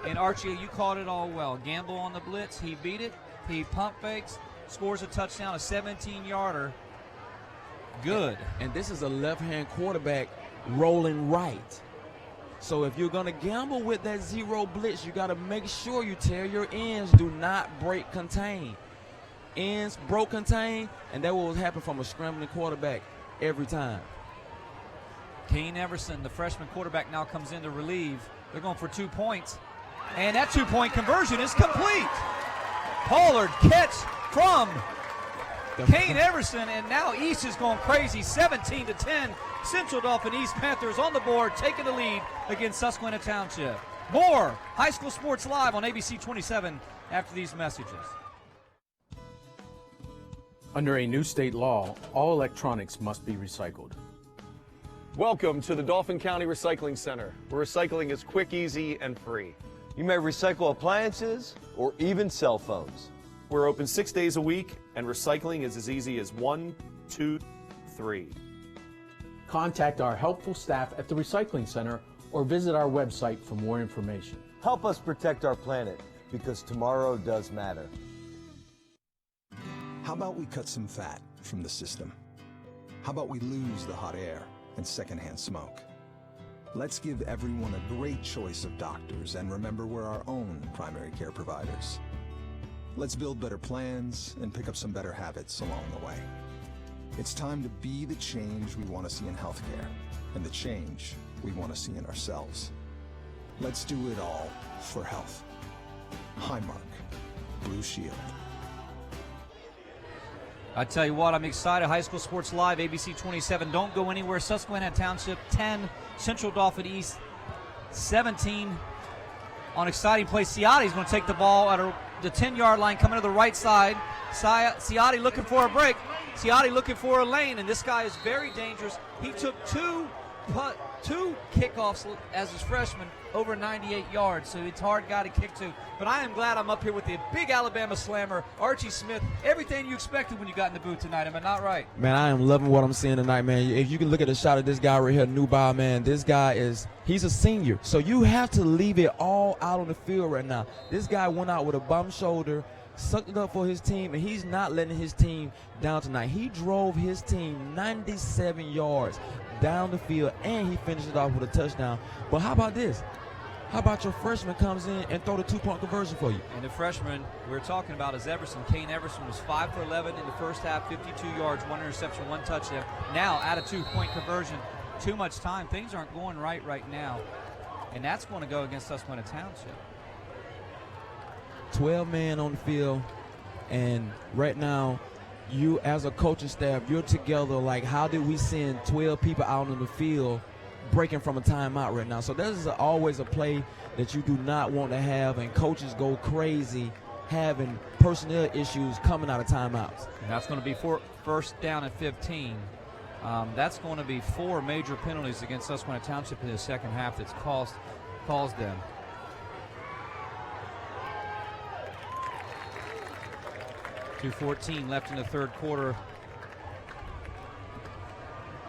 And Archie, you called it all well. Gamble on the blitz. He beat it. He pump fakes, scores a touchdown, a 17-yarder. Good. And this is a left-hand quarterback rolling right. So if you're going to gamble with that zero blitz, you got to make sure you tell your ends do not break contain. Ends broke contain, and that will happen from a scrambling quarterback every time. Kane Everson, the freshman quarterback, now comes in to relieve. They're going for 2 points. And that two-point conversion is complete. Pollard catch from Kane Everson, and now East is going crazy. 17-10. Central Dauphin East Panthers on the board, taking the lead against Susquehanna Township. More High School Sports Live on ABC 27 after these messages. Under a new state law, all electronics must be recycled. Welcome to the Dauphin County Recycling Center, where recycling is quick, easy, and free. You may recycle appliances or even cell phones. We're open 6 days a week, and recycling is as easy as 1, 2, 3. Contact our helpful staff at the Recycling Center or visit our website for more information. Help us protect our planet, because tomorrow does matter. How about we cut some fat from the system? How about we lose the hot air and secondhand smoke? Let's give everyone a great choice of doctors and remember we're our own primary care providers. Let's build better plans and pick up some better habits along the way. It's time to be the change we want to see in healthcare and the change we want to see in ourselves. Let's do it all for health. Highmark, Blue Shield. I tell you what, I'm excited. High School Sports Live, ABC 27. Don't go anywhere. Susquehanna Township 10, Central Dauphin East 17. On exciting play, Ciotti's going to take the ball at the 10-yard line, coming to the right side. Ciotti looking for a break. Ciotti looking for a lane, and this guy is very dangerous. He took two kickoffs as his freshman over 98 yards, so it's a hard guy to kick to. But I am glad I'm up here with the big Alabama slammer, Archie Smith. Everything you expected when you got in the booth tonight. Am I not right? Man, I am loving what I'm seeing tonight, man. If you can look at the shot of this guy right here, N'bow, man, this guy he's a senior. So you have to leave it all out on the field right now. This guy went out with a bum shoulder, sucked it up for his team, and he's not letting his team down tonight. He drove his team 97 yards down the field, and he finished it off with a touchdown. But how about this? How about your freshman comes in and throw the two-point conversion for you? And the freshman we're talking about is Everson. Kane Everson was 5 for 11 in the first half, 52 yards, 1 interception, 1 touchdown. Now at a two-point conversion, too much time. Things aren't going right now. And that's going to go against Susquehanna Township. 12 men on the field, and right now, you as a coaching staff, you're together like, how did we send 12 people out on the field breaking from a timeout right now? So this is always a play that you do not want to have, and coaches go crazy having personnel issues coming out of timeouts. And that's going to be first down at 15. That's going to be 4 major penalties against Susquehanna Township in the second half that's caused them. .2:14 left in the third quarter.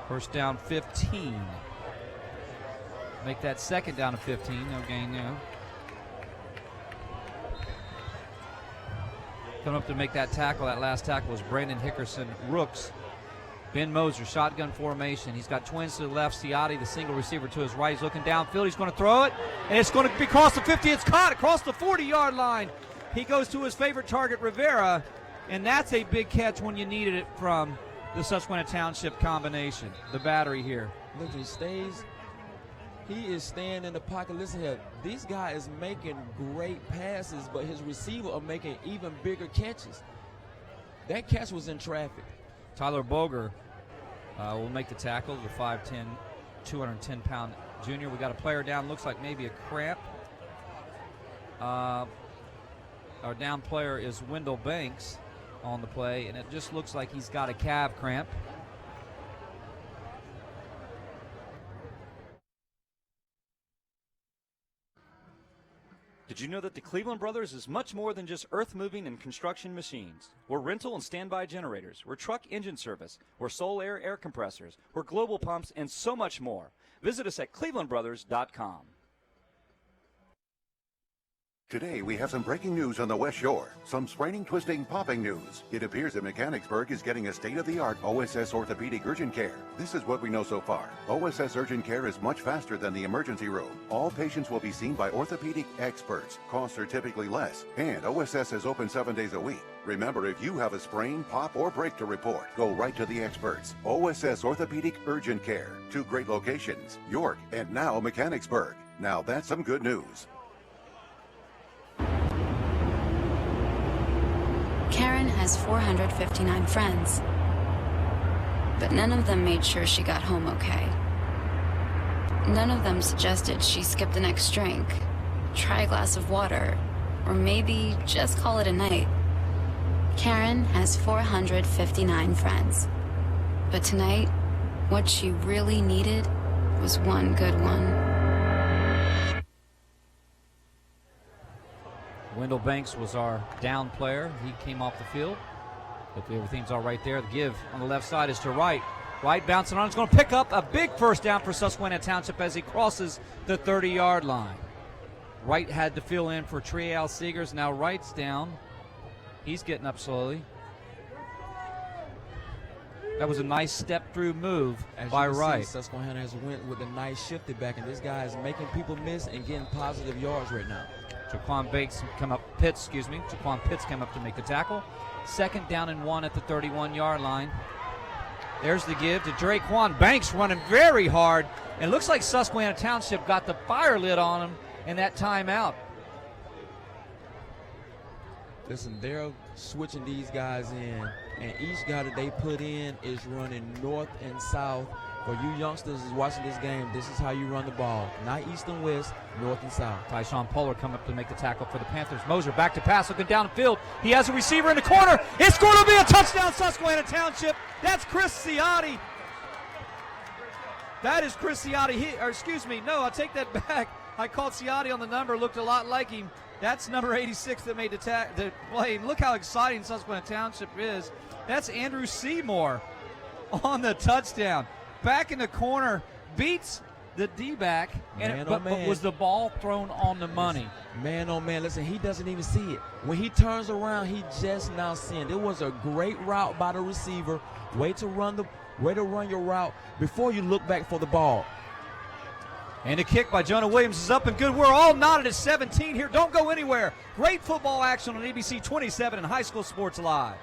First down 15. Make that second down to 15. No gain there. Coming up to make that tackle. That last tackle was Brandon Hickerson Rooks. Ben Moser, shotgun formation. He's got twins to the left. Ciotti, the single receiver, to his right. He's looking downfield. He's going to throw it, and it's going to be across the 50. It's caught across the 40-yard line. He goes to his favorite target, Rivera, and that's a big catch when you needed it from the Susquehanna Township combination. The battery here. Look, he stays. He is staying in the pocket. Listen here, this guy is making great passes, but his receiver are making even bigger catches. That catch was in traffic. Tyler Boger will make the tackle, the 5'10", 210-pound junior. We got a player down, looks like maybe a cramp. Our down player is Wendell Banks on the play, and it just looks like he's got a calf cramp. Did you know that the Cleveland Brothers is much more than just earth-moving and construction machines? We're rental and standby generators. We're truck engine service. We're Soul air compressors. We're global pumps and so much more. Visit us at clevelandbrothers.com. Today, we have some breaking news on the West Shore. Some spraining, twisting, popping news. It appears that Mechanicsburg is getting a state-of-the-art OSS orthopedic urgent care. This is what we know so far. OSS urgent care is much faster than the emergency room. All patients will be seen by orthopedic experts. Costs are typically less. And OSS is open 7 days a week. Remember, if you have a sprain, pop, or break to report, go right to the experts. OSS Orthopedic Urgent Care. 2 great locations, York and now Mechanicsburg. Now that's some good news. Karen has 459 friends, but none of them made sure she got home okay. None of them suggested she skip the next drink, try a glass of water, or maybe just call it a night. Karen has 459 friends, but tonight, what she really needed was one good one. Wendell Banks was our down player. He came off the field. Hopefully everything's all right there. The give on the left side is to Wright. Wright bouncing on. He's going to pick up a big first down for Susquehanna Township as he crosses the 30-yard line. Wright had to fill in for Trial Seegers. Now Wright's down. He's getting up slowly. That was a nice step-through move by Wright. Susquehanna has went with a nice shifted back, and this guy is making people miss and getting positive yards right now. Jaquan Pitts came up to make the tackle. 2nd down and 1 at the 31-yard line. There's the give to Draquan Banks, running very hard. And looks like Susquehanna Township got the fire lit on him in that timeout. Listen, they're switching these guys in, and each guy that they put in is running north and south. For you youngsters is watching this game, this is how you run the ball. Not east and west, north and south. Tyshawn Pollard coming up to make the tackle for the Panthers. Moser back to pass, looking downfield. He has a receiver in the corner. It's going to be a touchdown, Susquehanna Township. That's Chris Ciotti. That is Chris Ciotti. No, I'll take that back. I called Ciotti on the number, looked a lot like him. That's number 86 that made the play. Look how exciting Susquehanna Township is. That's Andrew Seymour on the touchdown. Back in the corner, beats the D-back, but was the ball thrown on the money? Man, oh man, listen, he doesn't even see it. When he turns around, he just now seeing. It was a great route by the receiver. Way to run your route before you look back for the ball. And a kick by Jonah Williams is up and good. We're all knotted at 17 here. Don't go anywhere. Great football action on ABC 27 and High School Sports Live.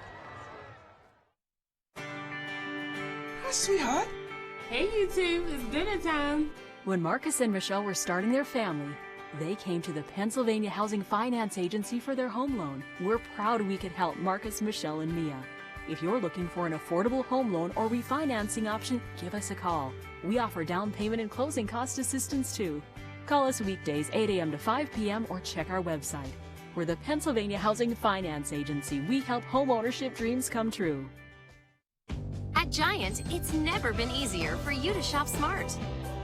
Hi, sweetheart. Hey, YouTube, it's dinner time. When Marcus and Michelle were starting their family, they came to the Pennsylvania Housing Finance Agency for their home loan. We're proud we could help Marcus, Michelle, and Mia. If you're looking for an affordable home loan or refinancing option, give us a call. We offer down payment and closing cost assistance too. Call us weekdays 8 a.m. to 5 p.m. or check our website. We're the Pennsylvania Housing Finance Agency. We help home ownership dreams come true. At Giant, it's never been easier for you to shop smart.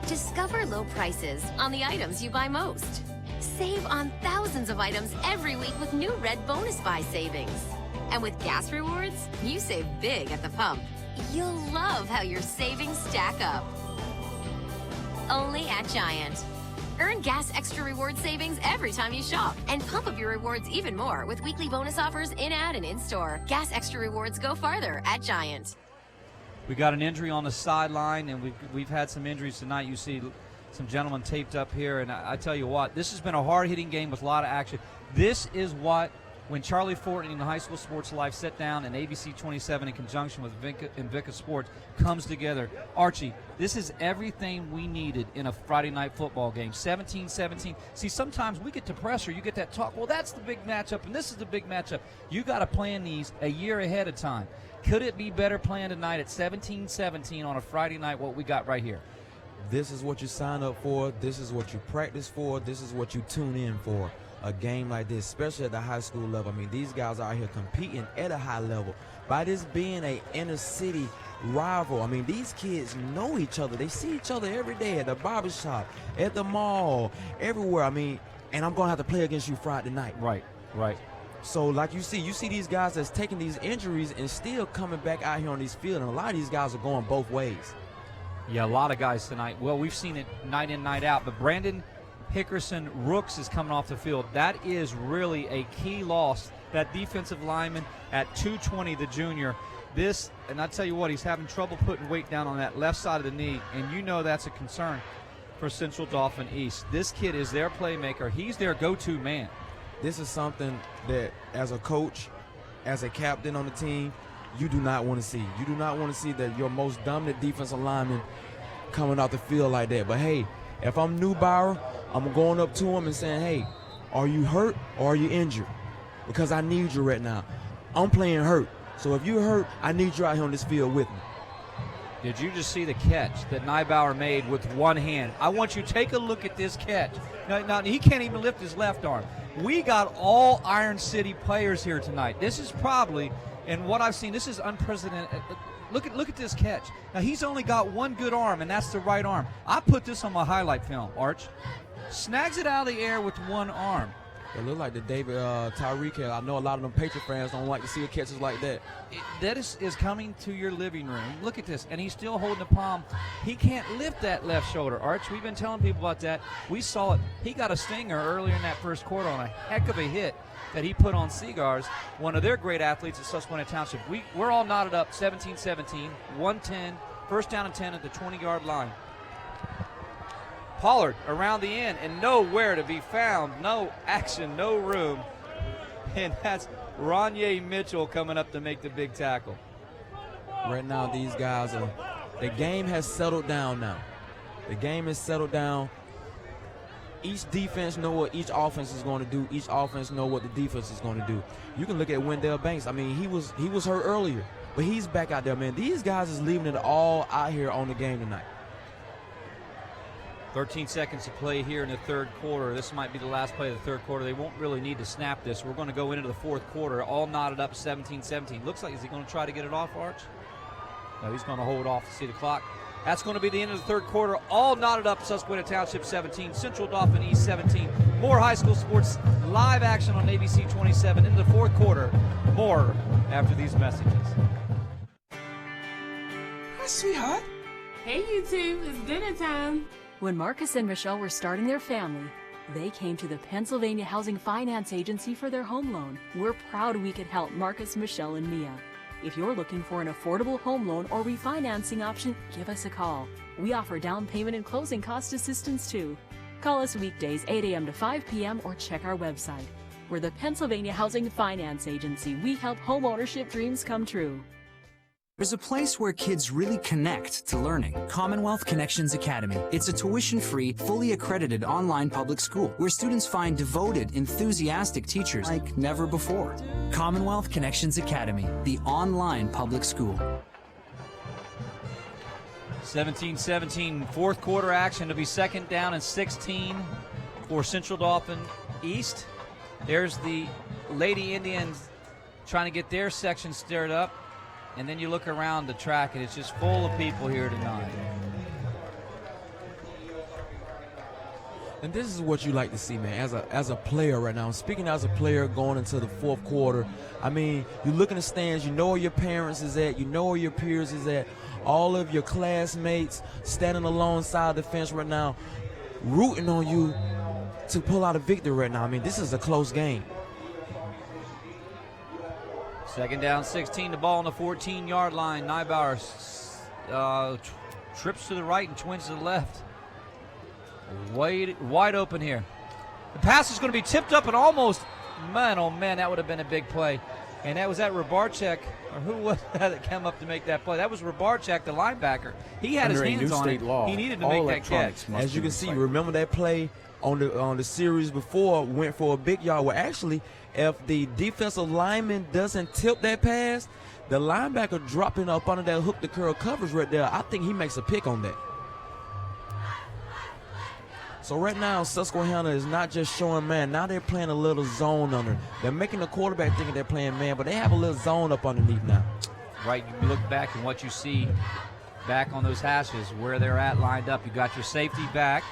Discover low prices on the items you buy most. Save on thousands of items every week with new Red Bonus Buy savings. And with gas rewards, you save big at the pump. You'll love how your savings stack up. only at Giant. Earn Gas Extra Reward savings every time you shop, and pump up your rewards even more with weekly bonus offers in-ad and in-store. Gas Extra Rewards go farther at Giant. We got an injury on the sideline, and we've had some injuries tonight. You see some gentlemen taped up here, and I tell you what, this has been a hard-hitting game with a lot of action. This is what, when Charlie Fortney and the High School Sports Life sit down and ABC 27 in conjunction with Invicta Sports comes together. Archie, this is everything we needed in a Friday night football game. 17-17. See, sometimes we get to pressure. You get that talk, well, that's the big matchup, and this is the big matchup. You got to plan these a year ahead of time. Could it be better planned tonight at 17-17 on a Friday night, what we got right here? This is what you sign up for. This is what you practice for. This is what you tune in for. A game like this, especially at the high school level. I mean, these guys are out here competing at a high level. By this being a inner city rival, I mean, these kids know each other. They see each other every day at the barbershop, at the mall, everywhere. I mean, and I'm going to have to play against you Friday night. Right. So like you see these guys that's taking these injuries and still coming back out here on these fields, and a lot of these guys are going both ways. Yeah, a lot of guys tonight. Well, we've seen it night in, night out, but Brandon Hickerson Rooks is coming off the field. That is really a key loss. That defensive lineman at 220, the junior. This, and I tell you what, he's having trouble putting weight down on that left side of the knee, and you know that's a concern for Central Dauphin East. This kid is their playmaker. He's their go-to man. This is something that, as a coach, as a captain on the team, you do not want to see. You do not want to see that your most dominant defensive lineman coming off the field like that. But, hey, if I'm Neubauer, I'm going up to him and saying, hey, are you hurt or are you injured? Because I need you right now. I'm playing hurt. So if you're hurt, I need you out here on this field with me. Did you just see the catch that Neubauer made with one hand? I want you to take a look at this catch. Now, he can't even lift his left arm. We got all Iron City players here tonight. This is probably, and what I've seen, this is unprecedented. Look at this catch. Now, he's only got one good arm, and that's the right arm. I put this on my highlight film, Arch. Snags it out of the air with one arm. It looked like the David Tyreek. I know a lot of them Patriot fans don't like to see catches like that. That is coming to your living room. Look at this, and he's still holding the palm. He can't lift that left shoulder, Arch. We've been telling people about that. We saw it. He got a stinger earlier in that first quarter on a heck of a hit that he put on Seagars, one of their great athletes at Susquehanna Township. We're all knotted up, 17-17, 110, first down and 10 at the 20-yard line. Pollard around the end and nowhere to be found. No action, no room. And that's Ronye Mitchell coming up to make the big tackle. Right now, these guys the game has settled down now. The game is settled down. Each defense know what each offense is going to do. Each offense know what the defense is going to do. You can look at Wendell Banks. I mean, he was hurt earlier, but he's back out there, man. These guys is leaving it all out here on the game tonight. 13 seconds to play here in the third quarter. This might be the last play of the third quarter. They won't really need to snap this. We're going to go into the fourth quarter, all knotted up, 17-17. Looks like, is he going to try to get it off, Arch? No, he's going to hold off to see the clock. That's going to be the end of the third quarter, all knotted up, Susquehanna Township 17, Central Dauphin East 17. More high school sports live action on ABC 27 into the fourth quarter. More after these messages. Hi, sweetheart. Hey, YouTube, it's dinner time. When Marcus and Michelle were starting their family, they came to the Pennsylvania Housing Finance Agency for their home loan. We're proud we could help Marcus, Michelle, and Mia. If you're looking for an affordable home loan or refinancing option, give us a call. We offer down payment and closing cost assistance too. Call us weekdays 8 a.m. to 5 p.m. or check our website. We're the Pennsylvania Housing Finance Agency. We help home ownership dreams come true. There's a place where kids really connect to learning. Commonwealth Connections Academy. It's a tuition-free, fully accredited online public school where students find devoted, enthusiastic teachers like never before. Commonwealth Connections Academy, the online public school. 17-17, fourth quarter action to be second down and 16 for Central Dauphin East. There's the Lady Indians trying to get their section stirred up. And then you look around the track, and it's just full of people here tonight. And this is what you like to see, man, as a player right now. Speaking as a player going into the fourth quarter, I mean, you look in the stands, you know where your parents is at, you know where your peers is at, all of your classmates standing alongside the fence right now, rooting on you to pull out a victory right now. I mean, this is a close game. Second down, 16, the ball on the 14-yard line. N'bow trips to the right and twins to the left. Wide open here. The pass is going to be tipped up and almost, man, oh man, that would have been a big play. And that was that Rebarchek, or who was that came up to make that play? That was Rebarchek, the linebacker. He had his hands on it. He needed to make that catch. As you can see, remember that play on the series before went for a big yard. Well, actually, if the defensive lineman doesn't tip that pass, the linebacker dropping up under that hook to curl coverage right there, I think he makes a pick on that. So right now, Susquehanna is not just showing man. Now they're playing a little zone under. They're making the quarterback thinking they're playing man, but they have a little zone up underneath now. Right, you look back and what you see back on those hashes, where they're at lined up. You got your safety back.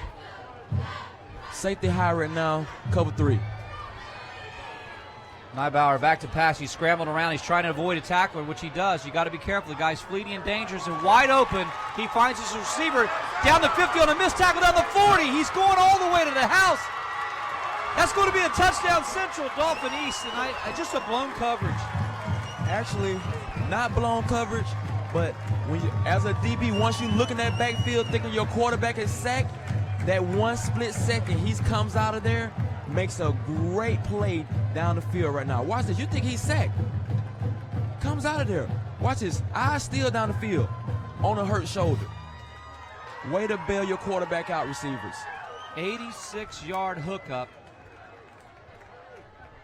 Safety high right now, cover 3. N'bow back to pass. He's scrambling around. He's trying to avoid a tackler, which he does. You got to be careful. The guy's fleeting and dangerous and wide open. He finds his receiver down the 50 on a missed tackle down the 40. He's going all the way to the house. That's going to be a touchdown Central Dauphin East, and just a blown coverage. Actually, not blown coverage, but when you, as a DB, once you look in that backfield thinking your quarterback is sacked, that one split second he comes out of there, makes a great play down the field right now. Watch this. You think he's sacked. Comes out of there. Watch his eyes still down the field on a hurt shoulder. Way to bail your quarterback out, receivers. 86-yard hookup.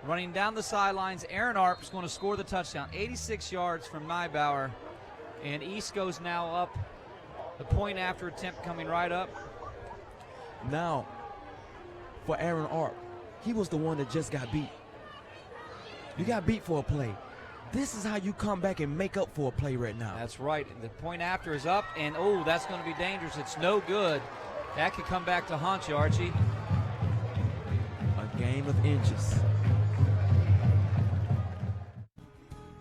Running down the sidelines, Aaron Arp is going to score the touchdown. 86 yards from N'bow. And East goes now up. The point after attempt coming right up. Now, for Aaron Arp, he was the one that just got beat. You got beat for a play. This is how you come back and make up for a play right now. That's right. The point after is up, and oh, that's going to be dangerous. It's no good. That could come back to haunt you, Archie. A game of inches.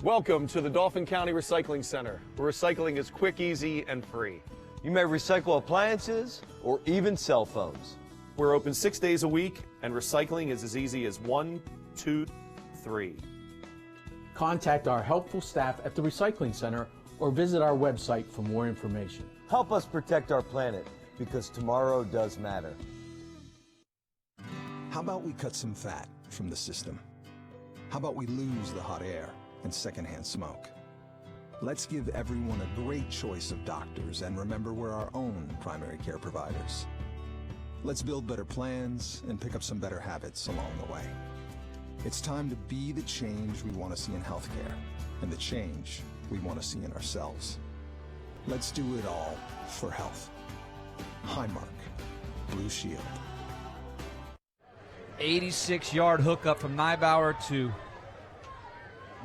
Welcome to the Dauphin County Recycling Center, where recycling is quick, easy, and free. You may recycle appliances or even cell phones. We're open 6 days a week, and recycling is as easy as 1, 2, 3. Contact our helpful staff at the Recycling Center or visit our website for more information. Help us protect our planet, because tomorrow does matter. How about we cut some fat from the system? How about we lose the hot air and secondhand smoke? Let's give everyone a great choice of doctors and remember we're our own primary care providers. Let's build better plans and pick up some better habits along the way. It's time to be the change we want to see in healthcare and the change we want to see in ourselves. Let's do it all for health. Highmark, Blue Shield. 86-yard hookup from N'bow to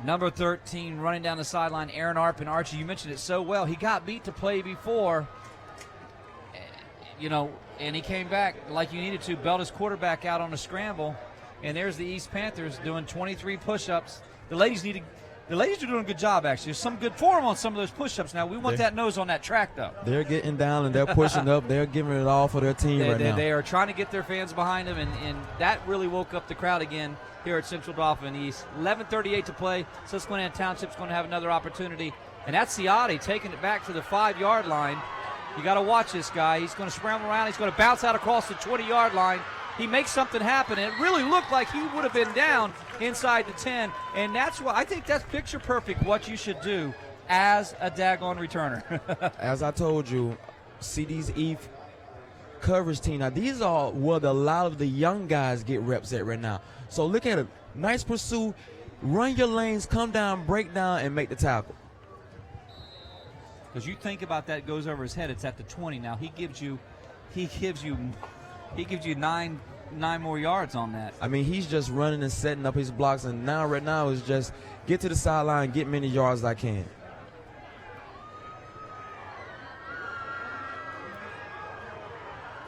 number 13 running down the sideline, Aaron Arp. And Archie, you mentioned it so well. He got beat to play before, and he came back like you needed to, bailed his quarterback out on a scramble. And there's the East Panthers doing 23 push-ups. The ladies are doing a good job, actually. There's some good form on some of those push-ups. Now, we want that nose on that track, though. They're getting down and they're pushing up. They're giving it all for their team right now. They are trying to get their fans behind them, and that really woke up the crowd again here at Central Dauphin East. 11:38 to play. Susquehanna Township's going to have another opportunity. And that's Ciotti taking it back to the 5-yard line. You got to watch this guy. He's going to scramble around. He's going to bounce out across the 20-yard line. He makes something happen, and it really looked like he would have been down inside the 10, and that's what I think that's picture perfect what you should do as a daggone returner. As I told you, CD's Eve coverage team. Now, these are where a lot of the young guys get reps at right now. So look at it. Nice pursuit. Run your lanes, come down, break down, and make the tackle. Because you think about that, goes over his head. It's at the 20 now. He gives you nine more yards on that. I mean, he's just running and setting up his blocks, and right now is just get to the sideline, get many yards as I can.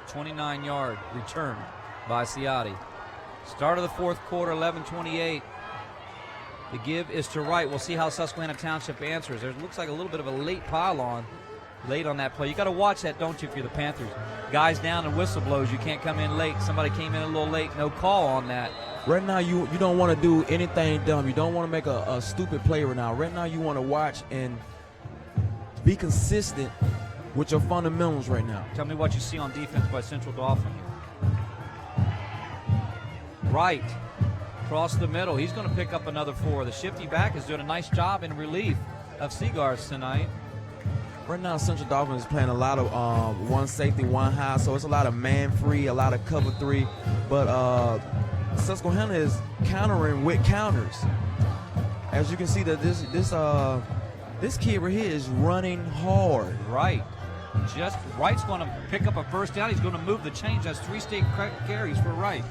.29-yard return. by Ciotti. Start of the fourth quarter, 11:28. The give is to Wright. We'll see how Susquehanna Township answers. There looks like a little bit of a late pile-on late on that play. You got to watch that, don't you, if you're the Panthers? Guys down and whistle blows. You can't come in late. Somebody came in a little late. No call on that. Right now, you don't want to do anything dumb. You don't want to make a stupid play right now. Right now, you want to watch and be consistent with your fundamentals right now. Tell me what you see on defense by Central Dauphin. Wright, across the middle. He's going to pick up another 4. The shifty back is doing a nice job in relief of Seagars tonight. Right now, Central Dauphin is playing a lot of one safety, one high, so it's a lot of man free, a lot of cover 3. But Susquehanna is countering with counters. As you can see, that this kid right here is running hard. Right. Wright's going to pick up a first down. He's going to move the chains. That's 3 straight carries for Wright.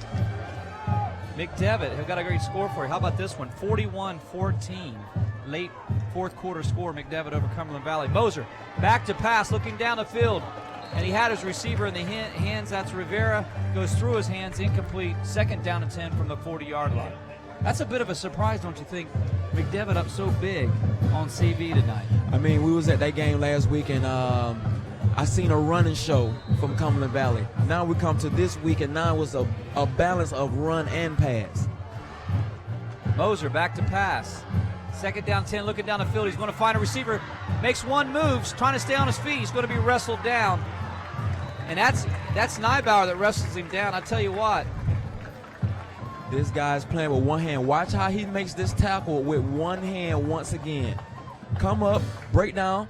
McDevitt, who got a great score for you. How about this one? 41-14. Late fourth quarter score, McDevitt over Cumberland Valley. Moser back to pass, looking down the field, and he had his receiver in the hands. That's Rivera. Goes through his hands, incomplete. 2nd down and 10 from the 40-yard line. That's a bit of a surprise, don't you think? McDevitt up so big on CV tonight. I mean, we was at that game last week, and I seen a running show from Cumberland Valley. Now we come to this week, and now it was a balance of run and pass. Moser back to pass. 2nd down, 10, looking down the field. He's going to find a receiver. Makes one move, trying to stay on his feet. He's going to be wrestled down. And that's Nybauer that wrestles him down. I tell you what. This guy's playing with one hand. Watch how he makes this tackle with one hand once again. Come up, break down.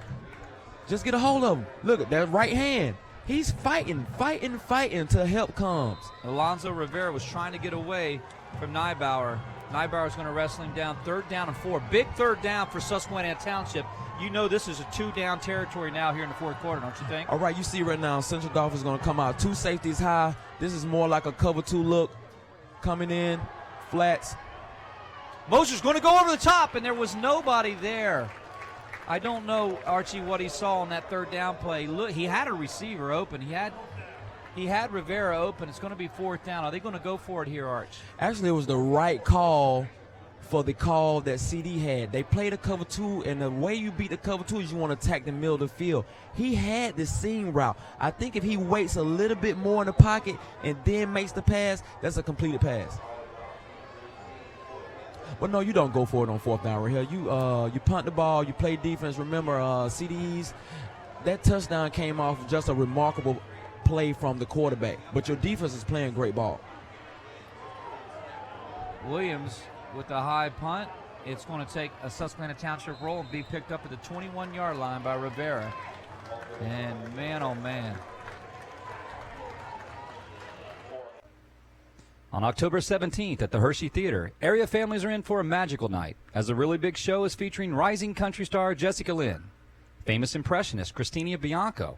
Just get a hold of him. Look at that right hand. He's fighting till help comes. Alonzo Rivera was trying to get away from Nybauer. Nybauer's going to wrestle him down. 3rd down and 4. Big 3rd down for Susquehanna Township. You know this is a 2-down territory now here in the fourth quarter, don't you think? All right, you see right now, Central Dauphin is going to come out 2 safeties high. This is more like a cover 2 look. Coming in, flats. Moser's going to go over the top, and there was nobody there. I don't know, Archie, what he saw on that 3rd down play. Look, he had a receiver open. He had Rivera open. It's going to be 4th down. Are they going to go for it here, Arch? Actually, it was the right call for the call that CD had. They played a cover 2, and the way you beat the cover 2 is you want to attack the middle of the field. He had the seam route. I think if he waits a little bit more in the pocket and then makes the pass, that's a completed pass. But no, you don't go for it on 4th down right here. You punt the ball, you play defense. Remember, CDs, that touchdown came off just a remarkable play from the quarterback. But your defense is playing great ball. Williams with the high punt. It's going to take a Susquehanna Township roll and be picked up at the 21-yard line by Rivera. And man, oh man. On October 17th at the Hershey Theater, area families are in for a magical night as the Really Big Show is featuring rising country star Jessica Lynn, famous impressionist Christina Bianco,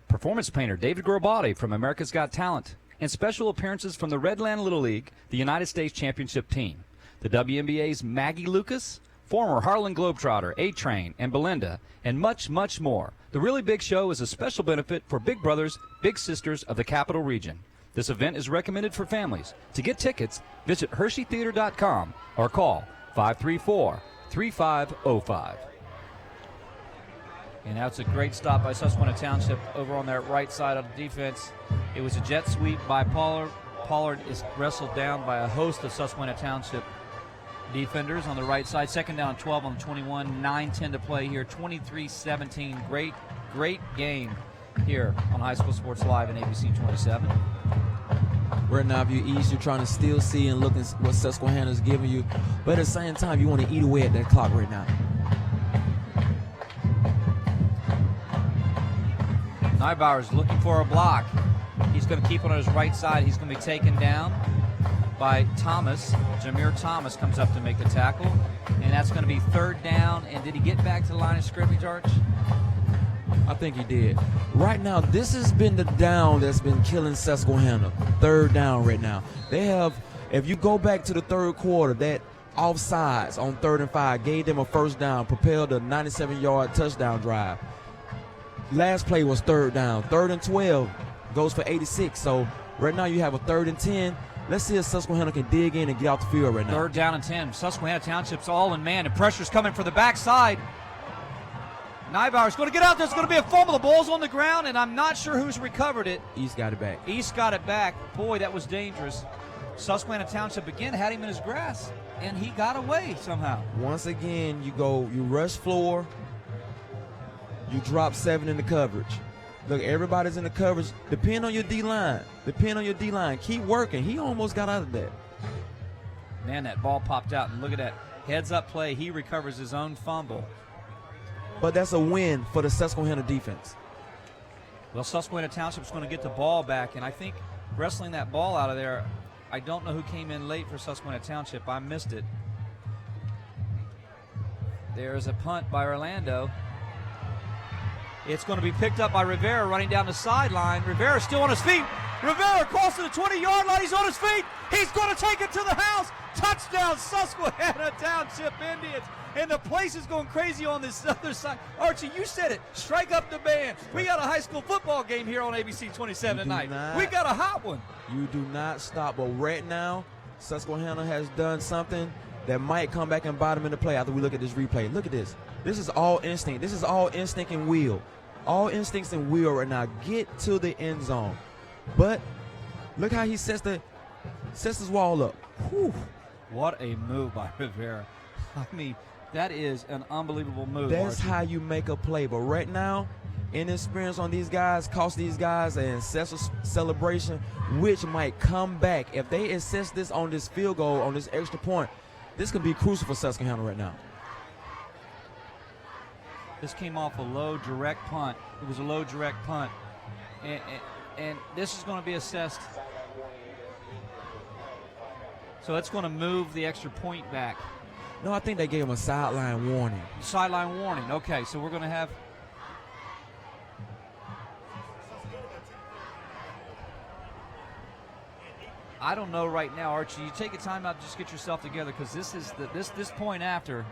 performance painter David Grobati from America's Got Talent, and special appearances from the Redland Little League, the United States Championship team, the WNBA's Maggie Lucas, former Harlan Globetrotter, A-Train, and Belinda, and much, much more. The Really Big Show is a special benefit for Big Brothers, Big Sisters of the Capital Region. This event is recommended for families. To get tickets, visit HersheyTheater.com or call 534-3505. And that's a great stop by Susquehanna Township over on that right side of the defense. It was a jet sweep by Pollard. Pollard is wrestled down by a host of Susquehanna Township defenders on the right side. 2nd down and 12 on the 21. 9-10 to play here. 23-17. Great game here on High School Sports Live and ABC 27. Right now, if you're east, you're trying to still see and look at what Susquehanna's giving you. But at the same time, you want to eat away at that clock right now. Nybauer's looking for a block. He's going to keep it on his right side. He's going to be taken down by Thomas. Jameer Thomas comes up to make the tackle. And that's going to be 3rd down. And did he get back to the line of scrimmage, Arch? I think he did. Right now, this has been the down that's been killing Susquehanna. 3rd down right now. They have, if you go back to the 3rd quarter, that offsides on 3rd and 5 gave them a 1st down, propelled a 97-yard touchdown drive. Last play was 3rd down. 3rd and 12 goes for 86. So Right now you have a 3rd and 10. Let's see if Susquehanna can dig in and get out the field right now. 3rd down and 10. Susquehanna Township's all in man, and pressure's coming for the backside. Nybauer's going to get out there. It's going to be a fumble. The ball's on the ground, and I'm not sure who's recovered it. East got it back. East got it back. Boy, that was dangerous. Susquehanna Township again had him in his grasp, and he got away somehow. Once again, you rush floor, you drop 7 in the coverage. Look, everybody's in the coverage. Depend on your D-line. Keep working. He almost got out of that. Man, that ball popped out, and look at that heads-up play. He recovers his own fumble. But that's a win for the Susquehanna defense. Well, Susquehanna Township's going to get the ball back, and I think wrestling that ball out of there, I don't know who came in late for Susquehanna Township. I missed it. There's a punt by Orlando. It's going to be picked up by Rivera running down the sideline. Rivera's still on his feet. Rivera crosses the 20-yard line. He's on his feet. He's going to take it to the house. Touchdown, Susquehanna Township Indians. And the place is going crazy on this other side. Archie, you said it. Strike up the band. We got a high school football game here on ABC 27 tonight. We got a hot one. You do not stop. But right now, Susquehanna has done something that might come back and bite them in the play after we look at this replay. Look at this. This is all instinct. This is all instinct and will. All instincts and will right now. Get to the end zone. But look how he sets his wall up. Whew. What a move by Rivera. I mean, that is an unbelievable move. That's Archie. how you make a play. But right now, inexperience on these guys cost these guys an excessive celebration, which might come back. If they assess this on this field goal, on this extra point, this could be crucial for Susquehanna right now. This came off a low direct punt. It was a low direct punt. And this is going to be assessed. So it's going to move the extra point back. No, I think they gave him a sideline warning. Sideline warning. Okay, so we're going to have. I don't know right now, Archie. You take a time out, just get yourself together, because this is this point after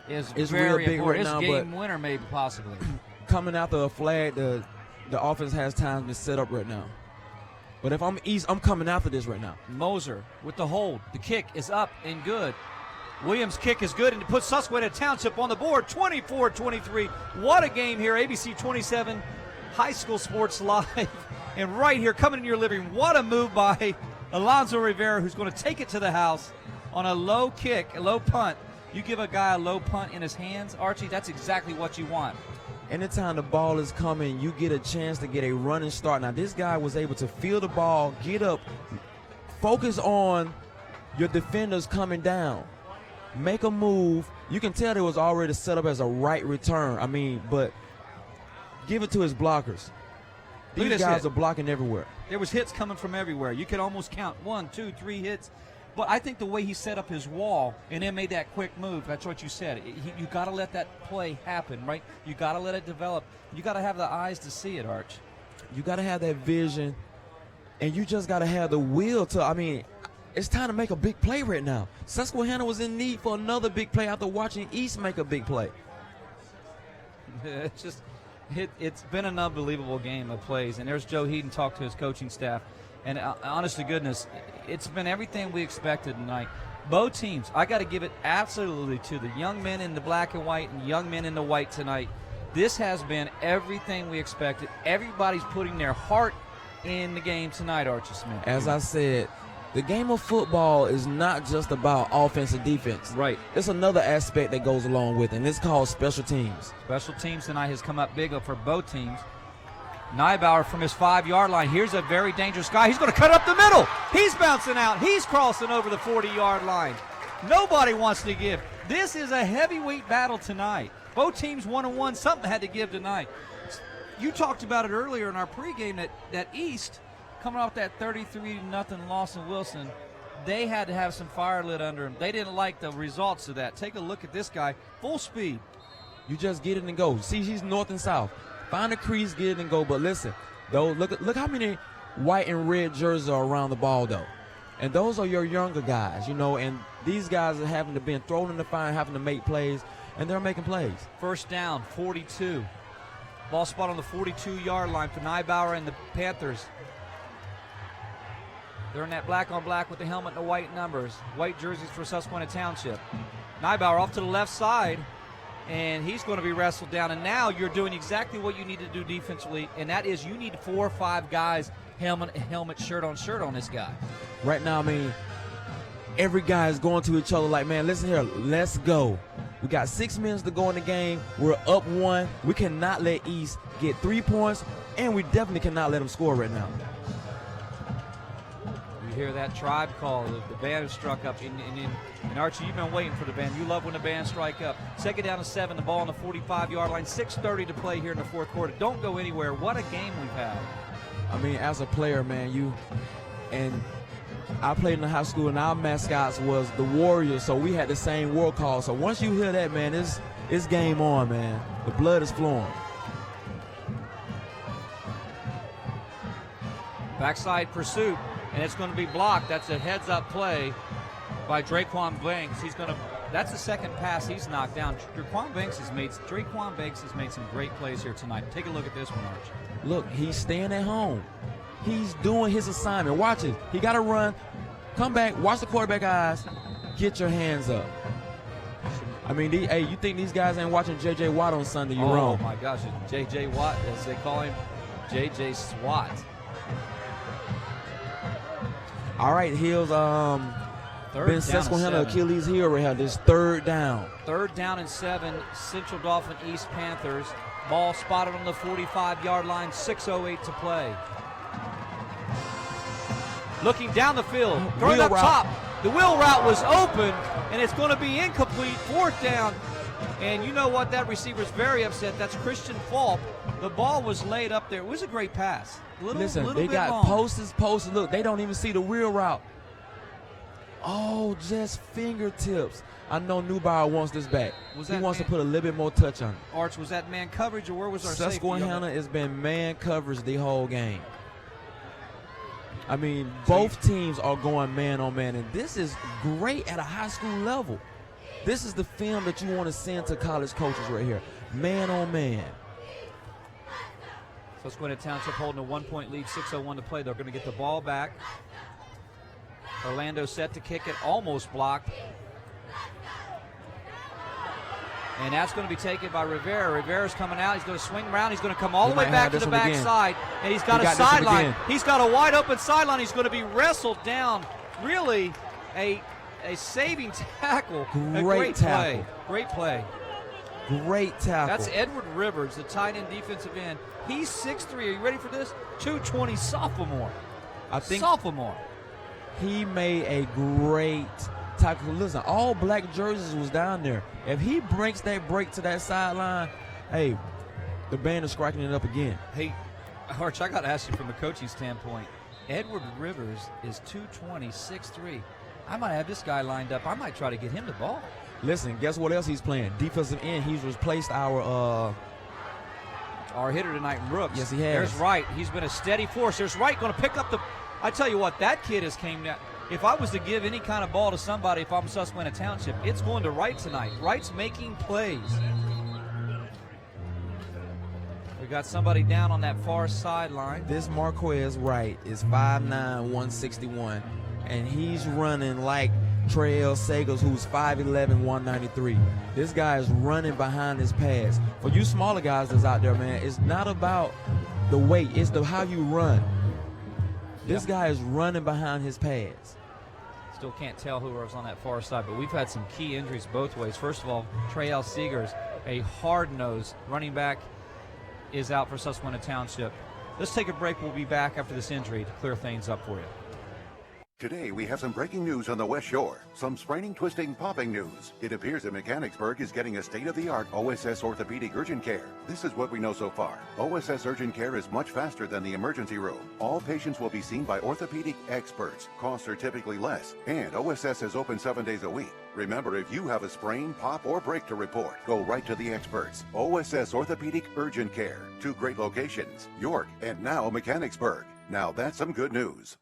is it's very real big important. right now, It's game winner, maybe possibly. Coming after a flag, the offense has time to set up right now. But if I'm East, I'm coming after this right now. Moser with the hold. The kick is up and good. Williams' kick is good, and it puts Susquehanna Township on the board, 24-23. What a game here, ABC 27, High School Sports Live. And right here, coming in your living room, what a move by Alonzo Rivera, who's going to take it to the house on a low kick, a low punt. You give a guy a low punt in his hands, Archie, that's exactly what you want. Anytime the ball is coming, you get a chance to get a running start. Now, this guy was able to feel the ball, get up, focus on your defenders coming down, make a move. You can tell it was already set up as a right return. But give it to his blockers. These guys are blocking everywhere. There was hits coming from everywhere. You could almost count 1, 2, 3 hits. But I think the way he set up his wall and then made that quick move, that's what you said. You got to let that play happen, right? You got to let it develop. You got to have the eyes to see it, Arch. You got to have that vision, and you just got to have the will to, it's time to make a big play right now. Susquehanna was in need for another big play after watching East make a big play. It's been an unbelievable game of plays, and there's Joe Heaton talk to his coaching staff. And honest to goodness, it's been everything we expected tonight. Both teams, I got to give it absolutely to the young men in the black and white and young men in the white tonight. This has been everything we expected. Everybody's putting their heart in the game tonight, Archie Smith. As I said, the game of football is not just about offense and defense. Right. It's another aspect that goes along with it, and it's called special teams. Special teams tonight has come up big for both teams. Nybauer from his 5-yard line. Here's a very dangerous guy. He's going to cut up the middle. He's bouncing out. He's crossing over the 40-yard line. Nobody wants to give. This is a heavyweight battle tonight. Both teams 1-1. Something had to give tonight. You talked about it earlier in our pregame that East, coming off that 33-0 loss in Wilson, they had to have some fire lit under them. They didn't like the results of that. Take a look at this guy. Full speed. You just get it and go. See, he's north and south. Find a crease, get it and go. But listen, though, look how many white and red jerseys are around the ball, though. And those are your younger guys, and these guys are having to be thrown in the fire, having to make plays, and they're making plays. First down, 42. Ball spot on the 42-yard line for Nybauer and the Panthers. They're in that black on black with the helmet and the white numbers. White jerseys for Susquehanna Township. N'bow off to the left side, and he's going to be wrestled down. And now you're doing exactly what you need to do defensively, and that is you need 4 or 5 guys helmet, shirt on this guy. Right now, I mean, every guy is going to each other like, man, listen here, let's go. We got 6 minutes to go in the game. We're up 1. We cannot let East get 3 points, and we definitely cannot let them score right now. You hear that tribe call. The band has struck up. And Archie, you've been waiting for the band. You love when the band strike up. Second down and 7, the ball on the 45-yard line. 6:30 to play here in the fourth quarter. Don't go anywhere. What a game we've had. I mean, as a player, man, I played in the high school, and our mascots was the Warriors, so we had the same war call. So once you hear that, man, it's game on, man. The blood is flowing. Backside pursuit, and it's going to be blocked. That's a heads-up play by Draquan Banks. That's the second pass he's knocked down. Draquan Banks has made some great plays here tonight. Take a look at this one, Arch. Look, he's staying at home. He's doing his assignment. Watch it. He got to run. Come back. Watch the quarterback eyes. Get your hands up. I mean, hey, you think these guys ain't watching J.J. Watt on Sunday? You're wrong. Oh, my gosh. J.J. Watt, as they call him, J.J. SWAT. All right, Hills. Ben Susquehanna Achilles heel right here. This 3rd down. 3rd down and 7. Central Dauphin East Panthers. Ball spotted on the 45-yard line. 6:08 to play. Looking down the field, throwing up top. The wheel route was open, and it's going to be incomplete. 4th down. And you know what? That receiver's very upset. That's Christian Falk. The ball was laid up there. It was a great pass. Listen, they got long. posters. Look, they don't even see the wheel route. Oh, just fingertips. I know N'bow wants this back. He wants to put a little bit more touch on it. Arch, was that man coverage, or where was our safety? Susquehanna has been man coverage the whole game. I mean, both teams are going man on man, and this is great at a high school level. This is the film that you want to send to college coaches right here. Man on man. Susquehanna Township holding a 1-point lead, 6:01 to play. They're going to get the ball back. Orlando set to kick it, almost blocked. And that's going to be taken by Rivera. Rivera's coming out. He's going to swing around. He's going to come all the way back to the backside. And he's got a sideline. He's got a wide open sideline. He's going to be wrestled down. Really a saving tackle. Great tackle. Great play. Great tackle. That's Edward Rivers, the tight end defensive end. He's 6'3". Are you ready for this? 220 sophomore. Sophomore. He made a great tackle. Listen, all black jerseys was down there. If he breaks that break to that sideline, hey, the band is striking it up again. Hey, Arch, I got to ask you from a coaching standpoint. Edward Rivers is 220, 6'3". I might have this guy lined up. I might try to get him the ball. Listen, guess what else he's playing? Defensive end. He's replaced our hitter tonight, Brooks. Yes, he has. There's Wright. He's been a steady force. There's Wright going to pick up the. I tell you what, that kid has came down. If I was to give any kind of ball to somebody, if I'm Susquehanna Township, it's going to Wright tonight. Wright's making plays. We got somebody down on that far sideline. This Marquez Wright is 5'9", 161, and he's running like Trail Sagers, who's 5'11", 193. This guy is running behind his pads. For you smaller guys that's out there, man, it's not about the weight. It's how you run. This guy is running behind his pads. Still can't tell who was on that far side, but we've had some key injuries both ways. First of all, Trail Seegers, a hard-nosed running back, is out for Susquehanna Township. Let's take a break. We'll be back after this injury to clear things up for you. Today, we have some breaking news on the West Shore. Some spraining, twisting, popping news. It appears that Mechanicsburg is getting a state-of-the-art OSS orthopedic urgent care. This is what we know so far. OSS urgent care is much faster than the emergency room. All patients will be seen by orthopedic experts. Costs are typically less. And OSS is open 7 days a week. Remember, if you have a sprain, pop, or break to report, go right to the experts. OSS Orthopedic Urgent Care. 2 great locations, York and now Mechanicsburg. Now that's some good news.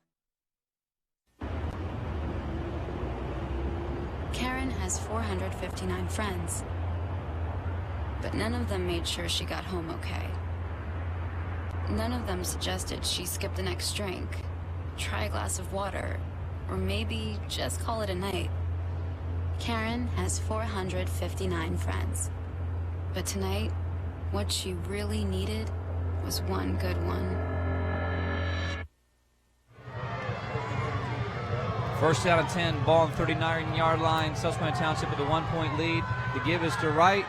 Karen has 459 friends, but none of them made sure she got home okay. None of them suggested she skip the next drink, try a glass of water, or maybe just call it a night. Karen has 459 friends. But tonight, what she really needed was one good one. First down and 10, ball on 39-yard line. Susquehanna Township with a 1-point lead. The give is to Wright,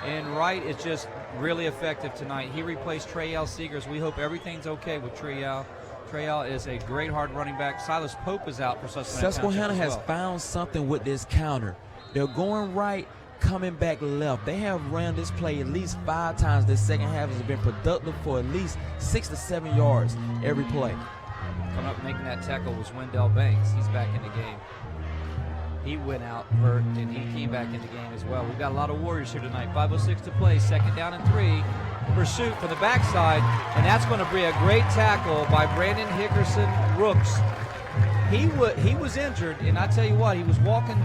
and Wright is just really effective tonight. He replaced Treyal Seegers. We hope everything's okay with Treyal. Treyal is a great hard running back. Silas Pope is out for Susquehanna Township Susquehanna as has well. found something with this counter. They're going right, coming back left. They have ran this play at least 5 times. This second half has been productive for at least 6 to 7 yards every play. Coming up making that tackle was Wendell Banks. He's back in the game. He went out hurt, and he came back in the game as well. We've got a lot of Warriors here tonight. 5:06 to play, second down and 3. Pursuit from the backside, and that's going to be a great tackle by Brandon Hickerson Rooks. He was injured, and I tell you what, he was walking.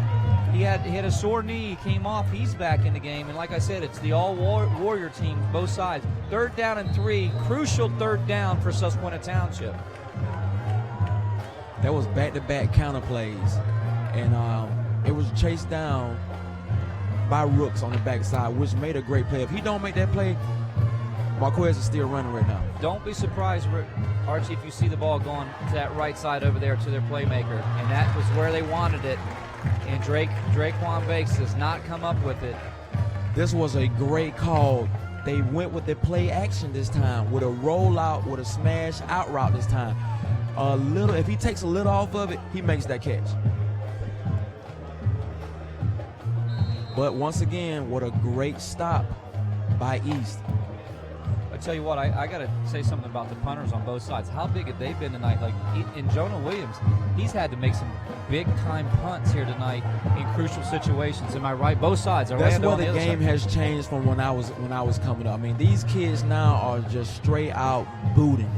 He had a sore knee. He came off. He's back in the game, and like I said, it's the all-Warrior team, both sides. Third down and 3, crucial third down for Susquehanna Township. That was back-to-back counter plays, and it was chased down by Rooks on the backside, which made a great play. If he don't make that play, Marquez is still running right now. Don't be surprised, Archie, if you see the ball going to that right side over there to their playmaker, and that was where they wanted it. And Draquan Banks does not come up with it. This was a great call. They went with the play action this time, with a rollout, with a smash out route this time. If he takes a little off of it, he makes that catch. But once again, what a great stop by East. I tell you what, I got to say something about the punters on both sides. How big have they been tonight? Like in Jonah Williams, he's had to make some big-time punts here tonight in crucial situations. Am I right? Both sides. That's where the game has changed from when I was coming up. I mean, these kids now are just straight out booting.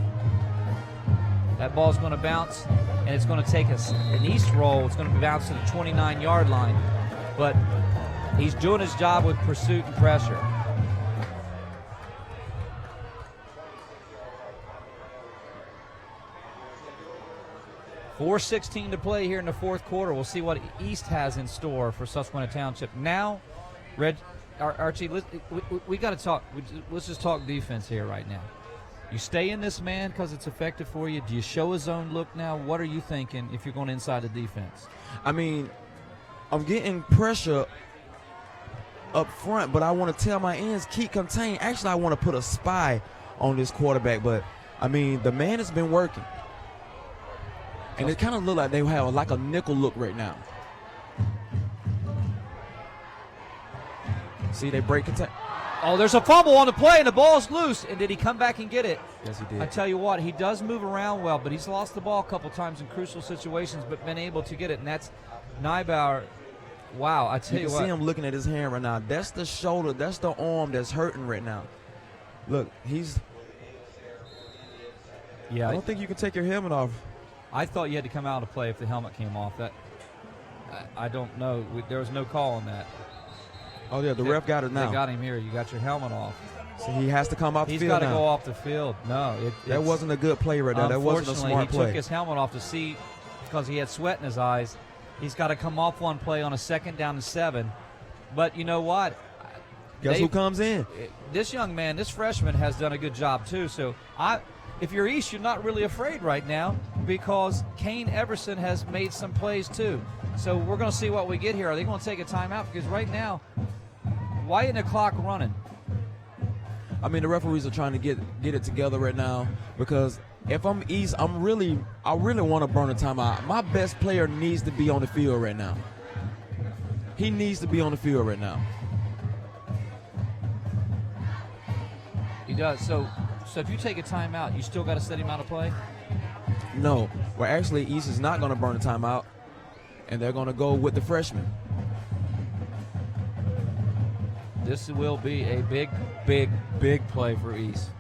That ball's going to bounce, and it's going to take an East roll. It's going to bounce to the 29-yard line. But he's doing his job with pursuit and pressure. .4:16 to play here in the fourth quarter. We'll see what East has in store for Susquehanna Township. Now, Archie, we got to talk. Let's just talk defense here right now. You stay in this man because it's effective for you. Do you show a zone look now? What are you thinking if you're going inside the defense? I mean, I'm getting pressure up front, but I want to tell my ends, keep contained. Actually, I want to put a spy on this quarterback, but, I mean, the man has been working. And it kind of look like they have like a nickel look right now. See, they break contain. Oh, there's a fumble on the play, and the ball's loose. And did he come back and get it? Yes, he did. I tell you what, he does move around well, but he's lost the ball a couple times in crucial situations, but been able to get it. And that's N'bow. Wow, I tell you what. You can see him looking at his hand right now. That's the shoulder. That's the arm that's hurting right now. Look, he's. Yeah. I don't think you can take your helmet off. I thought you had to come out to play if the helmet came off. That I don't know. There was no call on that. Oh, yeah, the ref got it now. They got him here. You got your helmet off. So he has to come off the field now. He's got to go off the field. No. That wasn't a good play right there. That wasn't a smart play. He took his helmet off to see because he had sweat in his eyes. He's got to come off one play on a second down and 7. But you know what? Guess who comes in? This young man, this freshman, has done a good job too. So if you're East, you're not really afraid right now because Kane Everson has made some plays too. So we're going to see what we get here. Are they going to take a timeout? Because right now, why isn't the clock running? I mean, the referees are trying to get it together right now because if I'm East, I really want to burn a timeout. My best player needs to be on the field right now. He needs to be on the field right now. He does. So if you take a timeout, you still got to set him out of play? No. Well, actually, East is not going to burn a timeout, and they're going to go with the freshman. This will be a big, big, big play for East.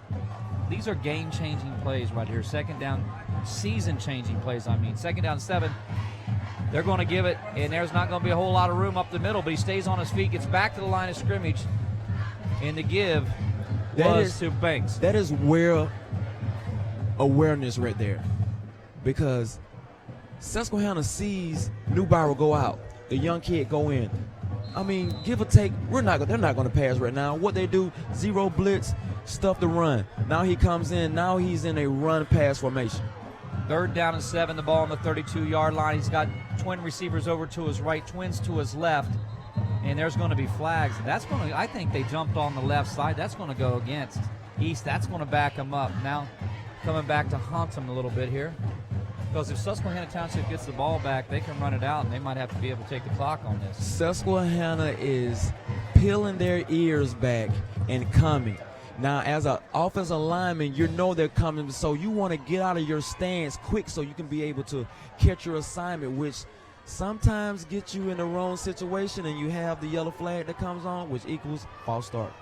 These are game-changing plays right here. Second down, season-changing plays, I mean. Second down 7. They're going to give it, and there's not going to be a whole lot of room up the middle, but he stays on his feet, gets back to the line of scrimmage, and the give was to Banks. That is where awareness right there. because Susquehanna sees N'bow go out, the young kid go in. I mean, give or take, they're not going to pass right now. What they do, zero blitz, stuff the run. Now he comes in. Now he's in a run-pass formation. 3rd down and 7, the ball on the 32-yard line. He's got twin receivers over to his right, twins to his left, and there's going to be flags. That's going to, I think they jumped on the left side. That's going to go against East. That's going to back him up. Now coming back to haunt him a little bit here. Because if Susquehanna Township gets the ball back, they can run it out, and they might have to be able to take the clock on this. Susquehanna is peeling their ears back and coming. Now, as an offensive lineman, you know they're coming, so you want to get out of your stance quick so you can be able to catch your assignment, which sometimes gets you in the wrong situation, and you have the yellow flag that comes on, which equals false start.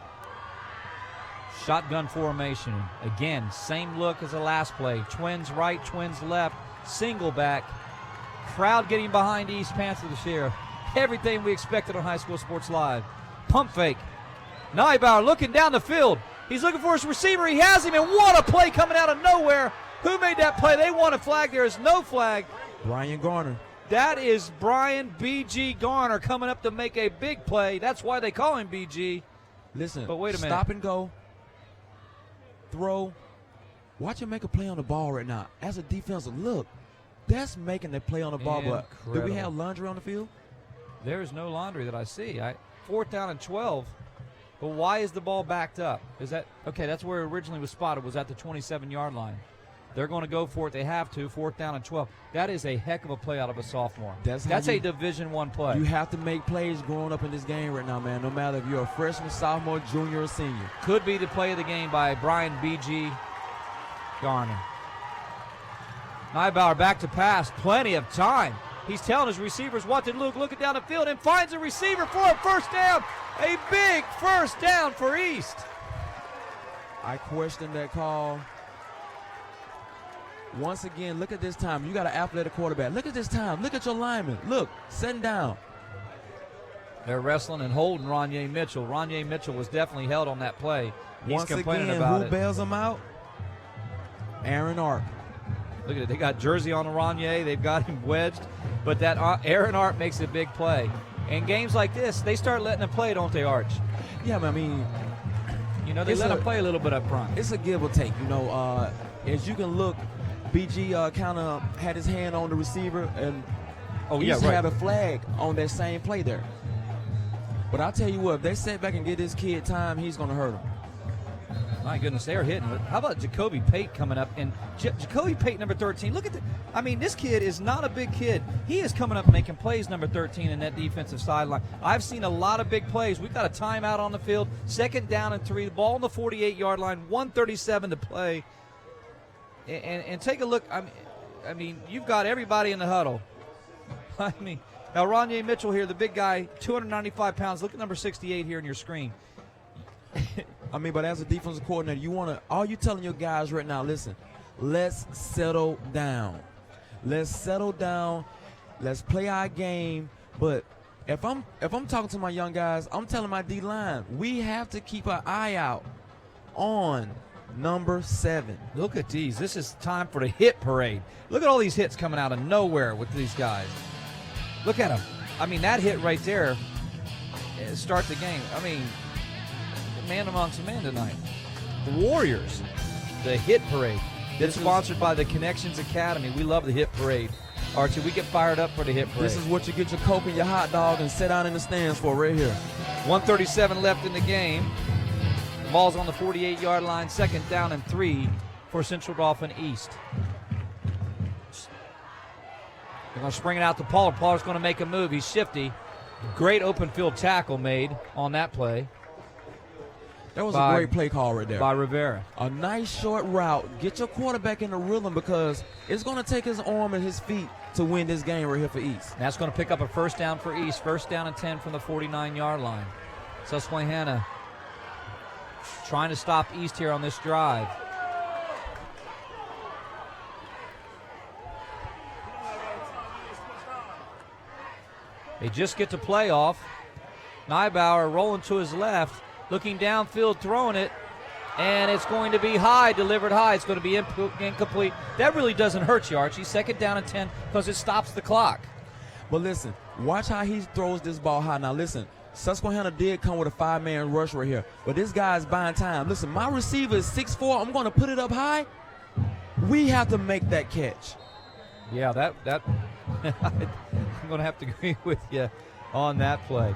Shotgun formation. Again, same look as the last play. Twins right, twins left, single back. Crowd getting behind East Panther this year. Everything we expected on High School Sports Live. Pump fake. N'bow looking down the field. He's looking for his receiver. He has him, and what a play coming out of nowhere. Who made that play? They want a flag. There is no flag. Brian Garner. That is Brian B.G. Garner coming up to make a big play. That's why they call him B.G. Listen, but wait a minute. Stop and go. Throw. Watch him make a play on the ball right now. As a defensive, look, that's making a play on the ball. But do we have laundry on the field? There is no laundry that I see. 4th down and 12. But why is the ball backed up? Is that okay? That's where it originally was spotted. Was at the 27-yard line. They're going to go for it. They have to. 4th down and 12. That is a heck of a play out of a sophomore. That's a Division I play. You have to make plays growing up in this game right now, man. No matter if you're a freshman, sophomore, junior, or senior. Could be the play of the game by Brian B.G. Garner. N'bow back to pass. Plenty of time. He's telling his receivers what to look. Looking down the field and finds a receiver for a first down. A big first down for East. I question that call. Once again, look at this time. You got an athletic quarterback. Look at this time. Look at your lineman. Look, sitting down. They're wrestling and holding Ronye Mitchell. Ronye Mitchell was definitely held on that play. He's Once complaining again, about who bails him out? Aaron Arp. Look at it. They got jersey on Ronye. They've got him wedged. But that Aaron Arp makes a big play. In games like this, they start letting them play, don't they, Arch? Yeah, I mean, you know, they let them play a little bit up front. It's a give or take. You know, as you can look, BG kind of had his hand on the receiver, and had a flag on that same play there. But I'll tell you what, if they sit back and get this kid time, he's going to hurt him. My goodness, they're hitting. How about Jacoby Pate coming up? And Jacoby Pate, number 13. Look at this kid is not a big kid. He is coming up making plays, number 13, in that defensive sideline. I've seen a lot of big plays. We've got a timeout on the field. 2nd down and 3. The ball on the 48-yard line. 1:37 to play. And take a look. I mean, you've got everybody in the huddle. I mean, now Ronye Mitchell here, the big guy, 295 pounds. Look at number 68 here on your screen. I mean, but as a defensive coordinator, all you telling your guys right now, listen, let's settle down. Let's settle down. Let's play our game. But if I'm talking to my young guys, I'm telling my D-line, we have to keep our eye out on number 7. Look at these. This is time for the hit parade. Look at all these hits coming out of nowhere with these guys. Look at them. I mean, that hit right there start the game. I mean, man amongst man tonight. The Warriors, the hit parade. It's sponsored by the Connections Academy. We love the hit parade. Archie, we get fired up for the hit parade. This is what you get your Coke and your hot dog and sit down in the stands for right here. 1:37 left in the game. Ball's on the 48-yard line. 2nd down and 3 for Central Dauphin East. They're going to spring it out to Pollard. Pollard's going to make a move. He's shifty. Great open field tackle made on that play. That was a great play call right there. By Rivera. A nice short route. Get your quarterback in the rhythm because it's going to take his arm and his feet to win this game right here for East. That's going to pick up a first down for East. 1st down and 10 from the 49-yard line. Susquehanna trying to stop East here on this drive. They just get to playoff. N'bow rolling to his left, looking downfield, throwing it, And it's going to be high, delivered high. It's going to be incomplete. That really doesn't hurt you, Archie. 2nd down and 10 because it stops the clock. But listen, watch how he throws this ball high. Now listen, Susquehanna did come with a 5-man rush right here, but this guy is buying time. Listen, my receiver is 6'4". I'm going to put it up high. We have to make that catch. Yeah, that I'm going to have to agree with you on that play.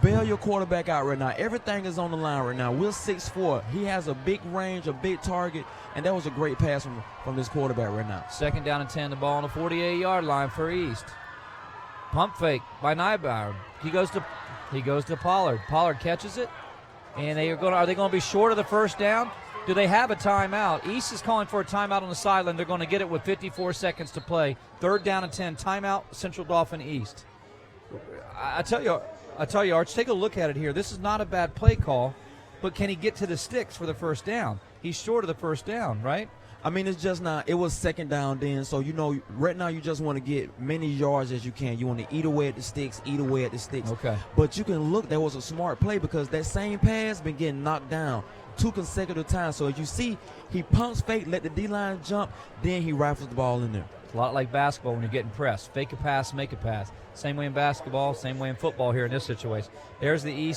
Bail your quarterback out right now. Everything is on the line right now. We're 6'4". He has a big range, a big target, and that was a great pass from this quarterback right now. 2nd down and 10, the ball on the 48-yard line for East. Pump fake by N'bow. He goes to Pollard. Pollard catches it, and are they going to be short of the 1st down? Do they have a timeout? East is calling for a timeout on the sideline. They're going to get it with 54 seconds to play. 3rd down and 10. Timeout, Central Dauphin East. I tell you, Arch, take a look at it here. This is not a bad play call, but can he get to the sticks for the 1st down? He's short of the 1st down, right? I mean, it's just not. It was 2nd down then, so right now you just want to get many yards as you can. You want to eat away at the sticks, Okay. But you can look. That was a smart play because that same pass been getting knocked down 2 consecutive times. So as you see, he pumps fake, let the D-line jump, then he rifles the ball in there. It's a lot like basketball when you're getting pressed. Fake a pass, make a pass. Same way in basketball, same way in football here in this situation. There's the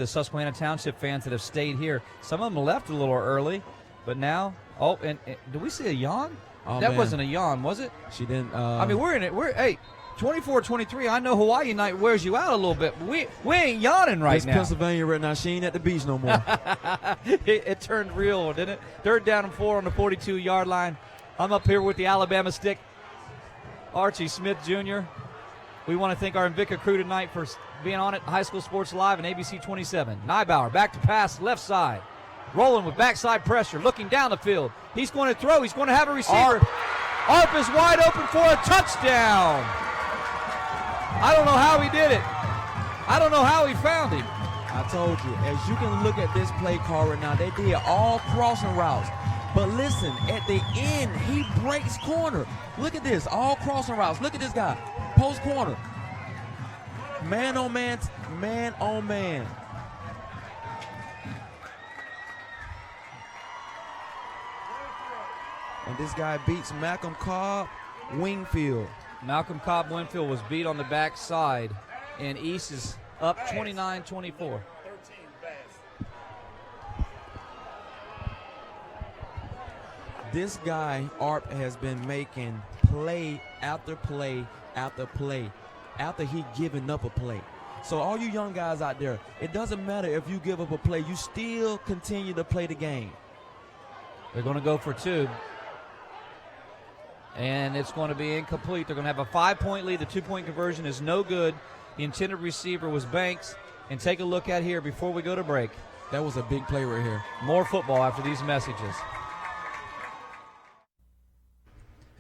Susquehanna Township fans that have stayed here. Some of them left a little early, but now, and did we see a yawn? Oh, that man. Wasn't a yawn, was it? She didn't. I mean, we're in it. 24-23. I know Hawaii night wears you out a little bit, but we ain't yawning right now. Pennsylvania right now. She ain't at the beach no more. it turned real, didn't it? 3rd down and 4 on the 42-yard line. I'm up here with the Alabama stick. Archie Smith Jr. We want to thank our Invicta crew tonight for being on it. High School Sports Live and ABC 27. N'bow back to pass, left side. Rolling with backside pressure, looking down the field. He's going to throw. He's going to have a receiver. Arp is wide open for a touchdown. I don't know how he did it. I don't know how he found him. I told you, as you can look at this play call right now, they did all crossing routes. But listen, at the end, he breaks corner. Look at this, all crossing routes. Look at this guy, post corner. Man on man, man on man. And this guy beats Malcolm Cobb Wingfield. Malcolm Cobb Winfield was beat on the backside, and East is up 29-24. This guy, Arp, has been making play after play after play after he given up a play. So all you young guys out there, it doesn't matter if you give up a play. You still continue to play the game. They're going to go for 2. And it's going to be incomplete. They're going to have a 5-point lead. The 2-point conversion is no good. The intended receiver was Banks. And take a look at here before we go to break. That was a big play right here. More football after these messages.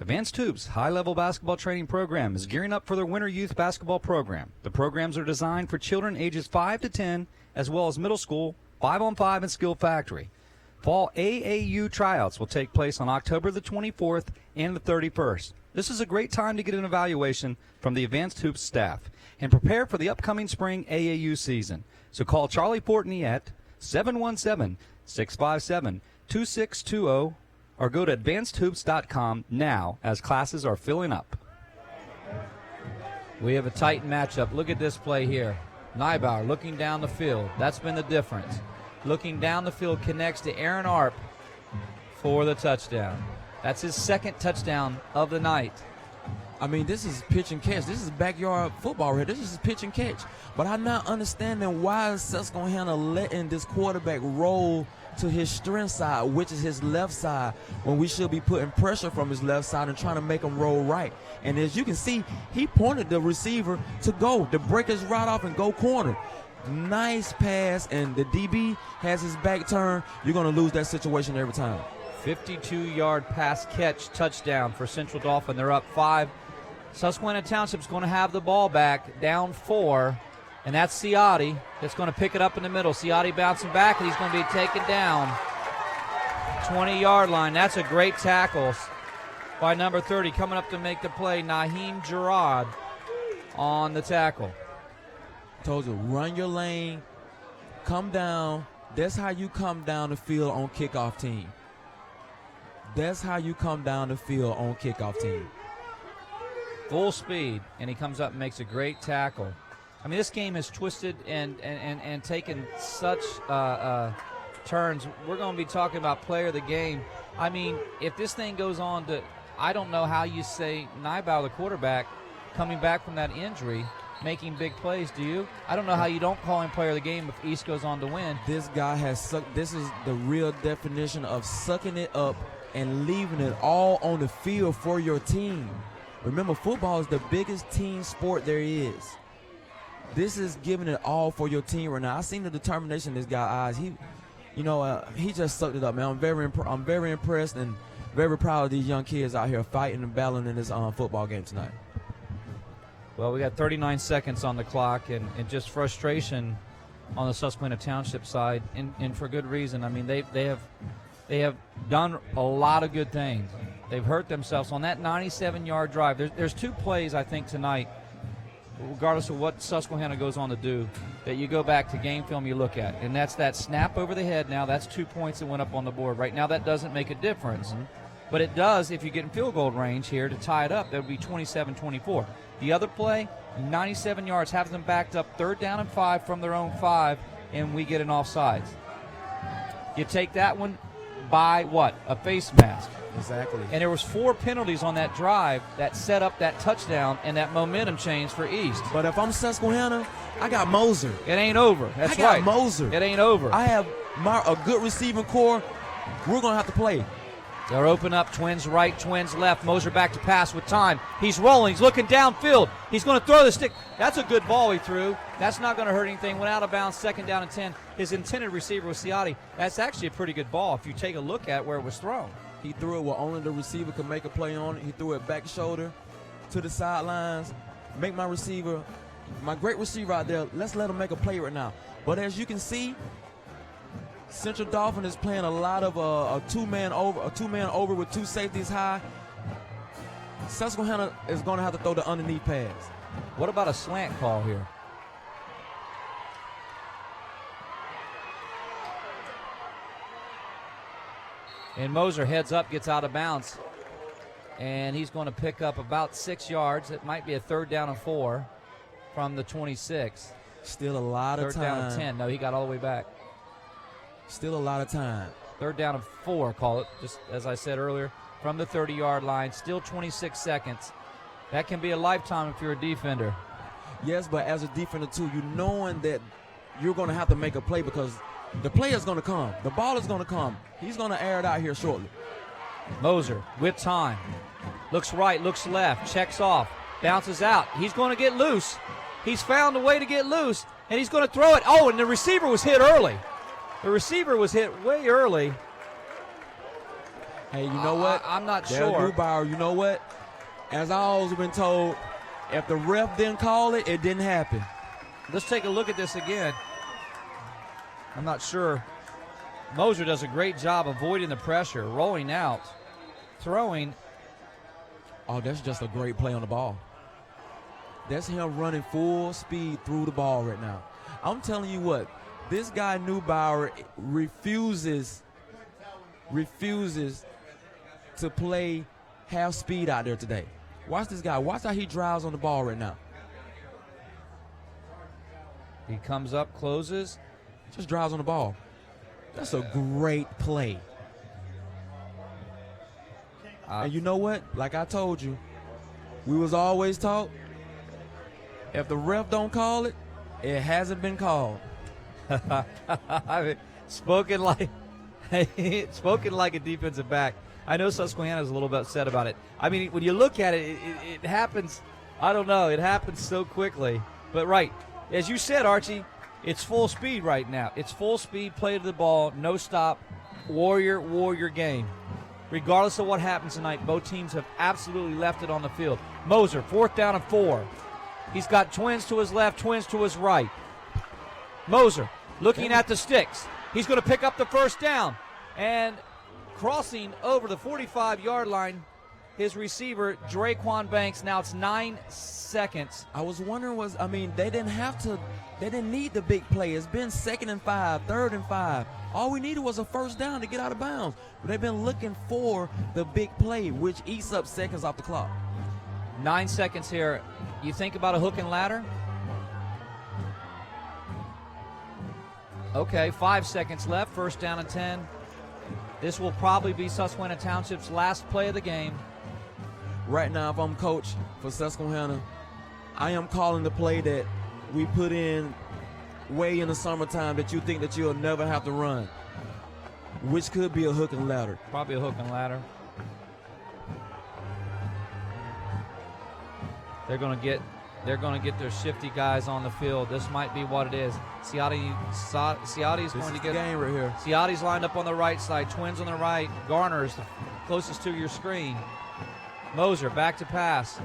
Advanced Hoops high-level basketball training program is gearing up for their winter youth basketball program. The programs are designed for children ages 5 to 10, as well as middle school, 5-on-5, and skill factory. Fall AAU tryouts will take place on October the 24th and the 31st. This is a great time to get an evaluation from the Advanced Hoops staff and prepare for the upcoming spring AAU season. So call Charlie Portney at 717-657-2620 or go to advancedhoops.com now as classes are filling up. We have a tight matchup. Look at this play here. N'bow looking down the field. That's been the difference. Looking down the field, connects to Aaron Arp for the touchdown. That's his 2nd touchdown of the night. I mean, this is pitch and catch. This is backyard football here. This is pitch and catch. But I'm not understanding why Susquehanna letting this quarterback roll to his strength side, which is his left side, when we should be putting pressure from his left side and trying to make him roll right. And as you can see, he pointed the receiver to break his route off and go corner. Nice pass, and the DB has his back turned. You're going to lose that situation every time. 52-yard pass catch touchdown for Central Dauphin. They're up 5. Susquehanna Township's going to have the ball back, down 4, and that's Ciotti that's going to pick it up in the middle. Ciotti bouncing back, and he's going to be taken down. 20-yard line. That's a great tackle by number 30. Coming up to make the play, Naheem Gerard on the tackle. Told you, run your lane, come down, That's how you come down the field on kickoff team. That's how you come down the field on kickoff team. Full speed, and he comes up and makes a great tackle. I mean, this game has twisted and taken such turns. We're going to be talking about player of the game. I mean, if this thing goes on to, I don't know how you say N'bow, the quarterback, coming back from that injury, making big plays, do you? I don't know how you don't call him player of the game if East goes on to win. This guy has sucked. This is the real definition of sucking it up and leaving it all on the field for your team. Remember, football is the biggest team sport there is. This is giving it all for your team right now. I seen the determination in this guy's eyes. He just sucked it up, man. I'm very impressed and very proud of these young kids out here fighting and battling in this football game tonight. Well, we got 39 seconds on the clock, and just frustration on the Susquehanna Township side, and for good reason. I mean, they have done a lot of good things. They've hurt themselves on that 97-yard drive. There's two plays, I think, tonight, regardless of what Susquehanna goes on to do, that you go back to game film, you look at. And that's that snap over the head now. That's 2 points that went up on the board. Right now that doesn't make a difference. But it does if you get in field goal range here to tie it up. That would be 27-24. The other play, 97 yards, have them backed up 3rd down and 5 from their own 5, and we get an offsides. You take that one by what? A face mask. Exactly. And there was 4 penalties on that drive that set up that touchdown and that momentum change for East. But if I'm Susquehanna, I got Moser. It ain't over. That's I got right. Moser. It ain't over. I have a good receiving core. We're going to have to play. They're open up, twins right, twins left. Moser back to pass with time. He's rolling. He's looking downfield. He's going to throw the stick. That's a good ball he threw. That's not going to hurt anything. Went out of bounds, 2nd down and 10. His intended receiver was Ciotti. That's actually a pretty good ball if you take a look at where it was thrown. He threw it where only the receiver could make a play on it. He threw it back shoulder to the sidelines. Make my great receiver out there, let's let him make a play right now. But as you can see, Central Dauphin is playing a lot of a two-man over with 2 safeties high. Susquehanna is going to have to throw the underneath pass. What about a slant call here? And Moser heads up, gets out of bounds. And he's going to pick up about 6 yards. It might be a 3rd down and 4 from the 26. Still a lot of time. 3rd down and 10. No, he got all the way back. Still a lot of time. 3rd down and 4, call it, just as I said earlier, from the 30-yard line. Still 26 seconds. That can be a lifetime if you're a defender. Yes, but as a defender, too, you knowing that you're going to have to make a play because the play is going to come. The ball is going to come. He's going to air it out here shortly. Moser with time. Looks right, looks left, checks off, bounces out. He's going to get loose. He's found a way to get loose, and he's going to throw it. Oh, and the receiver was hit early. The receiver was hit way early. Hey, you know what? I'm not Dale sure. Grubauer, you know what? As I always been told, if the ref didn't call it, it didn't happen. Let's take a look at this again. I'm not sure. Moser does a great job avoiding the pressure, rolling out, throwing. Oh, that's just a great play on the ball. That's him running full speed through the ball right now. I'm telling you what, this guy N'bow refuses to play half speed out there today. Watch this guy. Watch how he drives on the ball right now. He comes up, closes. Just drives on the ball. That's a great play. And you know what? Like I told you, we was always taught, if the ref don't call it, it hasn't been called. I mean, spoken like a defensive back. I know Susquehanna is a little bit upset about it. I mean, when you look at it, it happens. I don't know. It happens so quickly. But right, as you said, Archie, it's full speed right now. It's full speed, play to the ball, no stop, warrior game. Regardless of what happens tonight, both teams have absolutely left it on the field. Moser, 4th down and 4. He's got twins to his left, twins to his right. Moser looking at the sticks. He's going to pick up the 1st down. And crossing over the 45-yard line his receiver, Draquan Banks. Now it's 9 seconds. I was wondering, they didn't need the big play. It's been 2nd and 5, 3rd and 5. All we needed was a first down to get out of bounds. But they've been looking for the big play, which eats up seconds off the clock. 9 seconds here. You think about a hook and ladder? Okay, 5 seconds left. First down and 10. This will probably be Susquehanna Township's last play of the game. Right now, if I'm coach for Susquehanna, I am calling the play that we put in way in the summertime that you think that you'll never have to run, which could be a hook and ladder. Probably a hook and ladder. They're going to get their shifty guys on the field. This might be what it is. Ciotti's going to get the game right here. Ciotti's lined up on the right side. Twins on the right. Garner's closest to your screen. Moser back to pass.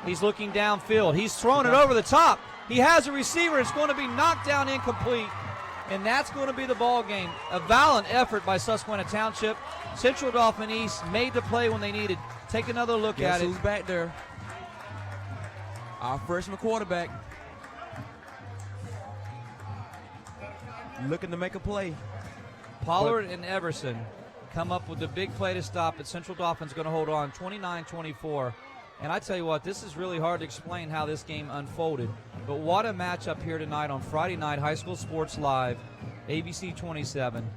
He's looking downfield. He's throwing it over the top. He has a receiver. It's going to be knocked down incomplete, and that's going to be the ball game. A valiant effort by Susquehanna Township. Central Dauphin East made the play when they needed. Take another look at it. Who's back there? Our freshman quarterback. Looking to make a play. Pollard and Everson come up with the big play to stop it. Central Dauphin's going to hold on 29-24. And I tell you what, this is really hard to explain how this game unfolded. But what a matchup here tonight on Friday Night High School Sports Live, ABC 27.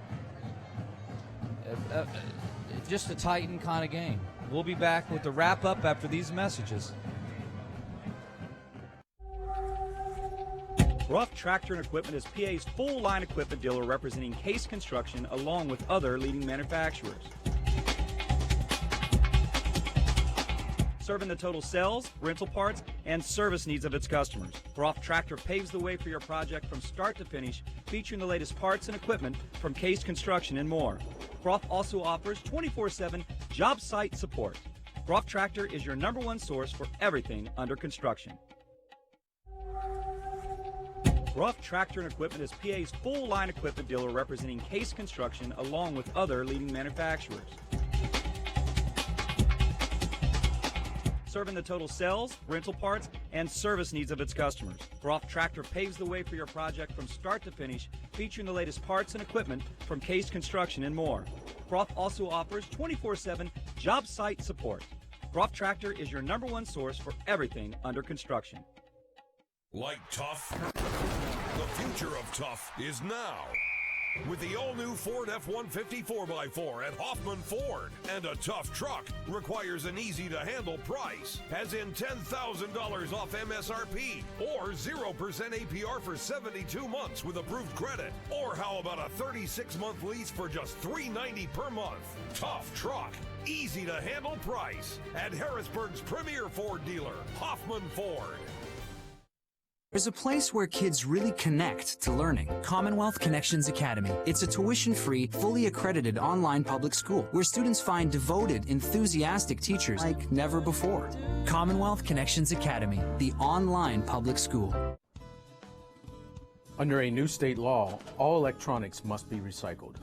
Just a Titan kind of game. We'll be back with the wrap-up after these messages. Ruff Tractor and Equipment is PA's full-line equipment dealer representing Case Construction along with other leading manufacturers. Serving the total sales, rental parts, and service needs of its customers. Ruff Tractor paves the way for your project from start to finish, featuring the latest parts and equipment from Case Construction and more. Ruff also offers 24/7 job site support. Ruff Tractor is your #1 source for everything under construction. Ruff Tractor and Equipment is PA's full-line equipment dealer representing Case Construction along with other leading manufacturers. Serving the total sales, rental parts, and service needs of its customers. Ruff Tractor paves the way for your project from start to finish, featuring the latest parts and equipment from Case Construction and more. Ruff also offers 24/7 job site support. Ruff Tractor is your #1 source for everything under construction. Like tough? The future of tough is now. With the all-new Ford F-150 4x4 at Hoffman Ford. And a tough truck requires an easy-to-handle price, as in $10,000 off MSRP, or 0% APR for 72 months with approved credit. Or how about a 36-month lease for just $390 per month? Tough truck, easy-to-handle price at Harrisburg's premier Ford dealer, Hoffman Ford. There's a place where kids really connect to learning. Commonwealth Connections Academy. It's a tuition-free, fully accredited online public school where students find devoted, enthusiastic teachers like never before. Commonwealth Connections Academy, the online public school. Under a new state law, all electronics must be recycled.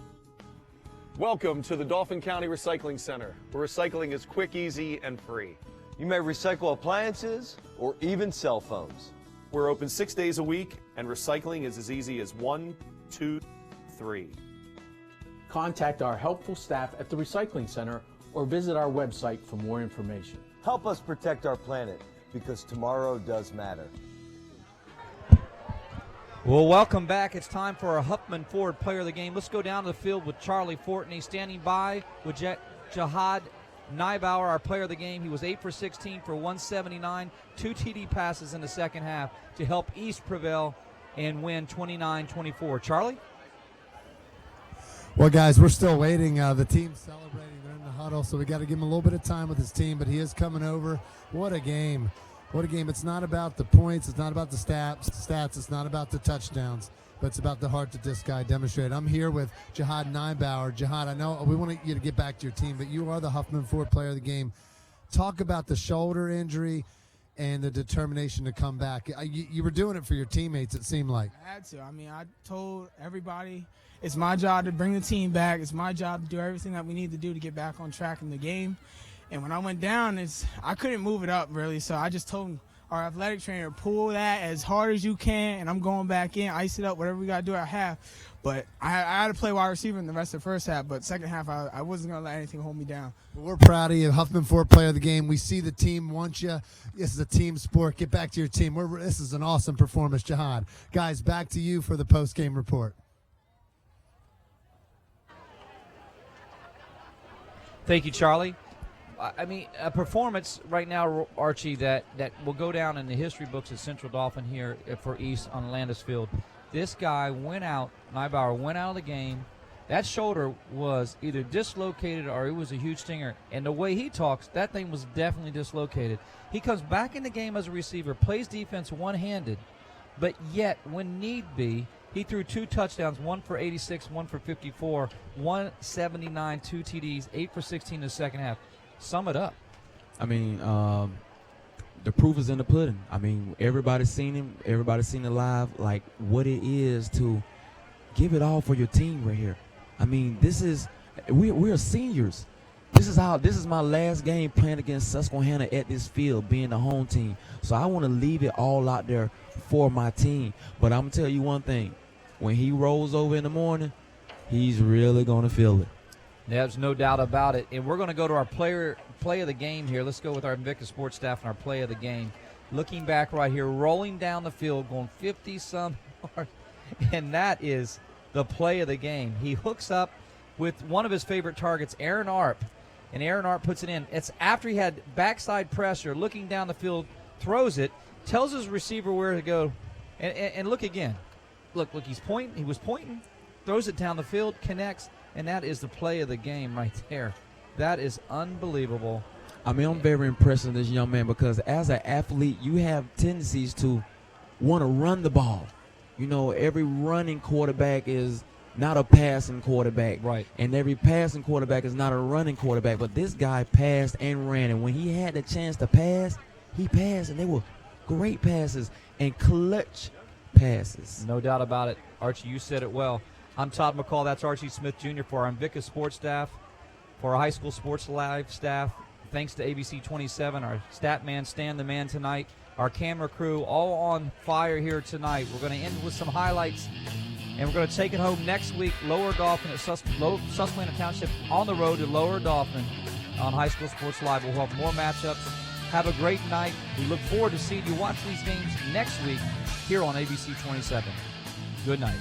Welcome to the Dauphin County Recycling Center, where recycling is quick, easy, and free. You may recycle appliances or even cell phones. We're open 6 days a week, and recycling is as easy as 1, 2, 3. Contact our helpful staff at the Recycling Center or visit our website for more information. Help us protect our planet, because tomorrow does matter. Well, welcome back. It's time for our Huffman Ford Player of the Game. Let's go down to the field with Charlie Fortney standing by with Jihad N'bow, our player of the game. He was 8 for 16 for 179, 2 TD passes in the second half to help East prevail and win 29-24. Charlie? Well, guys, we're still waiting. The team's celebrating. They're in the huddle, so we got to give him a little bit of time with his team, but he is coming over. What a game. What a game. It's not about the points. It's not about the stats. It's not about the touchdowns, but it's about the heart that this guy demonstrated. I'm here with Jihad N'bow. Jihad, I know we want you to get back to your team, but you are the Huffman Ford Player of the Game. Talk about the shoulder injury and the determination to come back. You were doing it for your teammates, it seemed like. I had to. I mean, I told everybody it's my job to bring the team back. It's my job to do everything that we need to do to get back on track in the game. And when I went down, I couldn't move it up really, so I just told our athletic trainer, pull that as hard as you can, and I'm going back in, ice it up, whatever we got to do at half. But I had to play wide receiver in the rest of the first half, but second half I wasn't going to let anything hold me down. Well, we're proud of you, Huffman Ford Player of the Game. We see the team wants you. This is a team sport. Get back to your team. This is an awesome performance, Jihad. Guys, back to you for the post-game report. Thank you, Charlie. I mean, a performance right now, Archie, that will go down in the history books at Central Dauphin here for East on Landis Field. This guy went out, Neibauer went out of the game. That shoulder was either dislocated or it was a huge stinger. And the way he talks, that thing was definitely dislocated. He comes back in the game as a receiver, plays defense one-handed, but yet, when need be, he threw 2 touchdowns, one for 86, one for 54, 179, 2 TDs, 8 for 16 in the second half. Sum it up. I mean, the proof is in the pudding. I mean, everybody's seen him. Everybody's seen it live, like what it is to give it all for your team right here. I mean, we are seniors. This is my last game playing against Susquehanna at this field, being the home team. So I want to leave it all out there for my team. But I'm going to tell you one thing. When he rolls over in the morning, he's really going to feel it. There's no doubt about it. And we're going to go to our play of the game here. Let's go with our Invictus sports staff and our play of the game. Looking back right here, rolling down the field, going 50-some yards. And that is the play of the game. He hooks up with one of his favorite targets, Aaron Arp. And Aaron Arp puts it in. It's after he had backside pressure, looking down the field, throws it, tells his receiver where to go. And look again. Look, he's pointing. He was pointing, throws it down the field, connects. And that is the play of the game right there. That is unbelievable. I mean, I'm very impressed with this young man because as an athlete, you have tendencies to want to run the ball. You know, every running quarterback is not a passing quarterback. Right. And every passing quarterback is not a running quarterback. But this guy passed and ran. And when he had the chance to pass, he passed. And they were great passes and clutch passes. No doubt about it. Archie, you said it well. I'm Todd McCall. That's Archie Smith Jr. for our Invictus sports staff, for our high school sports live staff. Thanks to ABC 27, our stat man, Stan the Man tonight, our camera crew, all on fire here tonight. We're going to end with some highlights, and we're going to take it home next week. Lower Dauphin at Susquehanna Township on the road to Lower Dauphin on High School Sports Live. We'll have more matchups. Have a great night. We look forward to seeing you watch these games next week here on ABC 27. Good night.